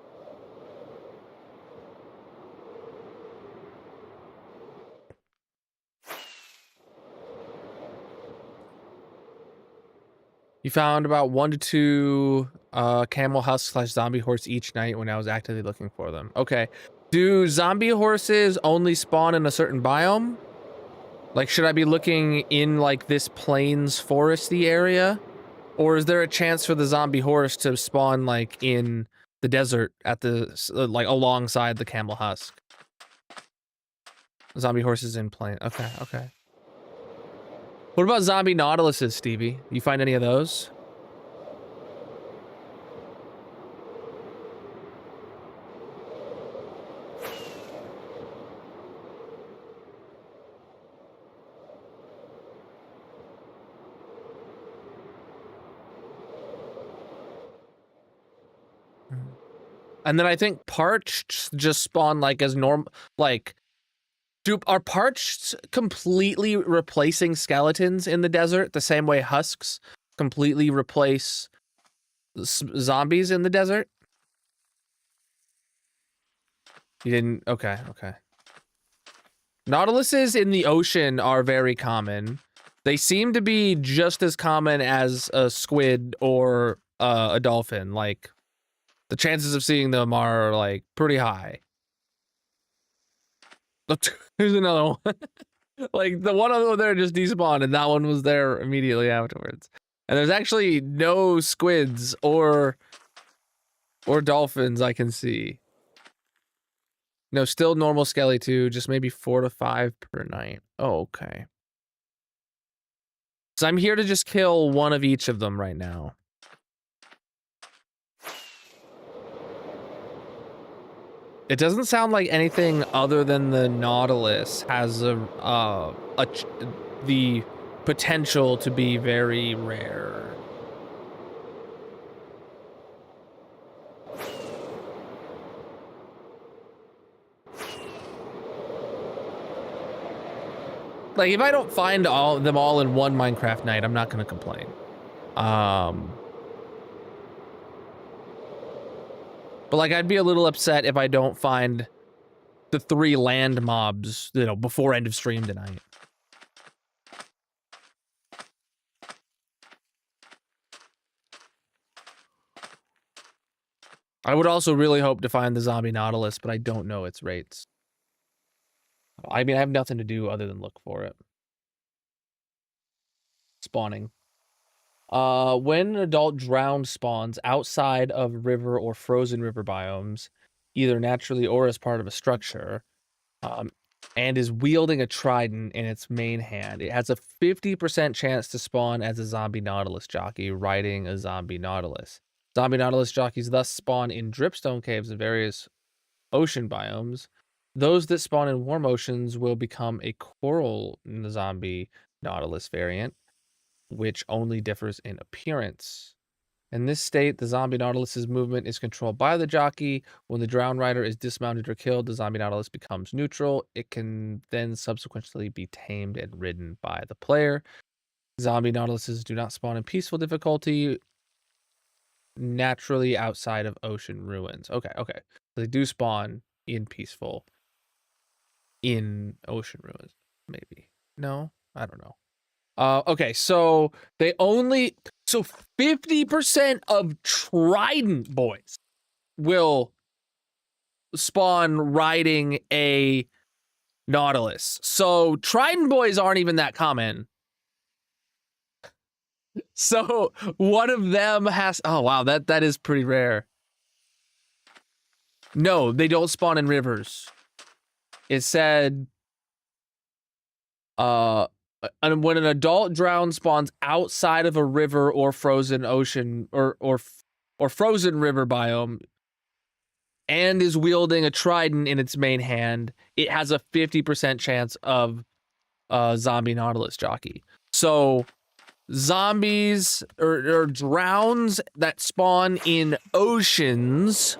You found about 1 to 2 camel husk / zombie horse each night when I was actively looking for them. Okay. Do zombie horses only spawn in a certain biome? Like, should I be looking in like this plains foresty area? Or is there a chance for the zombie horse to spawn like in the desert at the like alongside the camel husk? Zombie horses in plain. Okay, okay. What about zombie nautiluses, Stevie? You find any of those? And then I think parched just spawn like as normal, like, are parched completely replacing skeletons in the desert the same way husks completely replace zombies in the desert? You didn't? Okay, okay. Nautiluses in the ocean are very common. They seem to be just as common as a squid or a dolphin. Like, the chances of seeing them are like pretty high. There's another one. Like, the one over there just despawned, and that one was there immediately afterwards. And there's actually no squids or dolphins I can see. No, still normal skelly too, just maybe 4 to 5 per night. Oh, okay. So I'm here to just kill one of each of them right now. It doesn't sound like anything other than the Nautilus has the potential to be very rare. Like, if I don't find them all in one Minecraft night, I'm not gonna complain. But like, I'd be a little upset if I don't find the 3 land mobs, you know, before end of stream tonight. I would also really hope to find the zombie nautilus, but I don't know its rates. I mean, I have nothing to do other than look for it. Spawning. When an adult drowned spawns outside of river or frozen river biomes, either naturally or as part of a structure, and is wielding a trident in its main hand, it has a 50% chance to spawn as a zombie nautilus jockey riding a zombie nautilus. Zombie nautilus jockeys thus spawn in dripstone caves in various ocean biomes. Those that spawn in warm oceans will become a coral zombie nautilus variant, which only differs in appearance. In this state, the zombie nautilus's movement is controlled by the jockey. When the drowned rider is dismounted or killed, the zombie nautilus becomes neutral. It can then subsequently be tamed and ridden by the player. Zombie nautiluses do not spawn in peaceful difficulty, naturally outside of ocean ruins. Okay, okay. They do spawn in peaceful. in ocean ruins. Maybe. No, I don't know. Okay, so they only... So 50% of Trident boys will spawn riding a Nautilus. So Trident boys aren't even that common. So one of them has... Oh, wow, that is pretty rare. No, they don't spawn in rivers. It said... And when an adult drown spawns outside of a river or frozen ocean or frozen river biome and is wielding a trident in its main hand, it has a 50% chance of zombie Nautilus jockey. So zombies or drowns that spawn in oceans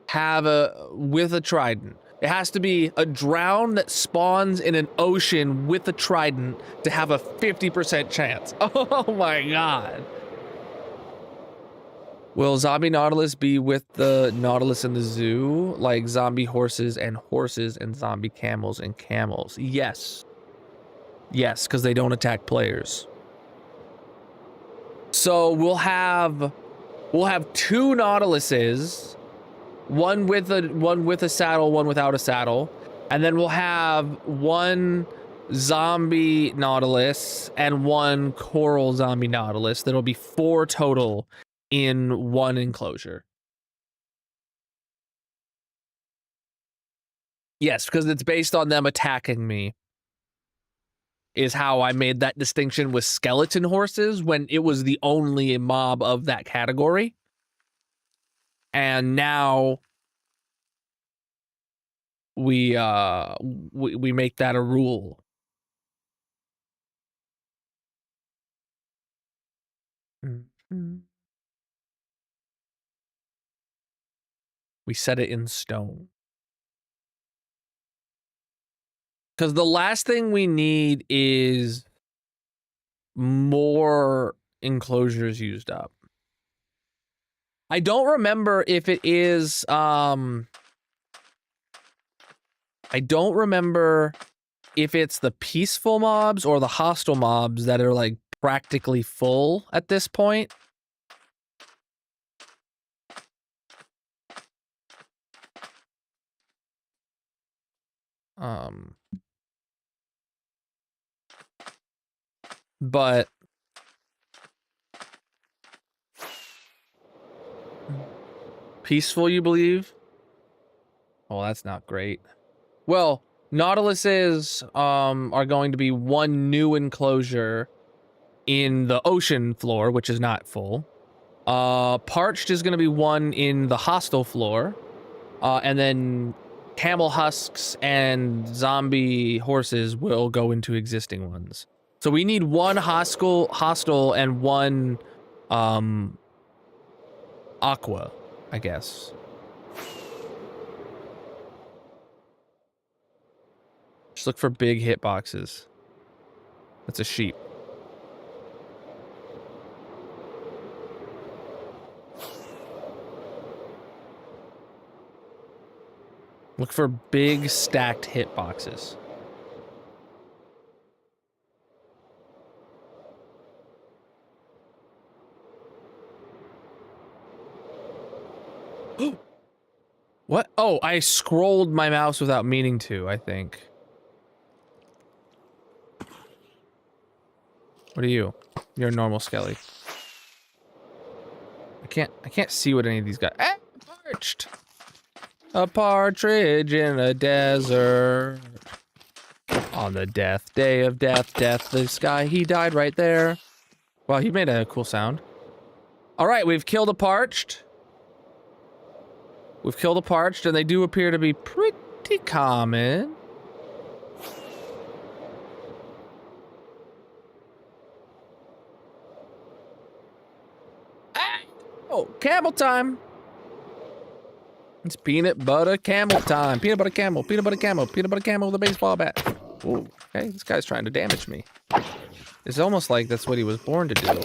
have with a trident. It has to be a drown that spawns in an ocean with a trident to have a 50% chance. Oh my god. Will zombie Nautilus be with the Nautilus in the zoo? Like zombie horses and zombie camels and camels? Yes. Yes, because they don't attack players. So we'll have two Nautiluses. One with a saddle, one without a saddle. And then we'll have one zombie Nautilus and one coral zombie Nautilus. That'll be 4 total in one enclosure. Yes, because it's based on them attacking me. Is how I made that distinction with skeleton horses when it was the only mob of that category. And now we make that a rule. Mm-hmm. We set it in stone. Because the last thing we need is more enclosures used up. I don't remember if it is, I don't remember if it's the peaceful mobs or the hostile mobs that are like practically full at this point. But peaceful, you believe? Oh, that's not great. Well, Nautiluses are going to be one new enclosure in the ocean floor, which is not full. Parched is going to be one in the hostile floor. And then camel husks and zombie horses will go into existing ones. So we need one hostile and one aqua, I guess. Just look for big hitboxes. That's a sheep. Look for big stacked hitboxes. What? Oh, I scrolled my mouse without meaning to, I think. What are you? You're a normal skelly. I can't see what any of these guys. Ah, parched. A partridge in a desert. On the death day of death, this guy, he died right there. Well, he made a cool sound. All right, we've killed a parched. We've killed a parched, and they do appear to be pretty common. Ah! Oh, camel time. It's peanut butter camel time. Peanut butter camel, peanut butter camel, peanut butter camel with a baseball bat. Ooh, okay, this guy's trying to damage me. It's almost like that's what he was born to do.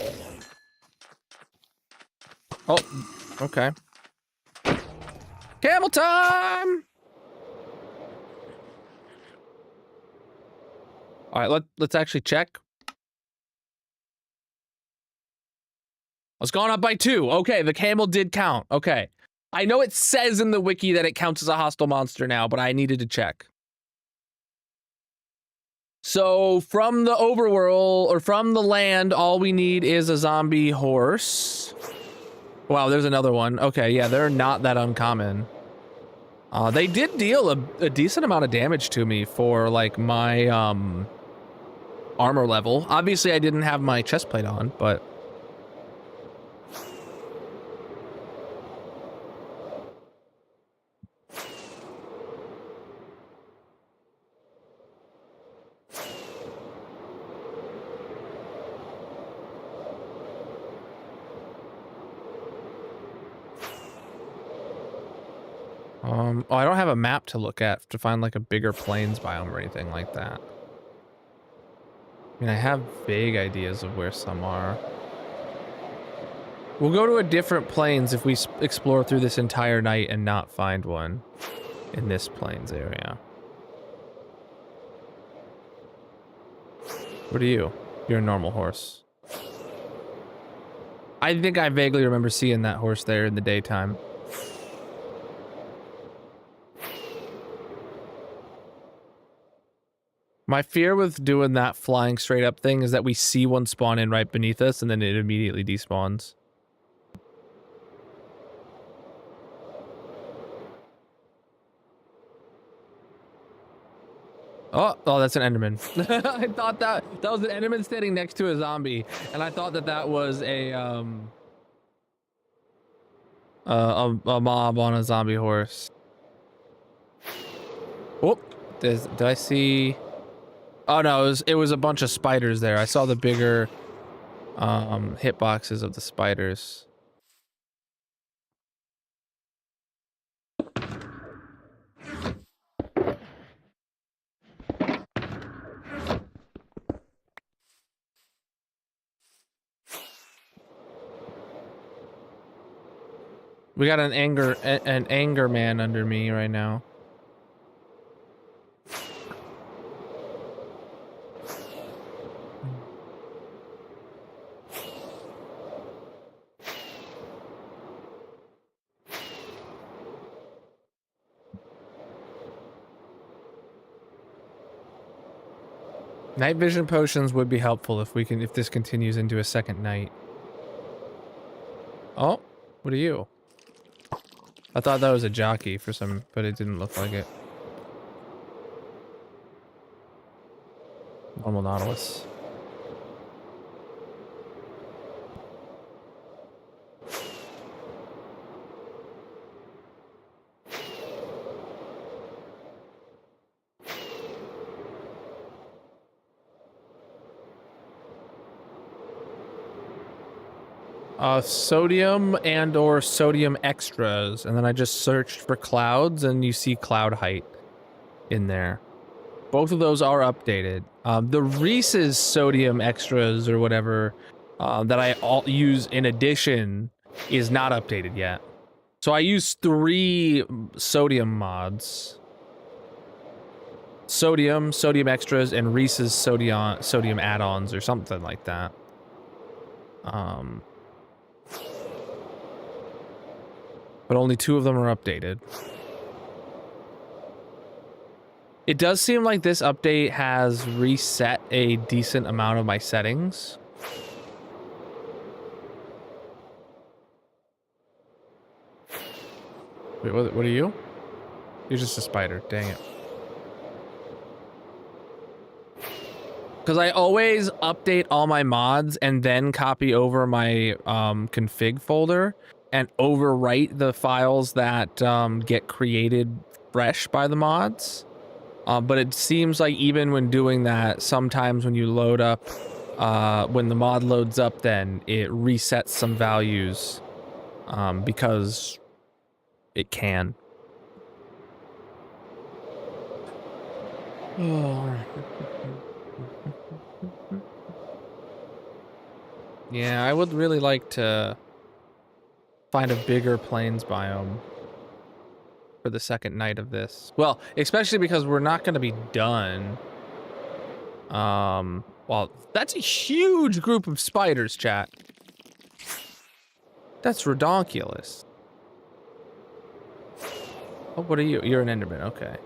Oh, okay. Camel time! All right, let's actually check. It's gone up by 2. Okay, the camel did count. Okay. I know it says in the wiki that it counts as a hostile monster now, but I needed to check. So from the overworld, or from the land, all we need is a zombie horse. Wow, there's another one. Okay, yeah, they're not that uncommon. They did deal a decent amount of damage to me for, like, my, armor level. Obviously, I didn't have my chest plate on, but... oh, I don't have a map to look at to find like a bigger plains biome or anything like that. I mean, I have vague ideas of where some are. We'll go to a different plains if we explore through this entire night and not find one in this plains area. What are you? You're a normal horse. I think I vaguely remember seeing that horse there in the daytime. My fear with doing that flying straight up thing is that we see one spawn in right beneath us and then it immediately despawns. Oh, that's an Enderman. I thought that was an Enderman standing next to a zombie, and I thought that was a mob on a zombie horse. Oh, did I see? Oh no, it was a bunch of spiders there. I saw the bigger hitboxes of the spiders. We got an anger man under me right now. Night vision potions would be helpful if this continues into a second night. Oh, what are you? I thought that was a jockey for some, but it didn't look like it. Normal Nautilus. Sodium and or sodium extras, and then I just searched for clouds and you see cloud height in there. Both of those are updated. The Reese's sodium extras or whatever that I use in addition is not updated yet. So I use 3 sodium mods. Sodium extras, and Reese's sodium add-ons or something like that. But only 2 of them are updated. It does seem like this update has reset a decent amount of my settings. Wait, what are you? You're just a spider, dang it. Because I always update all my mods and then copy over my config folder and overwrite the files that get created fresh by the mods. But it seems like even when doing that, sometimes when you load up, when the mod loads up, then it resets some values because it can. Yeah, I would really like to find a bigger plains biome for the second night of this. Well, especially because we're not going to be done Well, that's a huge group of spiders, chat. That's redonkulous. Oh, what are you? You're an Enderman, okay.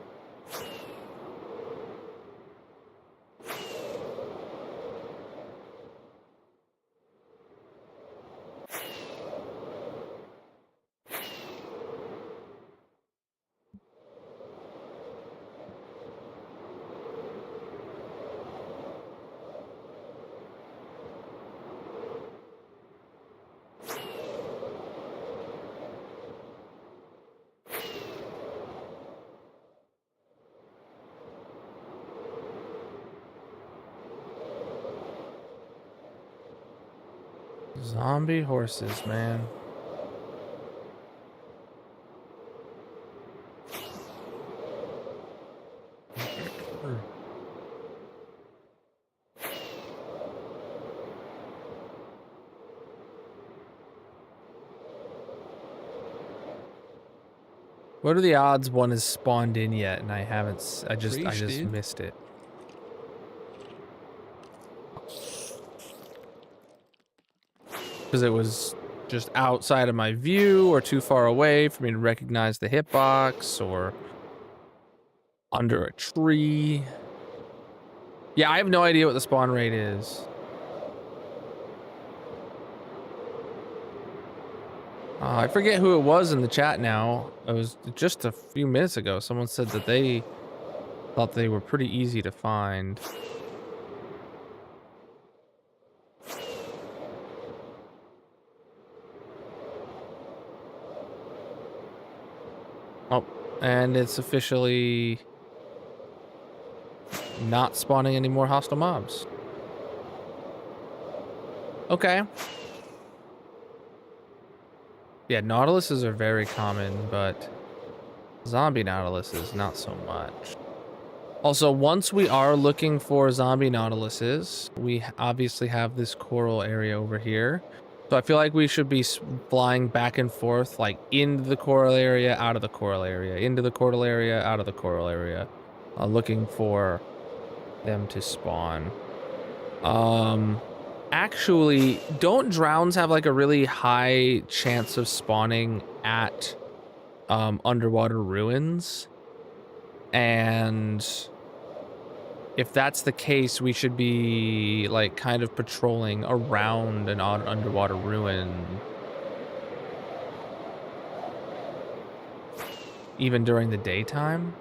Zombie horses, man. What are the odds one has spawned in yet and I haven't? I just missed it. Because it was just outside of my view or too far away for me to recognize the hitbox or under a tree. Yeah, I have no idea what the spawn rate is. I forget who it was in the chat now. It was just a few minutes ago. Someone said that they thought they were pretty easy to find. Oh, and it's officially not spawning any more hostile mobs. Okay. Yeah, nautiluses are very common, but zombie nautiluses, not so much. Also, once we are looking for zombie nautiluses, we obviously have this coral area over here. So I feel like we should be flying back and forth, like into the coral area, out of the coral area, into the coral area, out of the coral area, looking for them to spawn. Actually, don't drowns have like a really high chance of spawning at underwater ruins? And if that's the case, we should be like kind of patrolling around an underwater ruin even during the daytime.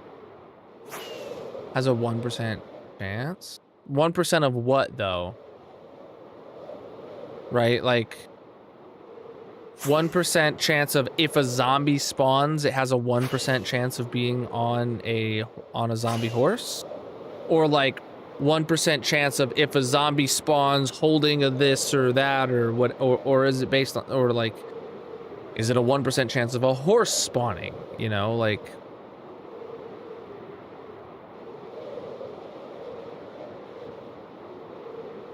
Has a 1% chance. 1% of what though? Right, like 1% chance of if a zombie spawns, it has a 1% chance of being on a zombie horse, or like 1% chance of if a zombie spawns holding a this or that, or what, or is it based on, or like, is it a 1% chance of a horse spawning? You know, like.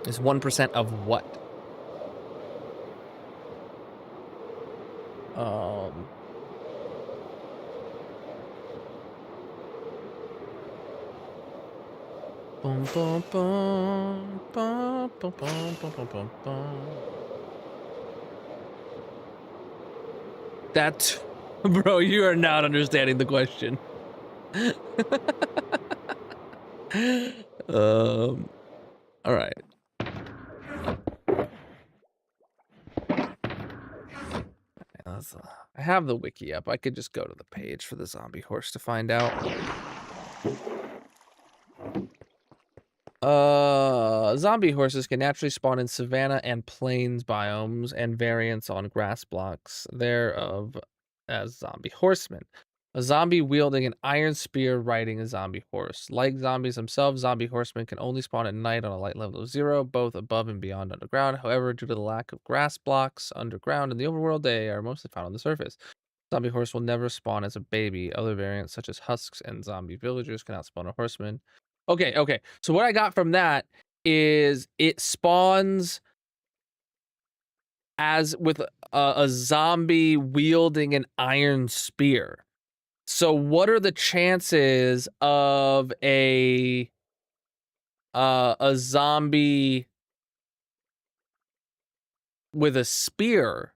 Is 1% of what? Bum, bum, bum, bum, bum, bum, bum, bum, bum. That, bro, you are not understanding the question. All right. I have the wiki up. I could just go to the page for the zombie horse to find out. Zombie horses can naturally spawn in savanna and plains biomes and variants on grass blocks thereof as zombie horsemen. A zombie wielding an iron spear riding a zombie horse. Like zombies themselves, zombie horsemen can only spawn at night on a light level of 0, both above and beyond underground. However, due to the lack of grass blocks underground in the overworld, they are mostly found on the surface. Zombie horse will never spawn as a baby. Other variants such as husks and zombie villagers can outspawn a horseman. Okay. So what I got from that is it spawns as with a zombie wielding an iron spear. So what are the chances of a a zombie with a spear,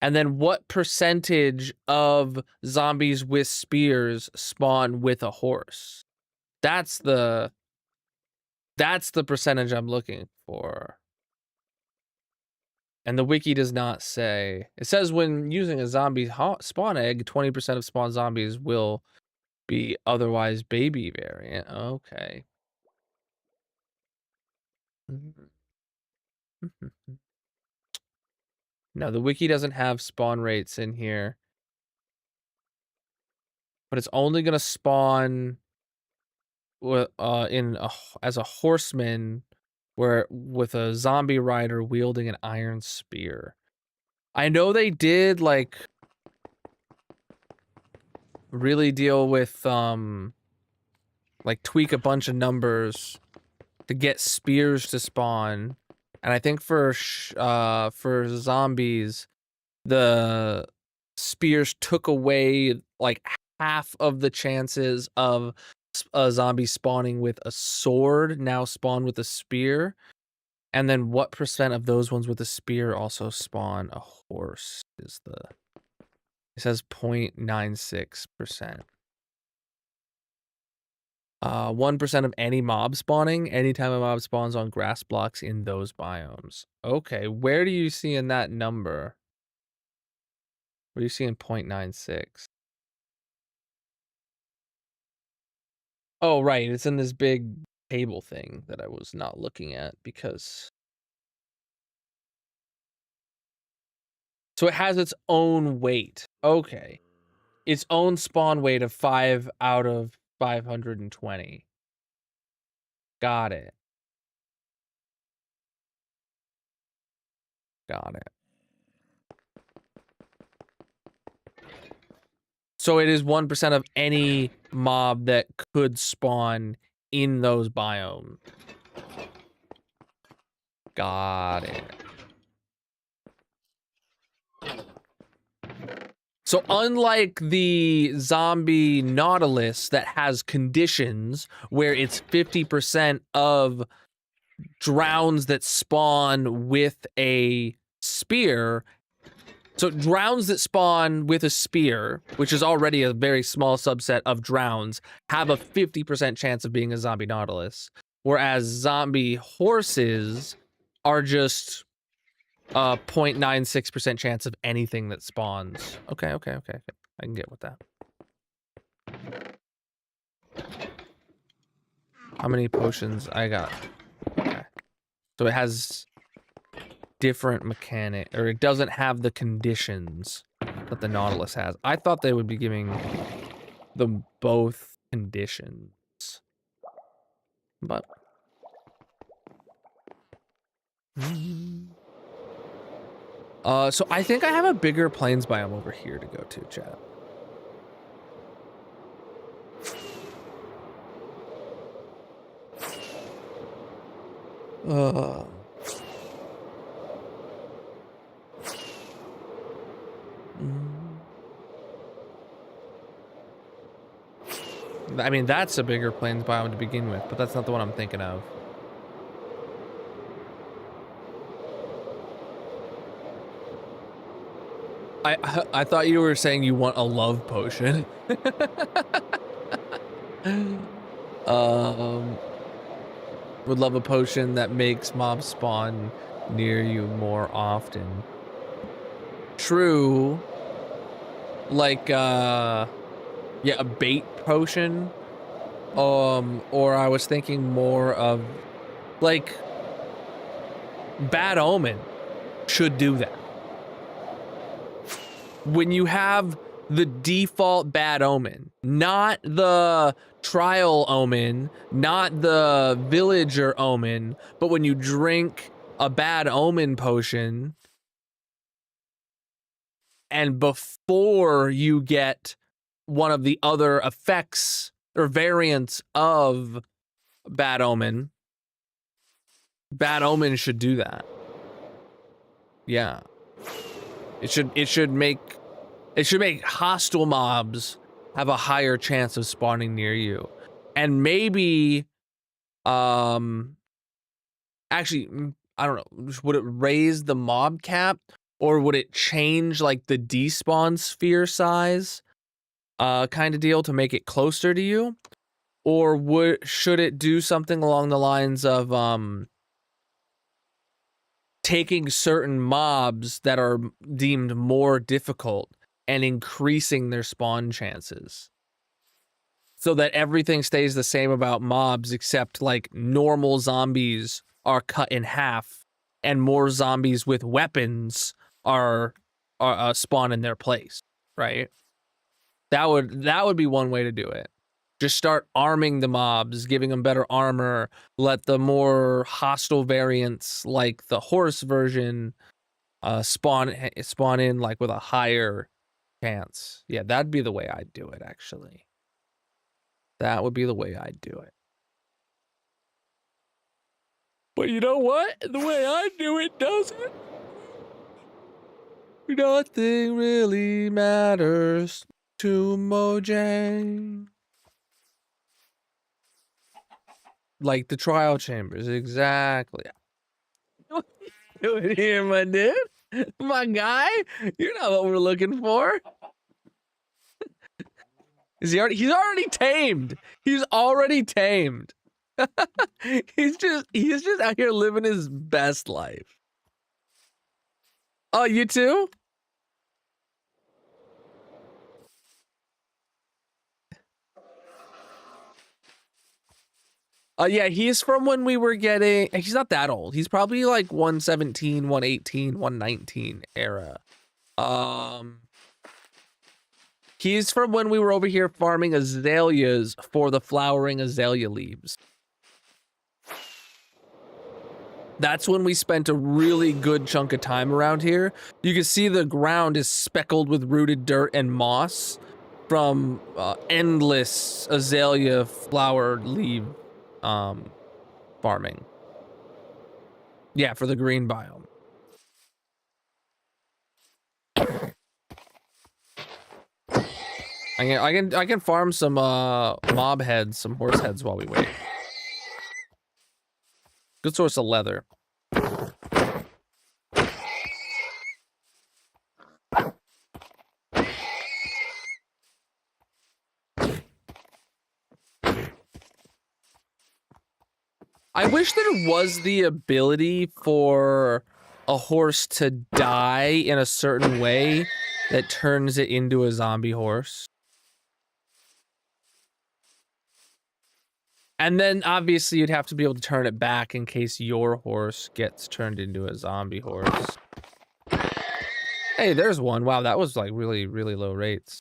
and then what percentage of zombies with spears spawn with a horse? That's the percentage I'm looking for. And the wiki does not say. It says when using a zombie spawn egg, 20% of spawn zombies will be otherwise baby variant. Okay. No, the wiki doesn't have spawn rates in here. But it's only going to spawn as a horseman with a zombie rider wielding an iron spear. I know they did like really deal with like tweak a bunch of numbers to get spears to spawn, and I think for zombies the spears took away like half of the chances of a zombie spawning with a sword now spawn with a spear. And then what percent of those ones with a spear also spawn a horse is the... It says 0.96%. 1% of any mob spawning anytime a mob spawns on grass blocks in those biomes. Okay, where do you see in that number? Where do you see in 0.96? Oh, right. It's in this big table thing that I was not looking at because... So it has its own weight. Okay. Its own spawn weight of 5 out of 520. Got it. Got it. So it is 1% of any mob that could spawn in those biomes. Got it. So unlike the zombie Nautilus that has conditions where it's 50% of drowns that spawn with a spear, so drowns that spawn with a spear, which is already a very small subset of drowns, have a 50% chance of being a zombie Nautilus, whereas zombie horses are just a 0.96% chance of anything that spawns. Okay. I can get with that. How many potions I got? Okay. So it has different mechanic, or it doesn't have the conditions that the Nautilus has. I thought they would be giving them both conditions, but so I think I have a bigger plains biome over here to go to, chat. I mean, that's a bigger plains biome to begin with, but that's not the one I'm thinking of. I thought you were saying you want a love potion. Would love a potion that makes mobs spawn near you more often. True. Like, yeah, a bait potion. Or I was thinking more of, like, Bad Omen should do that. When you have the default Bad Omen, not the Trial Omen, not the Villager Omen, but when you drink a Bad Omen potion, and before you get one of the other effects or variants of Bad Omen should do that. Yeah. It should make hostile mobs have a higher chance of spawning near you. And maybe Actually, I don't know. Would it raise the mob cap, or would it change like the despawn sphere size, kind of deal to make it closer to you, or should it do something along the lines of taking certain mobs that are deemed more difficult and increasing their spawn chances, so that everything stays the same about mobs except like normal zombies are cut in half and more zombies with weapons are spawn in their place, right? That would be one way to do it. Just start arming the mobs, giving them better armor, let the more hostile variants like the horse version spawn in like with a higher chance. Yeah, that'd be the way I'd do it, actually. That would be the way I'd do it. But you know what? The way I do it doesn't. Nothing really matters to Mojang. Like the trial chambers, exactly. What are you doing here, my dude? My guy? You're not what we're looking for. He's already tamed. He's already tamed. he's just out here living his best life. Oh, you too? Yeah, he's from when we were getting, he's not that old. He's probably like 117, 118, 119 era. He's from when we were over here farming azaleas for the flowering azalea leaves. That's when we spent a really good chunk of time around here. You can see the ground is speckled with rooted dirt and moss from endless azalea flower leaf farming. Yeah, for the green biome. I can farm some mob heads, some horse heads while we wait. Good source of leather. I wish there was the ability for a horse to die in a certain way that turns it into a zombie horse. And then obviously you'd have to be able to turn it back in case your horse gets turned into a zombie horse. Hey, there's one. Wow, that was like really, really low rates.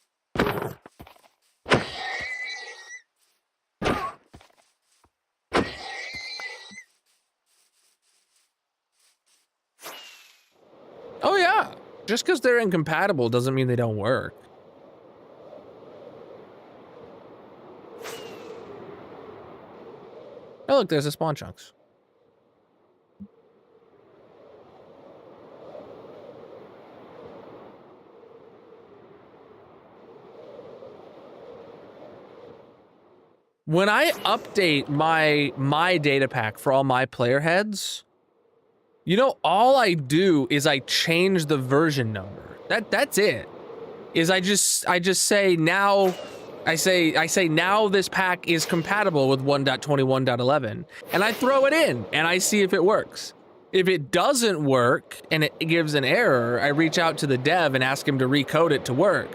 Oh yeah, just because they're incompatible doesn't mean they don't work. Oh look, there's a spawn chunks. When I update my data pack for all my player heads, you know, all I do is I change the version number. That's it. Is I just say now, I say now this pack is compatible with 1.21.11, and I throw it in and I see if it works. If it doesn't work and it gives an error, I reach out to the dev and ask him to recode it to work.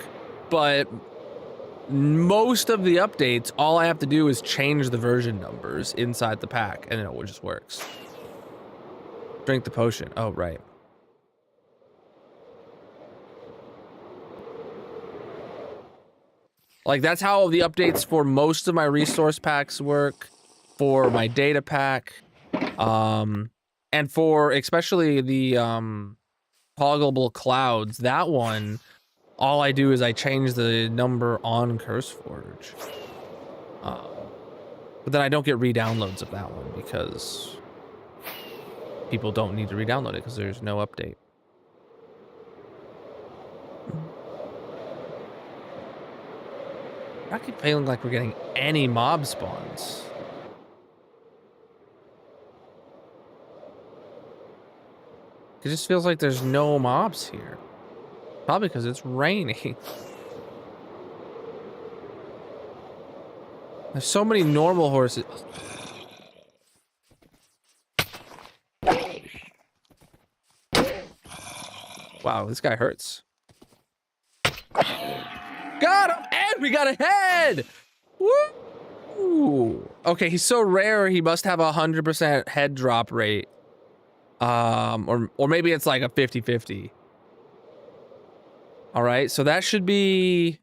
But most of the updates, all I have to do is change the version numbers inside the pack, and it just works. Drink the potion. Oh, right. Like, that's how the updates for most of my resource packs work, for my data pack, and for especially the toggleable clouds. That one, all I do is I change the number on CurseForge. But then I don't get re-downloads of that one because people don't need to re-download it because there's no update. I keep feeling like we're getting any mob spawns. It just feels like there's no mobs here. Probably because it's raining. There's so many normal horses. Wow, this guy hurts. Got him! And we got a head! Woo! Okay, he's so rare, he must have 100% head drop rate. Or maybe it's like a 50-50. All right, so that should be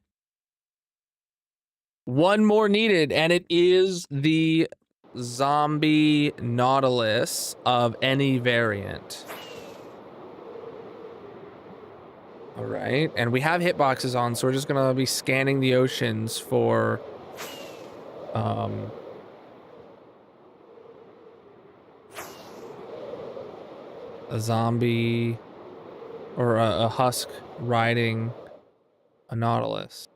one more needed, and it is the zombie Nautilus of any variant. All right, and we have hitboxes on, so we're just gonna be scanning the oceans for a zombie or a husk riding a Nautilus.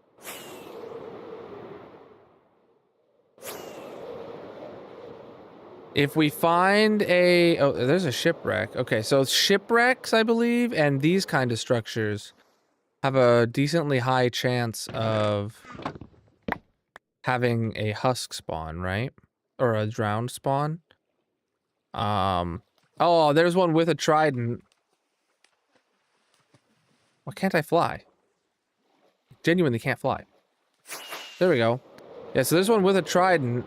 If we find a... Oh, there's a shipwreck. Okay, so shipwrecks, I believe, and these kind of structures have a decently high chance of having a husk spawn, right? Or a drowned spawn. Oh, there's one with a trident. Why can't I fly? Genuinely can't fly. There we go. Yeah, so there's one with a trident.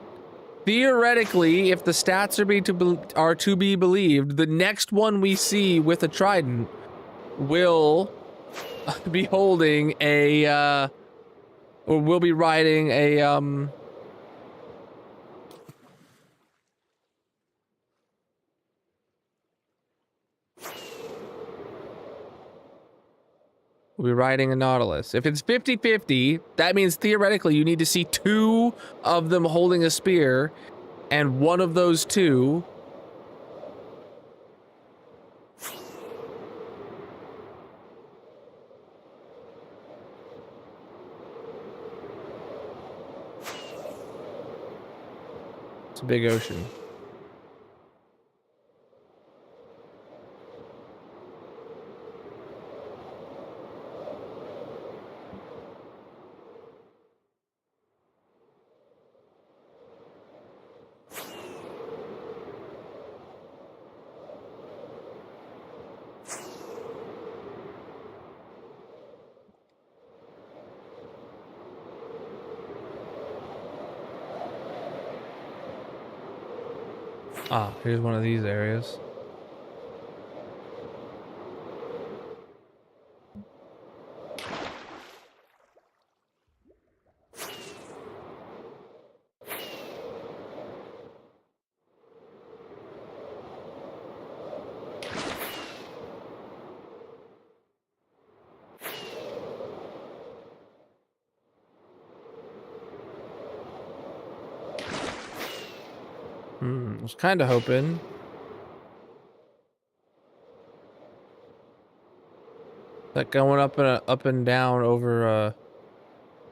Theoretically, if the stats are to be believed, the next one we see with a trident will be holding a, or will be riding a, we'll be riding a Nautilus. If it's 50-50, that means theoretically you need to see 2 of them holding a spear, and one of those 2 it's a big ocean. Ah, here's one of these areas. I was kind of hoping. That going up and down over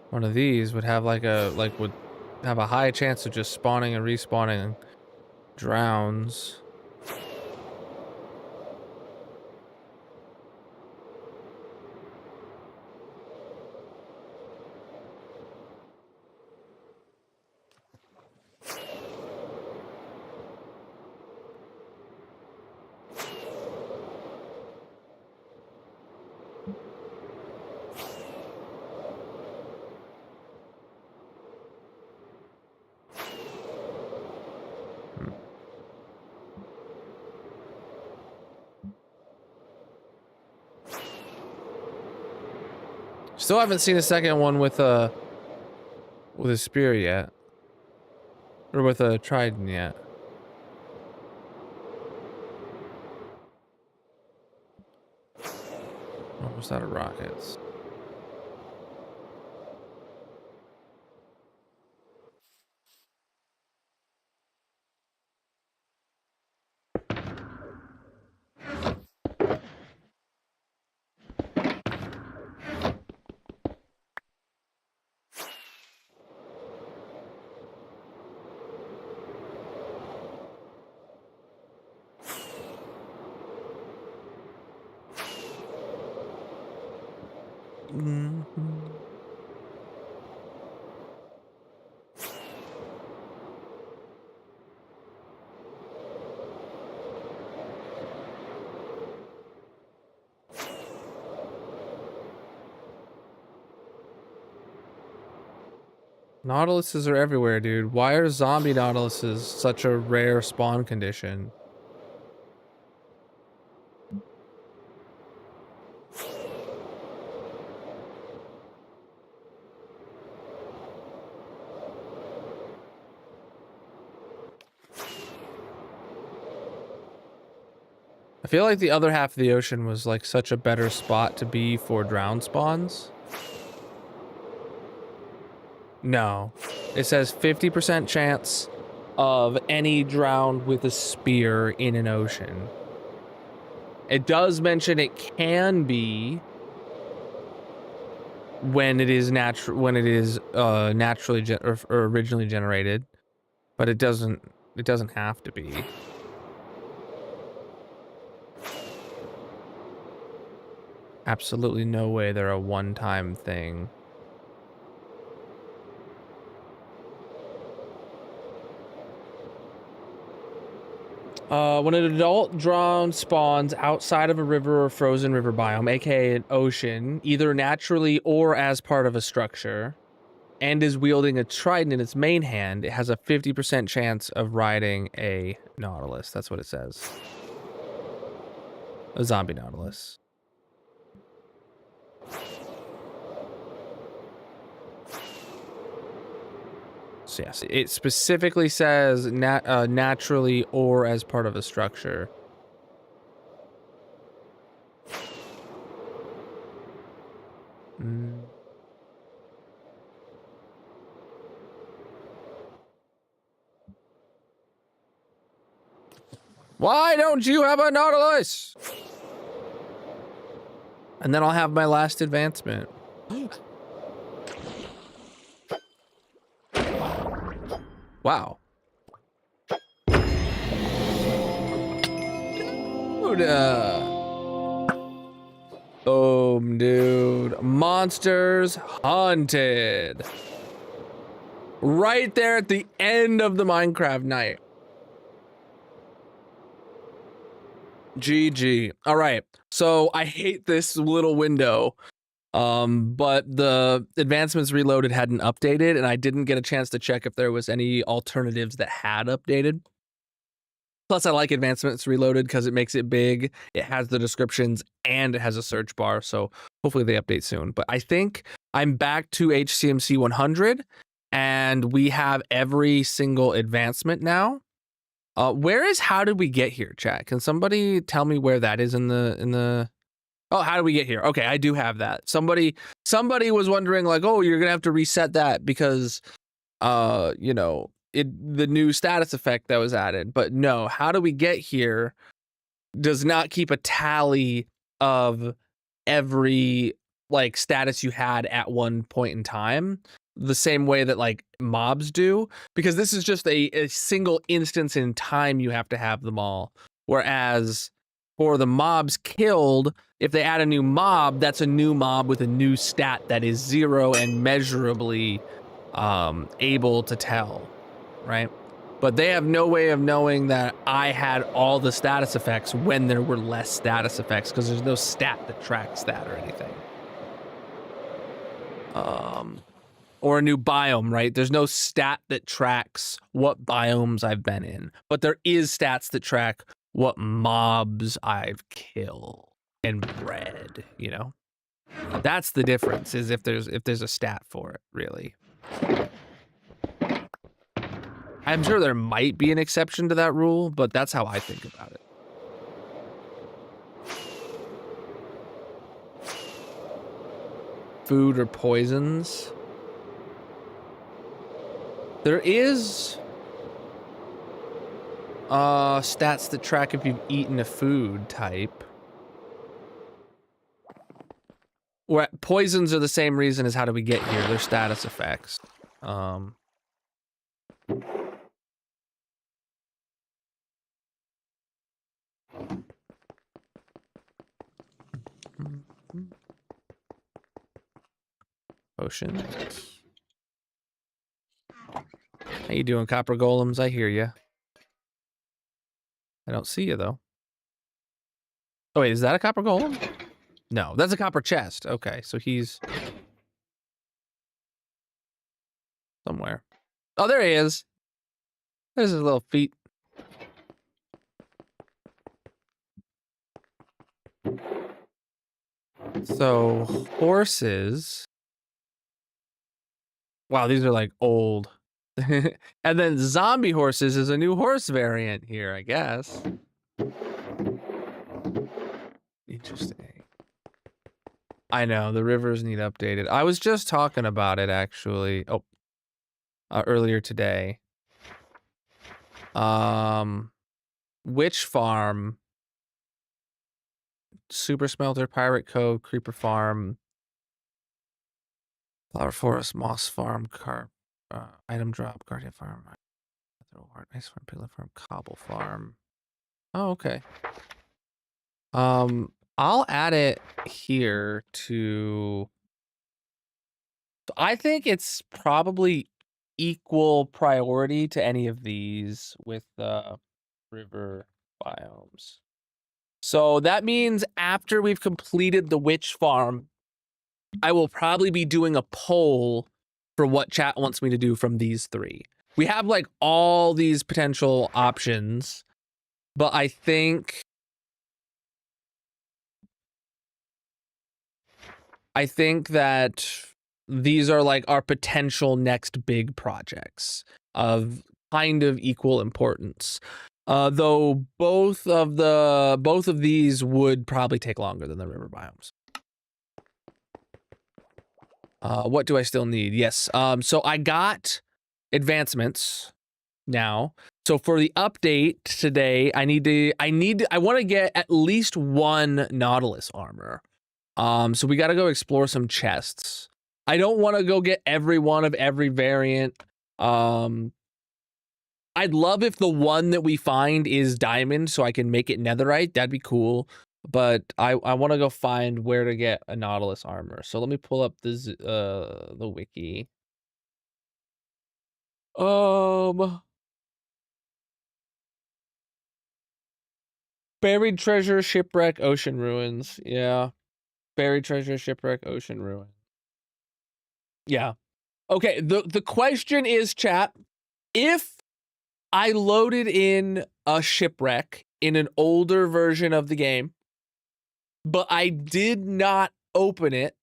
one of these would have would have a high chance of just spawning and respawning drowns. Still haven't seen a second one with a spear yet, or with a trident yet. Almost out of rockets. Mhm. Nautiluses are everywhere, dude. Why are zombie nautiluses such a rare spawn condition? I feel like the other half of the ocean was like such a better spot to be for drown spawns. No. It says 50% chance of any drowned with a spear in an ocean. It does mention it can be when it is naturally or originally generated, but it doesn't have to be. Absolutely no way they're a one-time thing. When an adult drown spawns outside of a river or frozen river biome, aka an ocean, either naturally or as part of a structure, and is wielding a trident in its main hand, it has a 50% chance of riding a nautilus. That's what it says. A zombie nautilus. So yes, it specifically says naturally or as part of a structure. Mm. Why don't you have a nautilus? And then I'll have my last advancement. Wow. Dude, dude. Monsters Hunted. Right there at the end of the Minecraft night. GG. All right. So I hate this little window. But the Advancements Reloaded hadn't updated, and I didn't get a chance to check if there was any alternatives that had updated. Plus, I like Advancements Reloaded because it makes it big, it has the descriptions, and it has a search bar, so hopefully they update soon. But I think I'm back to HCMC 100, and we have every single advancement now. Where is How Did We Get Here, chat? Can somebody tell me where that is in the... Oh, how do we get here? Okay, I do have that. Somebody was wondering like, oh, you're gonna have to reset that because, you know, the new status effect that was added. But no, How Do We Get Here does not keep a tally of every like status you had at one point in time, the same way that like mobs do, because this is just a single instance in time you have to have them all. Whereas for the mobs killed, if they add a new mob, that's a new mob with a new stat that is 0 and measurably able to tell, right? But they have no way of knowing that I had all the status effects when there were less status effects, because there's no stat that tracks that or anything. Or a new biome, right? There's no stat that tracks what biomes I've been in, but there is stats that track what mobs I've killed and bred, you know? That's the difference, is if there's a stat for it, really. I'm sure there might be an exception to that rule, but that's how I think about it. Food or poisons. There is stats that track if you've eaten a food type. Where poisons are the same reason as How Do We Get Here. They're status effects. Potions. How you doing, copper golems? I hear you. I don't see you though. Oh wait, is that a copper golem? No, that's a copper chest. Okay, so he's somewhere. Oh, there he is. There's his little feet. So horses. Wow, these are like old. And then zombie horses is a new horse variant here, I guess. Interesting. I know the rivers need updated. I was just talking about it actually. Oh, earlier today. Witch Farm, Super Smelter, Pirate Cove, Creeper Farm, Flower Forest, Moss Farm, Item Drop, Guardian Farm, Ice Farm, Piglet Farm, Cobble Farm. Oh, okay. I'll add it here to. I think it's probably equal priority to any of these with the river biomes. So that means after we've completed the witch farm, I will probably be doing a poll for what chat wants me to do from these three. We have like all these potential options, but I think that these are like our potential next big projects of kind of equal importance. Though both of these would probably take longer than the river biomes. What do I still need? Yes. So I got advancements now. So for the update today, I want to get at least one Nautilus armor. So we got to go explore some chests. I don't want to go get every one of every variant. I'd love if the one that we find is diamond so I can make it netherite. That'd be cool. But I want to go find where to get a Nautilus armor. So let me pull up the wiki. Buried treasure, shipwreck, ocean ruins. Yeah. Buried treasure, shipwreck, ocean ruin. Yeah. Okay, the question is, chat, if I loaded in a shipwreck in an older version of the game, but I did not open it,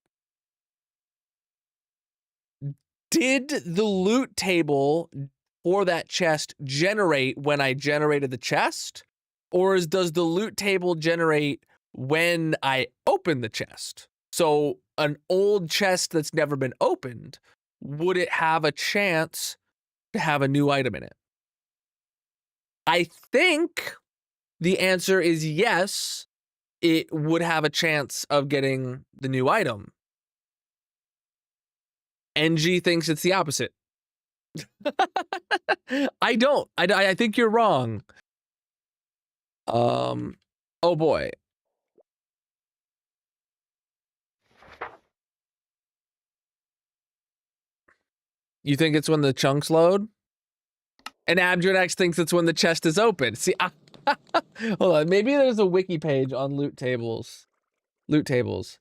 did the loot table for that chest generate when I generated the chest? Or does the loot table generate when I open the chest? So an old chest that's never been opened, would it have a chance to have a new item in it? I think the answer is yes, it would have a chance of getting the new item. NG thinks it's the opposite. I don't. I think you're wrong. Oh boy. You think it's when the chunks load? And Abdrex thinks it's when the chest is open. See, hold on. Maybe there's a wiki page on loot tables. Loot tables.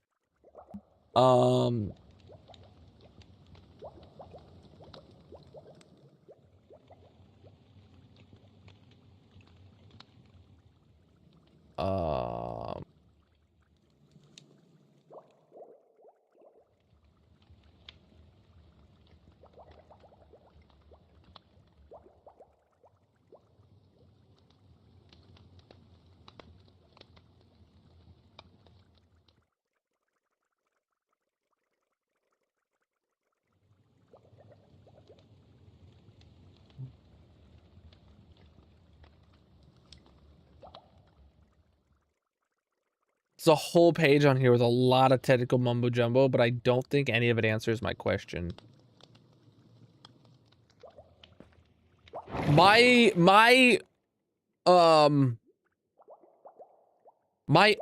There's a whole page on here with a lot of technical mumbo jumbo, but I don't think any of it answers my question. My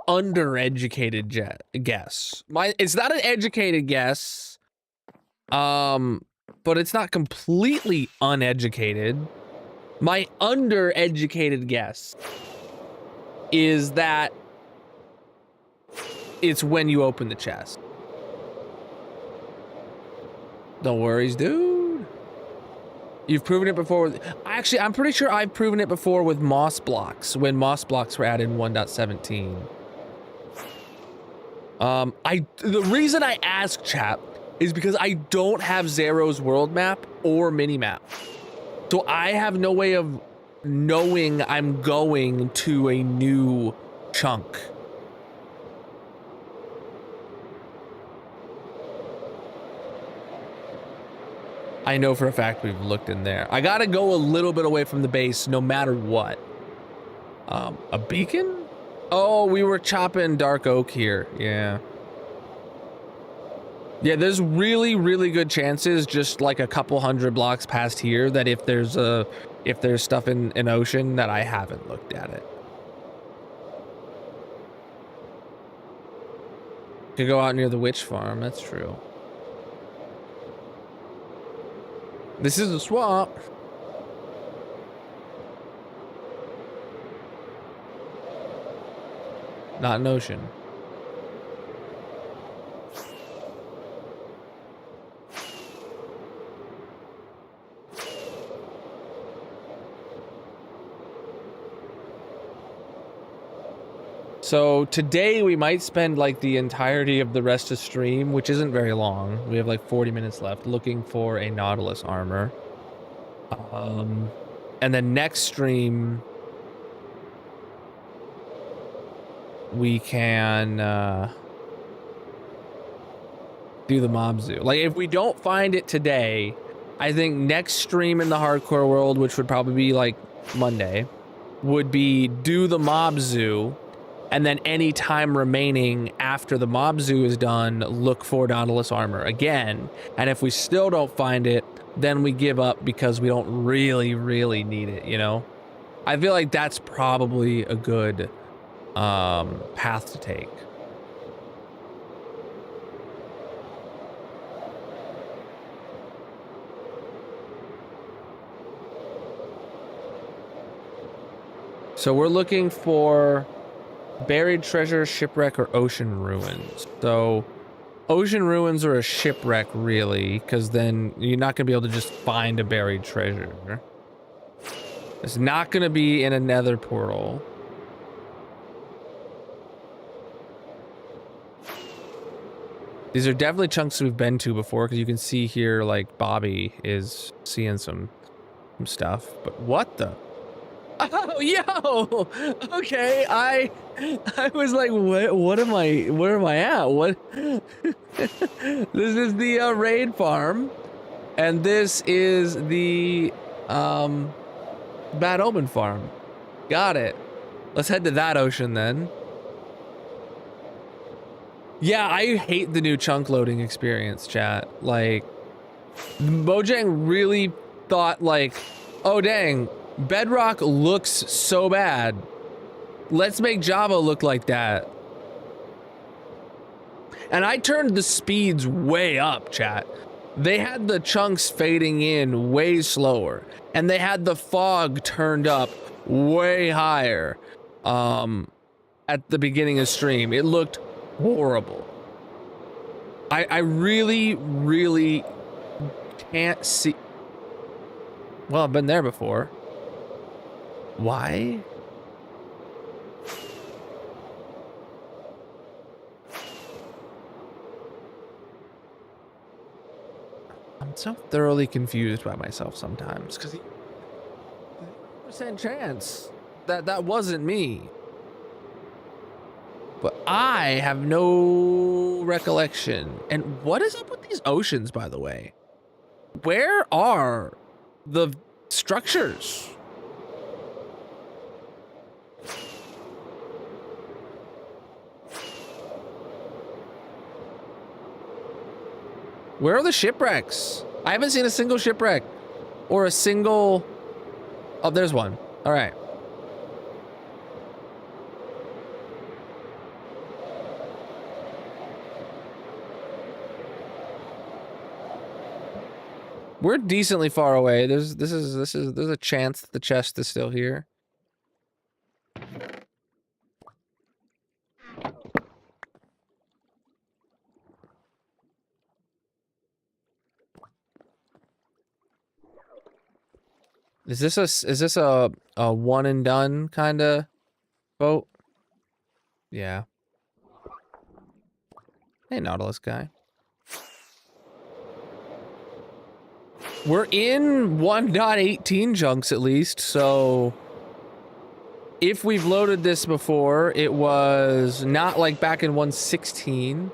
undereducated guess. It's not an educated guess. But it's not completely uneducated. My undereducated guess is that it's when you open the chest. No worries, dude. You've proven it before with... Actually, I'm pretty sure I've proven it before with moss blocks, when moss blocks were added in 1.17. The reason I ask, chat, is because I don't have Zero's world map or minimap. So I have no way of knowing I'm going to a new chunk. I know for a fact we've looked in there. I gotta go a little bit away from the base no matter what. A beacon? Oh, we were chopping dark oak here. Yeah. Yeah, there's really, really good chances just like a couple hundred blocks past here that if there's stuff in an ocean that I haven't looked at it. Could go out near the witch farm, that's true. This is a swamp. Not an ocean. So today we might spend like the entirety of the rest of stream, which isn't very long. We have like 40 minutes left looking for a Nautilus armor. And then next stream we can do the mob zoo. Like if we don't find it today, I think next stream in the hardcore world, which would probably be like Monday, would be do the mob zoo. And then any time remaining after the mob zoo is done, look for Nautilus armor again. And if we still don't find it, then we give up because we don't really, really need it, you know? I feel like that's probably a good path to take. So we're looking for buried treasure, shipwreck, or ocean ruins. So ocean ruins are a shipwreck, really, because then you're not going to be able to just find a buried treasure. It's not going to be in a nether portal. These are definitely chunks we've been to before, because you can see here, like, Bobby is seeing some stuff. But what the... Oh, yo! Okay, I was like, where am I at? What? This is the raid farm, and this is the Bad Omen farm. Got it. Let's head to that ocean then. Yeah, I hate the new chunk loading experience, chat. Like, Mojang really thought like, oh dang, Bedrock looks so bad. Let's make Java look like that. And I turned the speeds way up, chat. They had the chunks fading in way slower, and they had the fog turned up way higher at the beginning of stream. It looked horrible. I really, really can't see. Well, I've been there before. Why? I'm so thoroughly confused by myself sometimes, because 100% chance that that wasn't me. But I have no recollection. And what is up with these oceans, by the way? Where are the structures? Where are the shipwrecks? I haven't seen a single shipwreck or a single... Oh, there's one. All right. We're decently far away. There's a chance that the chest is still here. Is this a one and done kind of boat? Yeah. Hey, Nautilus guy. We're in 1.18 chunks at least, so if we've loaded this before, it was not like back in 1.16.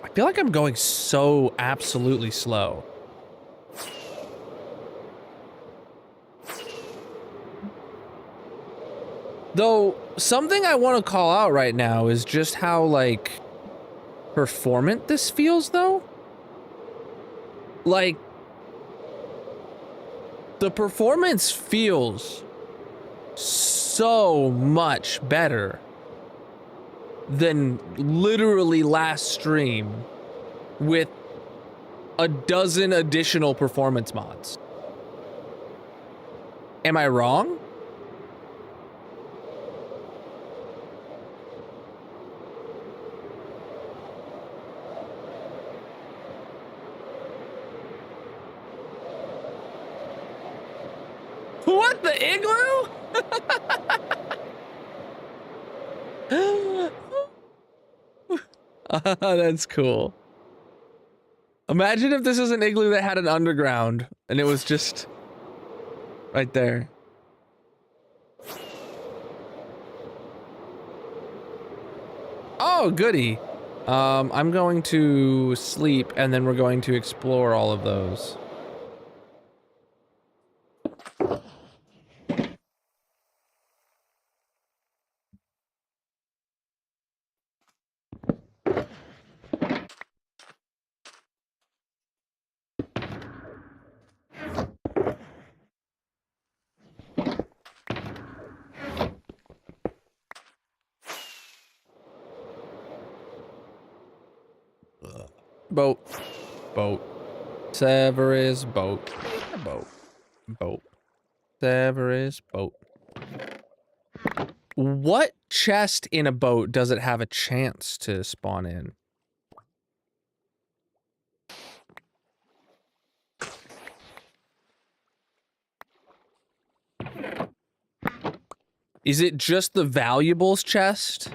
I feel like I'm going so absolutely slow. Though, something I want to call out right now is just how, like, performant this feels, though. Like, the performance feels so much better than literally last stream with a dozen additional performance mods. Am I wrong? What, the igloo? That's cool. Imagine if this was an igloo that had an underground and it was just right there. Oh, goody. I'm going to sleep and then we're going to explore all of those. Boat. Boat. Severus boat. Boat. Boat. Severus boat. What chest in a boat does it have a chance to spawn in? Is it just the valuables chest?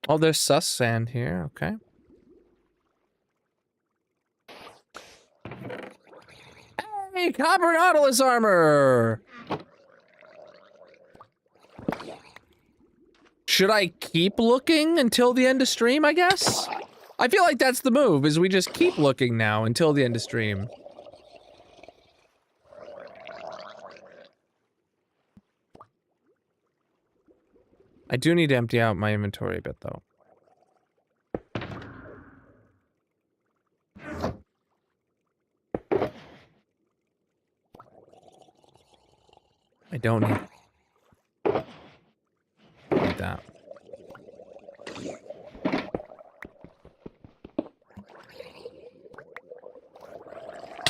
Oh, there's sus sand here, okay. Hey, copper nautilus armor! Should I keep looking until the end of stream, I guess? I feel like that's the move, is we just keep looking now until the end of stream. I do need to empty out my inventory a bit, though. I don't need that.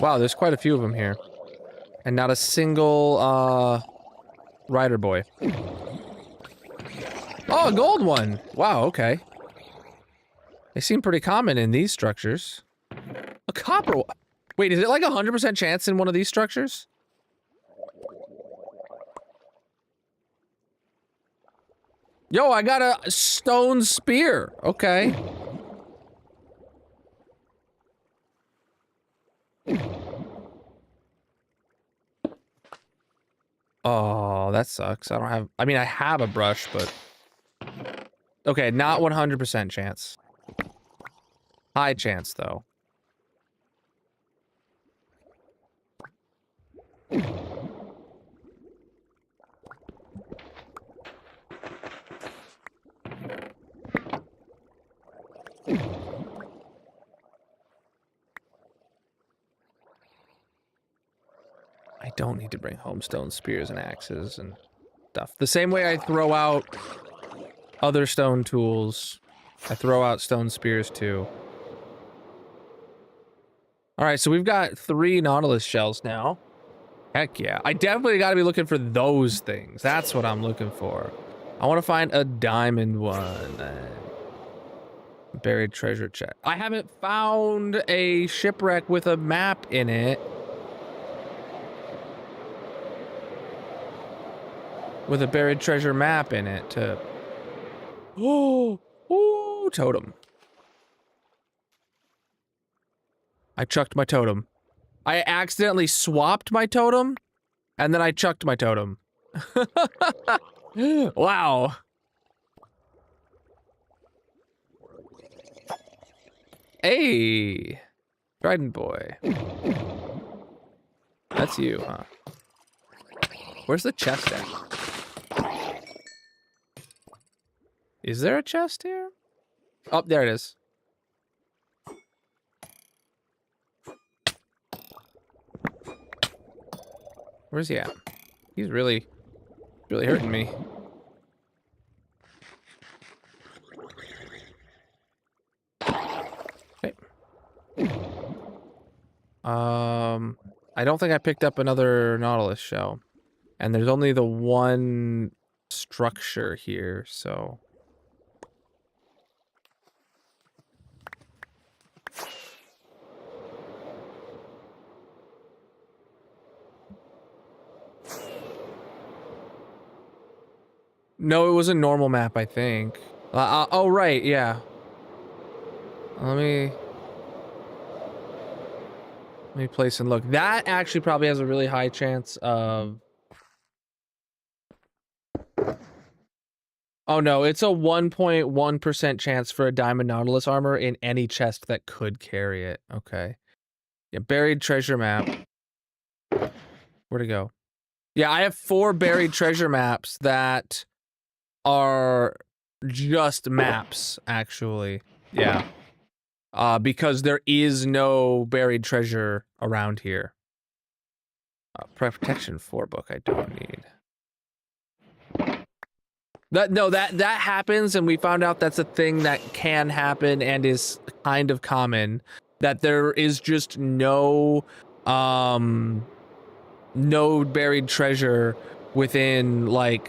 Wow, there's quite a few of them here. And not a single, rider boy. Oh, a gold one! Wow, okay. They seem pretty common in these structures. A copper one. Wait, is it like 100% chance in one of these structures? Yo, I got a stone spear. Okay. Oh, that sucks. I don't have... I mean, I have a brush, but... Okay, not 100% chance. High chance, though. don't need to bring home stone spears and axes and stuff. The same way I throw out other stone tools, I throw out stone spears too. Alright, so we've got 3 Nautilus shells now. Heck yeah. I definitely gotta be looking for those things. That's what I'm looking for. I want to find a diamond one. Buried treasure chest. I haven't found a shipwreck with a map in it. With a buried treasure map in it to... Oh, ooh, totem. I chucked my totem. I accidentally swapped my totem, and then I chucked my totem. Wow. Hey, Trident boy. That's you, huh? Where's the chest at? Is there a chest here? Oh, there it is. Where's he at? He's really hurting me. Okay. I don't think I picked up another Nautilus shell. And there's only the one structure here, so... No, it was a normal map, I think. Oh, right, yeah. Let me place and look. That actually probably has a really high chance of... Oh no, it's a 1.1% chance for a diamond Nautilus armor in any chest that could carry it. Okay. Yeah, buried treasure map. Where'd it go? Yeah, I have 4 buried treasure maps that are just maps, actually. Yeah. Because there is no buried treasure around here. Protection 4 book I don't need. That happens, and we found out that's a thing that can happen and is kind of common. That there is just no buried treasure within like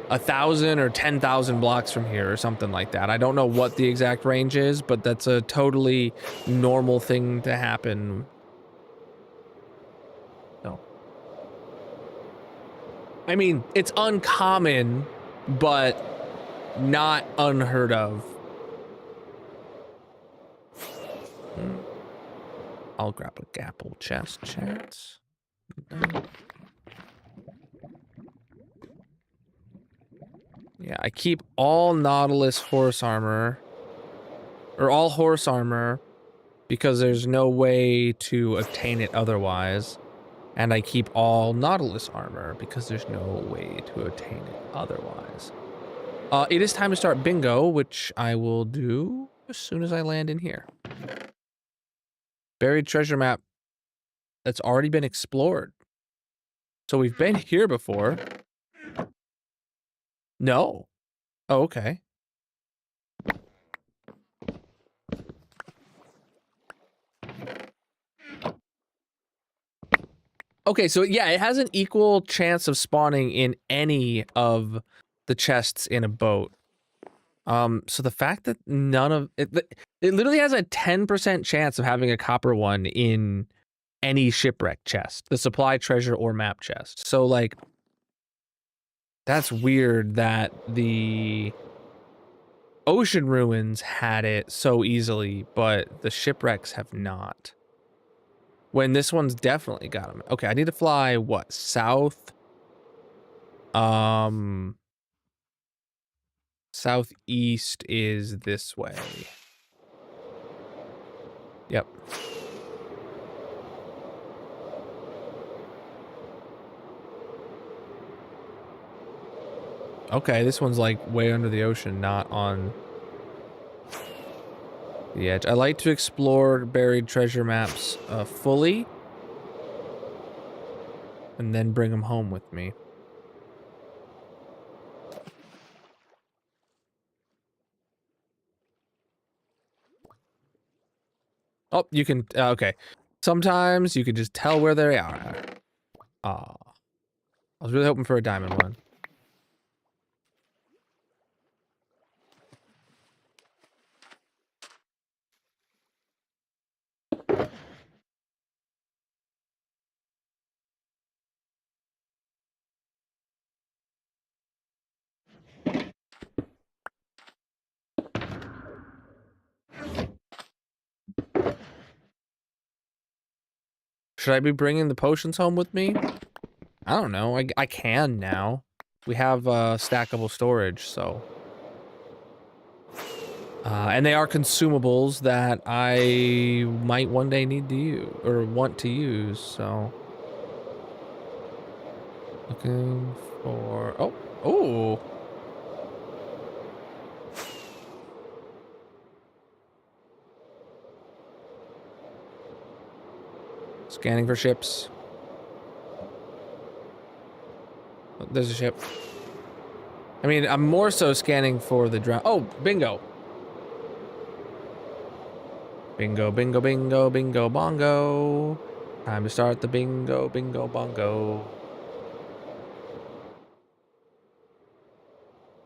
1,000 or 10,000 blocks from here or something like that. I don't know what the exact range is, but that's a totally normal thing to happen. No. I mean, it's uncommon, but not unheard of. I'll grab a gapple chest, chance. Yeah, I keep all Nautilus horse armor, or all horse armor, because there's no way to obtain it otherwise. And I keep all Nautilus armor, because there's no way to obtain it otherwise. It is time to start bingo, which I will do as soon as I land in here. Buried treasure map that's already been explored. So we've been here before. No. Oh, okay. Okay, so yeah, it has an equal chance of spawning in any of the chests in a boat. So the fact that none of it literally has a 10% chance of having a copper one in any shipwreck chest, the supply treasure or map chest. So like, that's weird that the ocean ruins had it so easily, but the shipwrecks have not. When this one's definitely got them. Okay, I need to fly, what, south? Southeast is this way. Yep. Okay, this one's like way under the ocean, not on the edge. I like to explore buried treasure maps fully. and then bring them home with me. Oh, you can, okay. Sometimes you can just tell where they are. Aw. I was really hoping for a diamond one. Should I be bringing the potions home with me? I don't know. I can now. We have stackable storage, so. And they are consumables that I might one day need to use, or want to use, so. Looking for, oh. Scanning for ships. Oh, there's a ship. I mean, I'm more so scanning for the drown. Oh, bingo. Bingo, bingo, bingo, bingo, bongo. Time to start the bingo, bingo, bongo.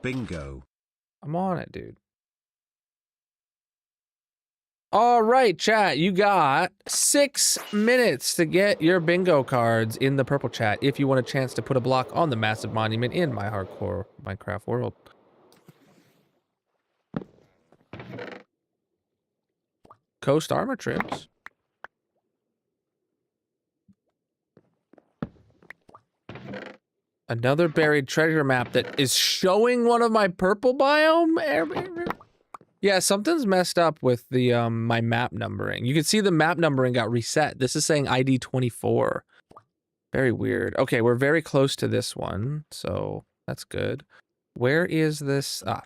Bingo. I'm on it, dude. All right, chat, you got 6 minutes to get your bingo cards in the purple chat if you want a chance to put a block on the massive monument in my hardcore Minecraft world. Coast armor trims. Another buried treasure map that is showing one of my purple biome. Yeah, something's messed up with the my map numbering. You can see the map numbering got reset. This is saying ID 24. Very weird. Okay, we're very close to this one, so that's good. Where is this? Ah.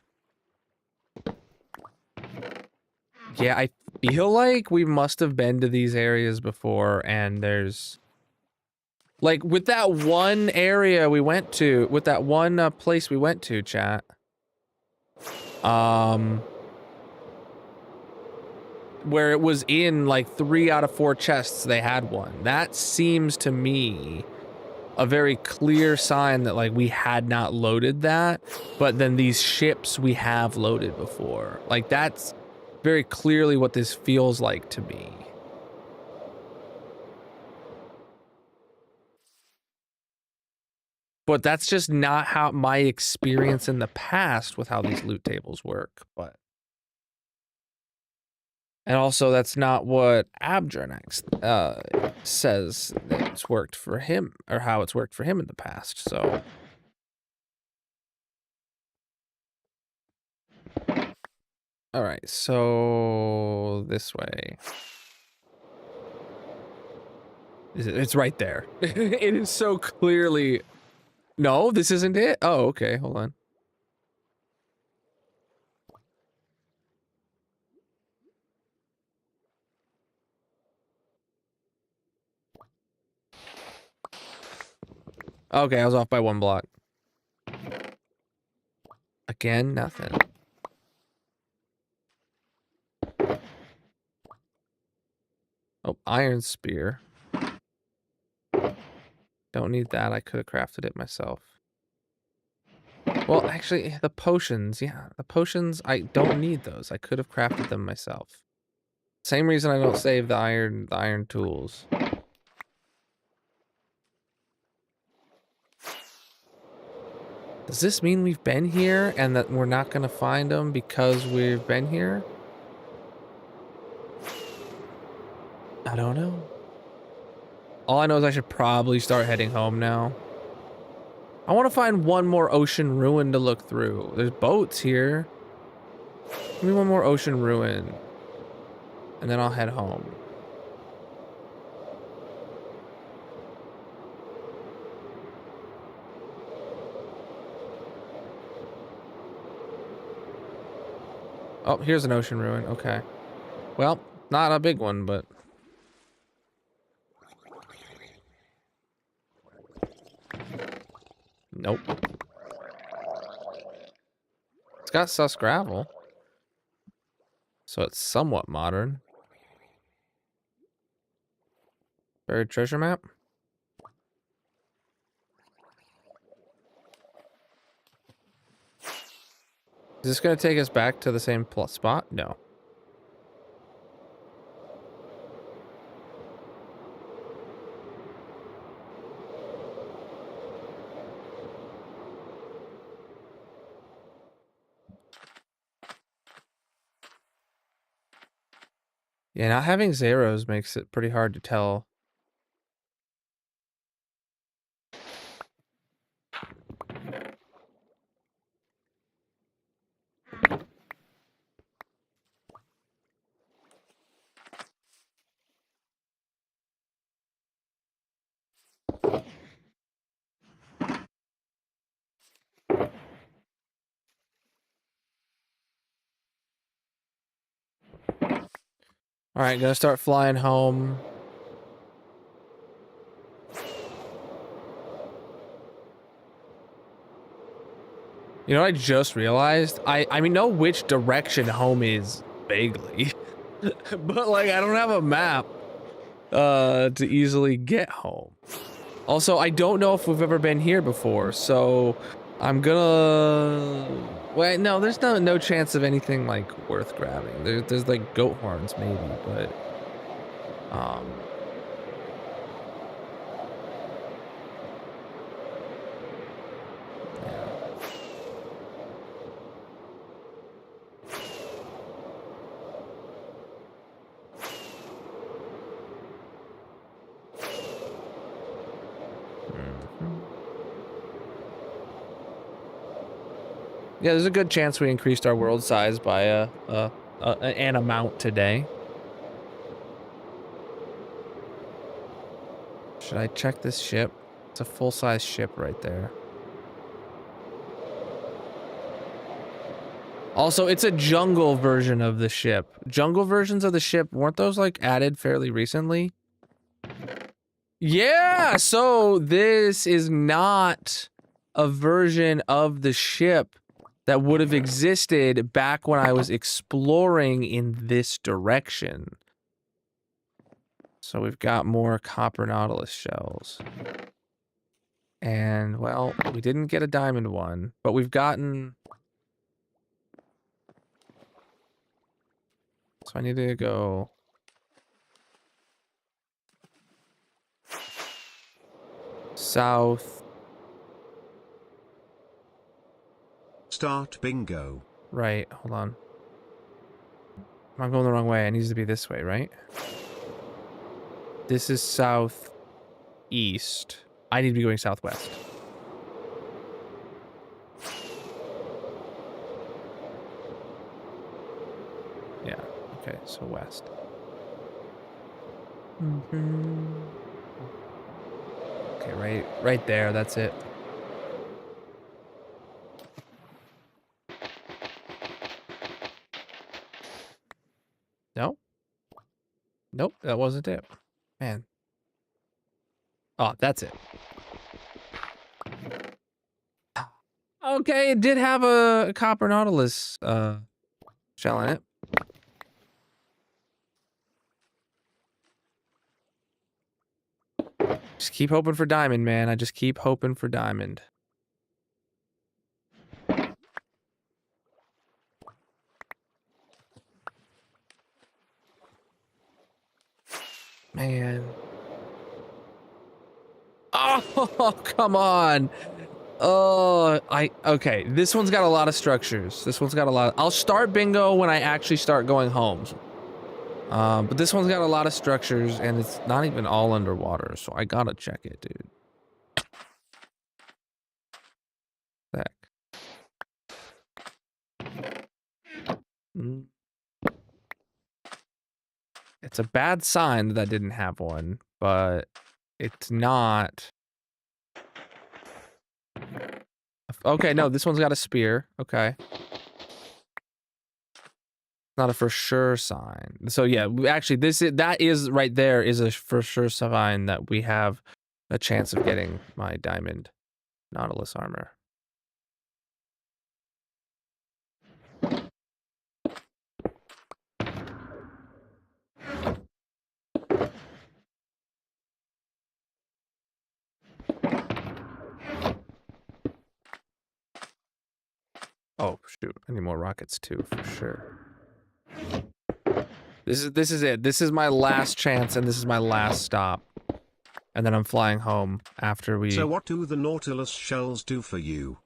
Yeah, I feel like we must have been to these areas before, and there's... Like, with that one area we went to, with that one place we went to, chat. Where it was in, like, 3 out of 4 chests, they had one. That seems to me a very clear sign that, like, we had not loaded that, but then these ships we have loaded before. Like, that's very clearly what this feels like to me. But that's just not how my experience in the past with how these loot tables work, but. And also, that's not what Abdrenax says that it's worked for him, or how it's worked for him in the past, so. All right, so this way. It's right there. It is so clearly. No, this isn't it. Oh, okay, hold on. Okay, I was off by 1 block. Again, nothing. Oh, iron spear. Don't need that. I could have crafted it myself. Well, actually, the potions. Yeah, the potions, I don't need those. I could have crafted them myself. Same reason I don't save the iron tools. Does this mean we've been here and that we're not going to find them because we've been here? I don't know. All I know is I should probably start heading home now. I want to find one more ocean ruin to look through. There's boats here. Give me one more ocean ruin. And then I'll head home. Oh, here's an ocean ruin. Okay. Well, not a big one, but... Nope. It's got sus gravel. So it's somewhat modern. Buried treasure map? Is this going to take us back to the same spot? No. Yeah, not having zeros makes it pretty hard to tell. All right, gonna start flying home. You know what I just realized? I mean, know which direction home is vaguely, but like I don't have a map to easily get home. Also, I don't know if we've ever been here before, so I'm gonna... Wait, no, there's no chance of anything like worth grabbing. There's like goat horns maybe, but yeah, there's a good chance we increased our world size by an amount today. Should I check this ship? It's a full-size ship right there. Also, it's a jungle version of the ship. Jungle versions of the ship, weren't those like added fairly recently? Yeah, so this is not a version of the ship that would have existed back when I was exploring in this direction. So we've got more copper nautilus shells. And, well, we didn't get a diamond one, but we've gotten... So I need to go... south. Start bingo. Right, hold on. I'm going the wrong way. It needs to be this way, right? This is southeast. I need to be going southwest. Yeah, okay, so west. Okay, right there, that's it. No? Nope, that wasn't it. Man. Oh, that's it. Okay, it did have a copper nautilus shell in it. Just keep hoping for diamond, man. I just keep hoping for diamond. Man. Oh, come on. Oh, okay. This one's got a lot of structures. This one's got a lot. I'll start bingo when I actually start going home. But this one's got a lot of structures and it's not even all underwater, so I gotta check it, dude. Heck. It's a bad sign that I didn't have one, but it's not. Okay, no, this one's got a spear. Okay. Not a for sure sign. So yeah, actually that is right there is a for sure sign that we have a chance of getting my diamond Nautilus armor. Oh shoot! I need more rockets too, for sure. This is it. This is my last chance, and this is my last stop. And then I'm flying home after we. So what do the Nautilus shells do for you?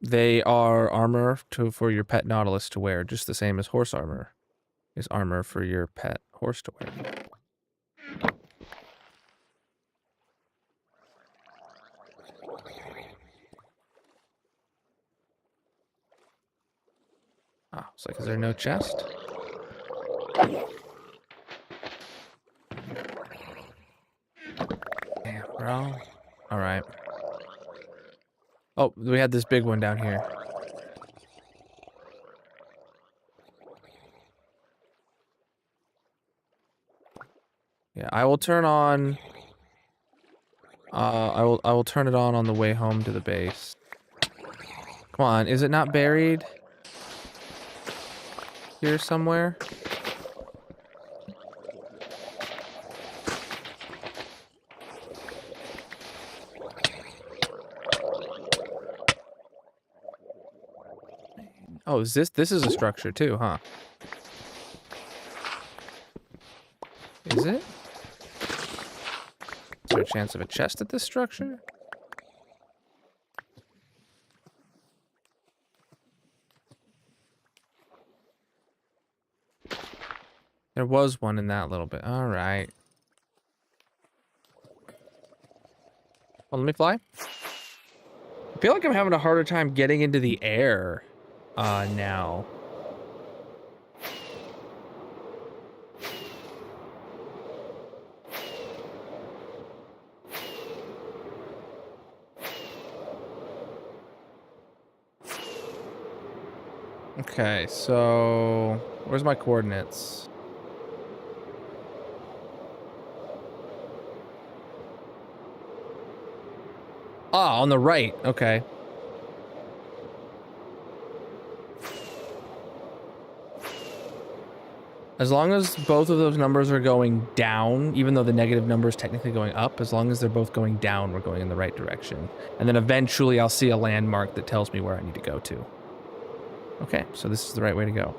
They are armor for your pet Nautilus to wear, just the same as horse armor is armor for your pet horse to wear. Ah, it's like, is there no chest? Damn, bro. All right. Oh, we had this big one down here. Yeah, I will turn on. I will turn it on the way home to the base. Come on, is it not buried here somewhere? Oh, is this is a structure too, huh? Is it? Is there a chance of a chest at this structure? There was one in that little bit. All right. Well, let me fly. I feel like I'm having a harder time getting into the air now. Okay, so where's my coordinates? Ah, on the right. Okay. As long as both of those numbers are going down, even though the negative number is technically going up, as long as they're both going down, we're going in the right direction. And then eventually I'll see a landmark that tells me where I need to go to. Okay, so this is the right way to go.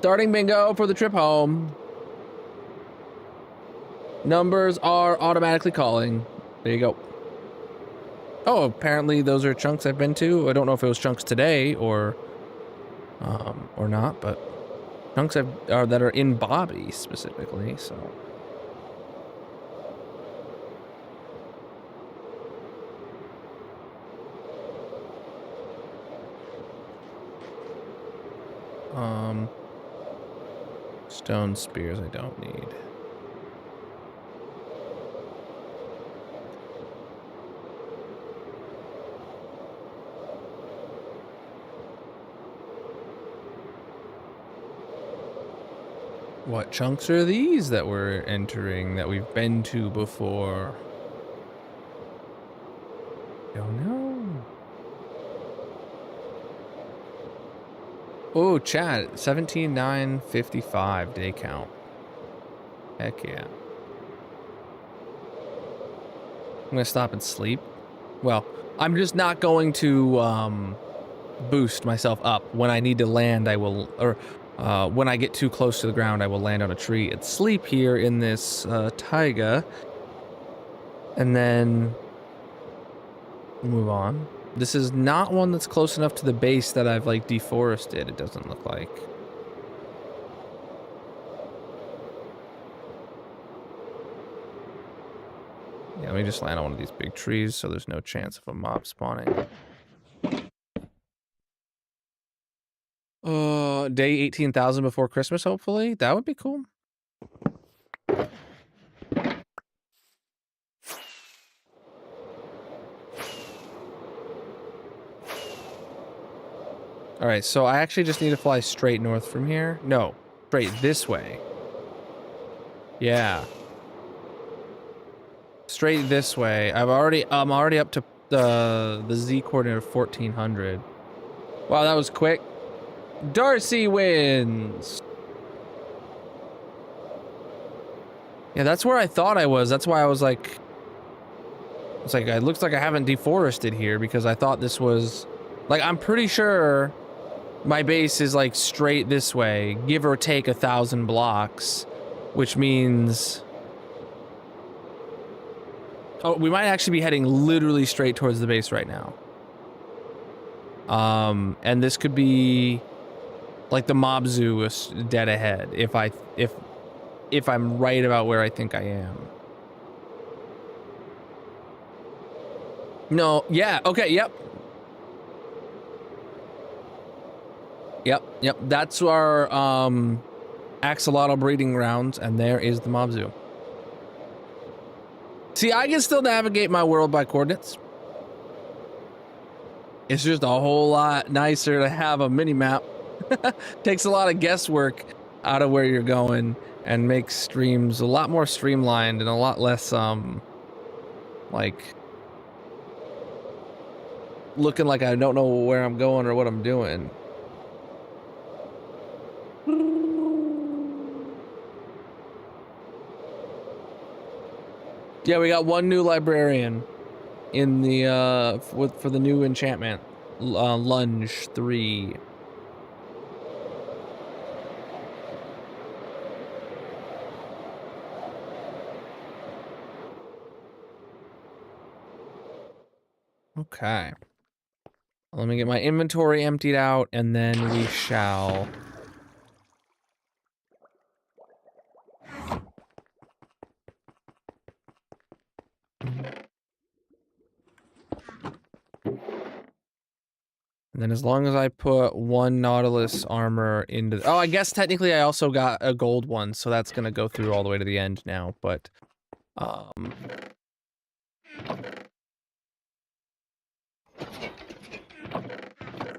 Starting bingo for the trip home. Numbers are automatically calling. There you go. Oh, apparently those are chunks I've been to. I don't know if it was chunks today or not, but chunks that are in Bobby specifically, so. Stone spears I don't need. What chunks are these that we're entering that we've been to before? Don't know. Oh, chat, 17,955 day count. Heck yeah. I'm gonna stop and sleep. Well, I'm just not going to boost myself up. When I need to land, I will, or when I get too close to the ground, I will land on a tree and sleep here in this taiga. And then move on. This is not one that's close enough to the base that I've like deforested, it doesn't look like. Yeah, let me just land on one of these big trees so there's no chance of a mob spawning. Day 18,000 before Christmas, hopefully. That would be cool. All right, so I actually just need to fly straight north from here. No, straight this way. Yeah. Straight this way. I'm already up to the Z coordinate of 1400. Wow, that was quick. Darcy wins. Yeah, that's where I thought I was. That's why I was like, it looks like I haven't deforested here because I thought this was, like, I'm pretty sure my base is like straight this way, give or take 1,000 blocks, which means, oh, we might actually be heading literally straight towards the base right now. And this could be like the mob zoo is dead ahead if I'm right about where I think I am. No, yeah, okay, yep. Yep, that's our axolotl breeding grounds, and there is the mob zoo. See, I can still navigate my world by coordinates. It's just a whole lot nicer to have a mini map. Takes a lot of guesswork out of where you're going and makes streams a lot more streamlined and a lot less like looking like I don't know where I'm going or what I'm doing. Yeah, we got one new librarian in the for the new enchantment, Lunge 3. Okay. Let me get my inventory emptied out, and then we shall. And then as long as I put one Nautilus armor into... Oh, I guess technically I also got a gold one, so that's gonna go through all the way to the end now, but...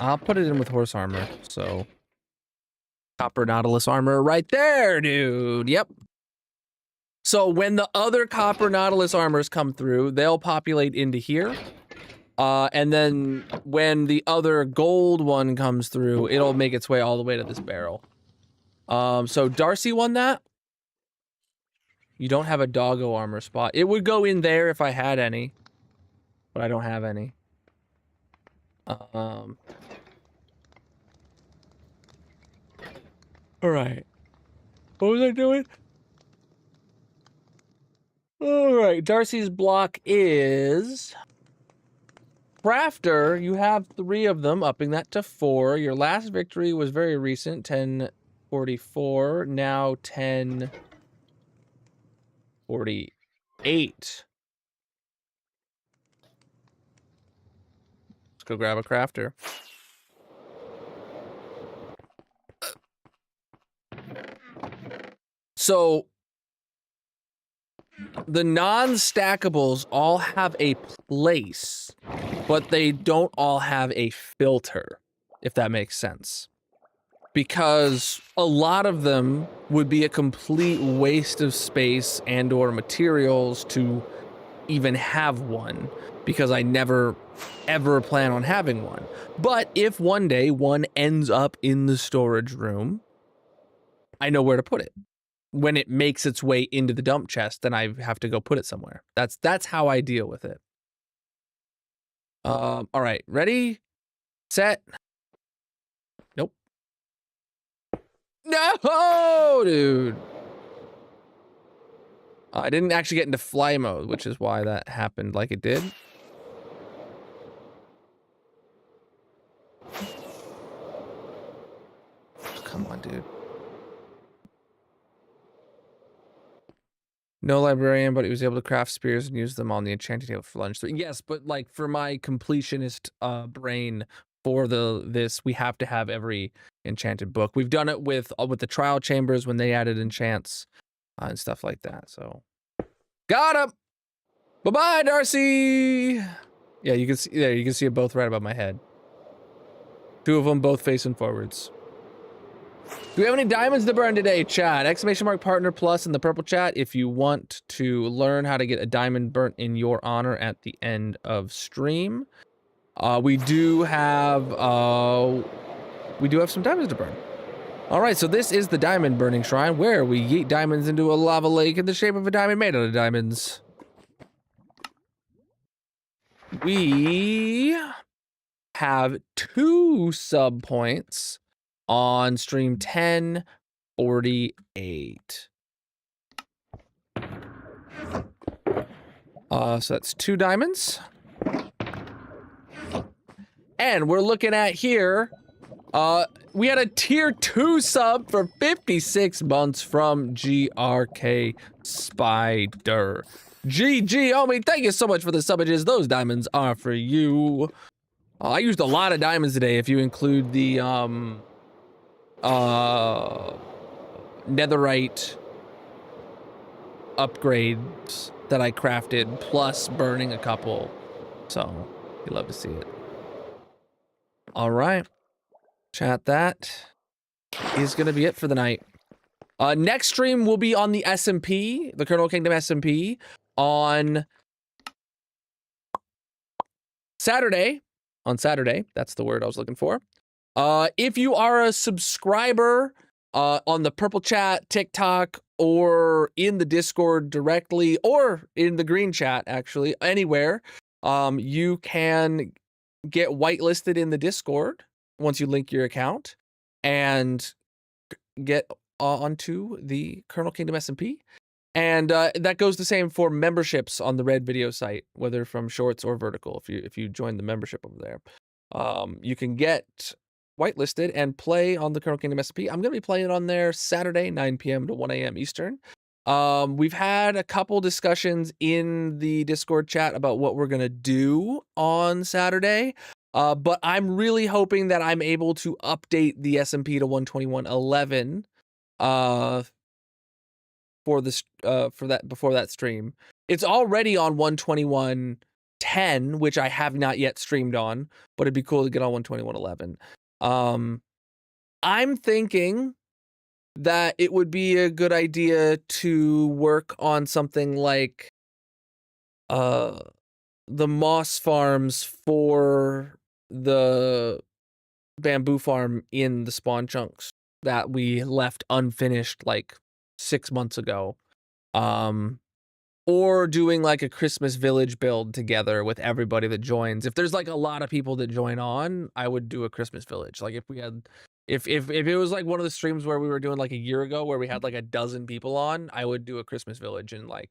I'll put it in with horse armor, so... Copper Nautilus armor right there, dude! Yep. So when the other copper Nautilus armors come through, they'll populate into here. And then when the other gold one comes through, it'll make its way all the way to this barrel. So Darcy won that. You don't have a doggo armor spot. It would go in there if I had any, but I don't have any. All right. What was I doing? All right. Darcy's block is... Crafter, you have 3 of them, upping that to 4. Your last victory was very recent, 1044. Now 1048. Let's go grab a crafter. So, the non-stackables all have a place, but they don't all have a filter, if that makes sense. Because a lot of them would be a complete waste of space and or materials to even have one, because I never ever plan on having one. But if one day one ends up in the storage room, I know where to put it. When it makes its way into the dump chest, then I have to go put it somewhere. That's how I deal with it. All right, ready, set. Nope. No, dude. I didn't actually get into fly mode, which is why that happened like it did. Come on, dude. No librarian, but he was able to craft spears and use them on the enchanting table for lunch. Yes, but like for my completionist brain for this, we have to have every enchanted book. We've done it with the trial chambers when they added enchants and stuff like that. So, got him. Bye bye, Darcy. Yeah, you can see there. You can see it both right above my head. 2 of them both facing forwards. Do we have any diamonds to burn today, chat? Exclamation mark partner plus in the purple chat if you want to learn how to get a diamond burnt in your honor at the end of stream. We do have some diamonds to burn. All right, so this is the diamond burning shrine where we yeet diamonds into a lava lake in the shape of a diamond made out of diamonds. We have 2 sub points on stream 1048. So that's 2 diamonds. And we're looking at here, we had a tier 2 sub for 56 months from GRK Spider. GG, homie, thank you so much for the subages. Those diamonds are for you. I used a lot of diamonds today if you include the netherite upgrades that I crafted, plus burning a couple. So, you love to see it. All right. Chat, that is going to be it for the night. Next stream will be on the SMP, the Colonel Kingdom SMP, on Saturday. On Saturday, that's the word I was looking for. If you are a subscriber on the purple chat, TikTok, or in the Discord directly, or in the green chat, actually, anywhere, you can get whitelisted in the Discord once you link your account and get onto the Colonel Kingdom SMP. And that goes the same for memberships on the Red Video site, whether from Shorts or Vertical. If you join the membership over there, you can get whitelisted and play on the Colonel Kingdom SMP. I'm going to be playing on there Saturday, 9 p.m. to 1 a.m. Eastern. We've had a couple discussions in the Discord chat about what we're going to do on Saturday. But I'm really hoping that I'm able to update the SMP to 121.11 for this before that stream. It's already on 121.10, which I have not yet streamed on, but it'd be cool to get on 121.11. I'm thinking that it would be a good idea to work on something like the moss farms for the bamboo farm in the spawn chunks that we left unfinished like 6 months ago, or doing like a Christmas village build together with everybody that joins. If there's like a lot of people that join on, I would do a Christmas village. Like if we had, if it was like one of the streams where we were doing like a year ago where we had like a dozen people on, I would do a Christmas village and like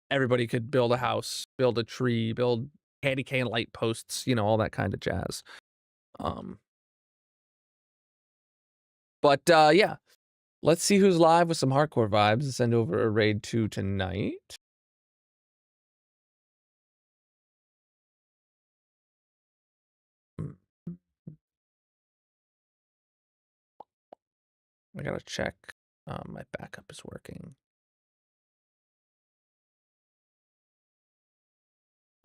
everybody could build a house, build a tree, build candy cane light posts, you know, all that kind of jazz. But yeah. Let's see who's live with some hardcore vibes and send over a raid 2 tonight. I gotta check my backup is working.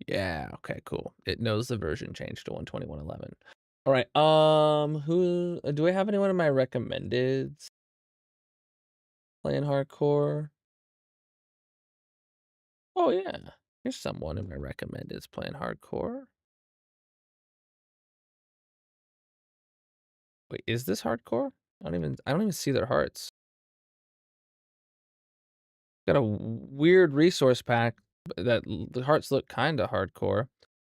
Yeah, okay, cool. It knows the version changed to 121.11. All right, who do I have anyone in my recommendeds playing hardcore? Oh yeah, here's someone in my recommendeds playing hardcore. Wait, is this hardcore? I don't even see their hearts. Got a weird resource pack that the hearts look kind of hardcore.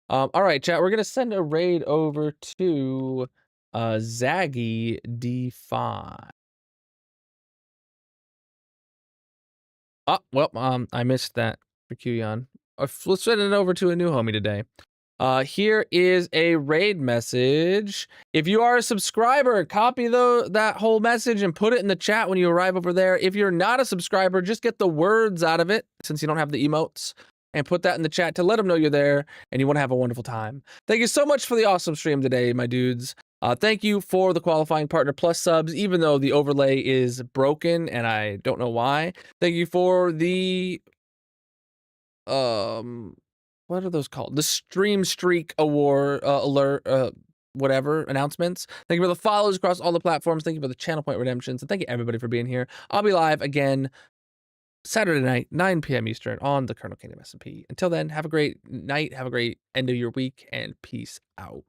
All right, chat, we're gonna send a raid over to Zaggy D5. Oh, well, I missed that for Qyon. Let's send it over to a new homie today. Here is a raid message. If you are a subscriber, copy that whole message and put it in the chat when you arrive over there. If you're not a subscriber, just get the words out of it since you don't have the emotes and put that in the chat to let them know you're there and you want to have a wonderful time. Thank you so much for the awesome stream today, my dudes. Thank you for the qualifying partner plus subs, even though the overlay is broken and I don't know why. Thank you for the what are those called? The Stream Streak Award alert whatever announcements. Thank you for the follows across all the platforms. Thank you for the channel point redemptions. And thank you everybody for being here. I'll be live again Saturday night, 9 p.m. Eastern on the Colonel Kingdom SMP. Until then, have a great night. Have a great end of your week and peace out.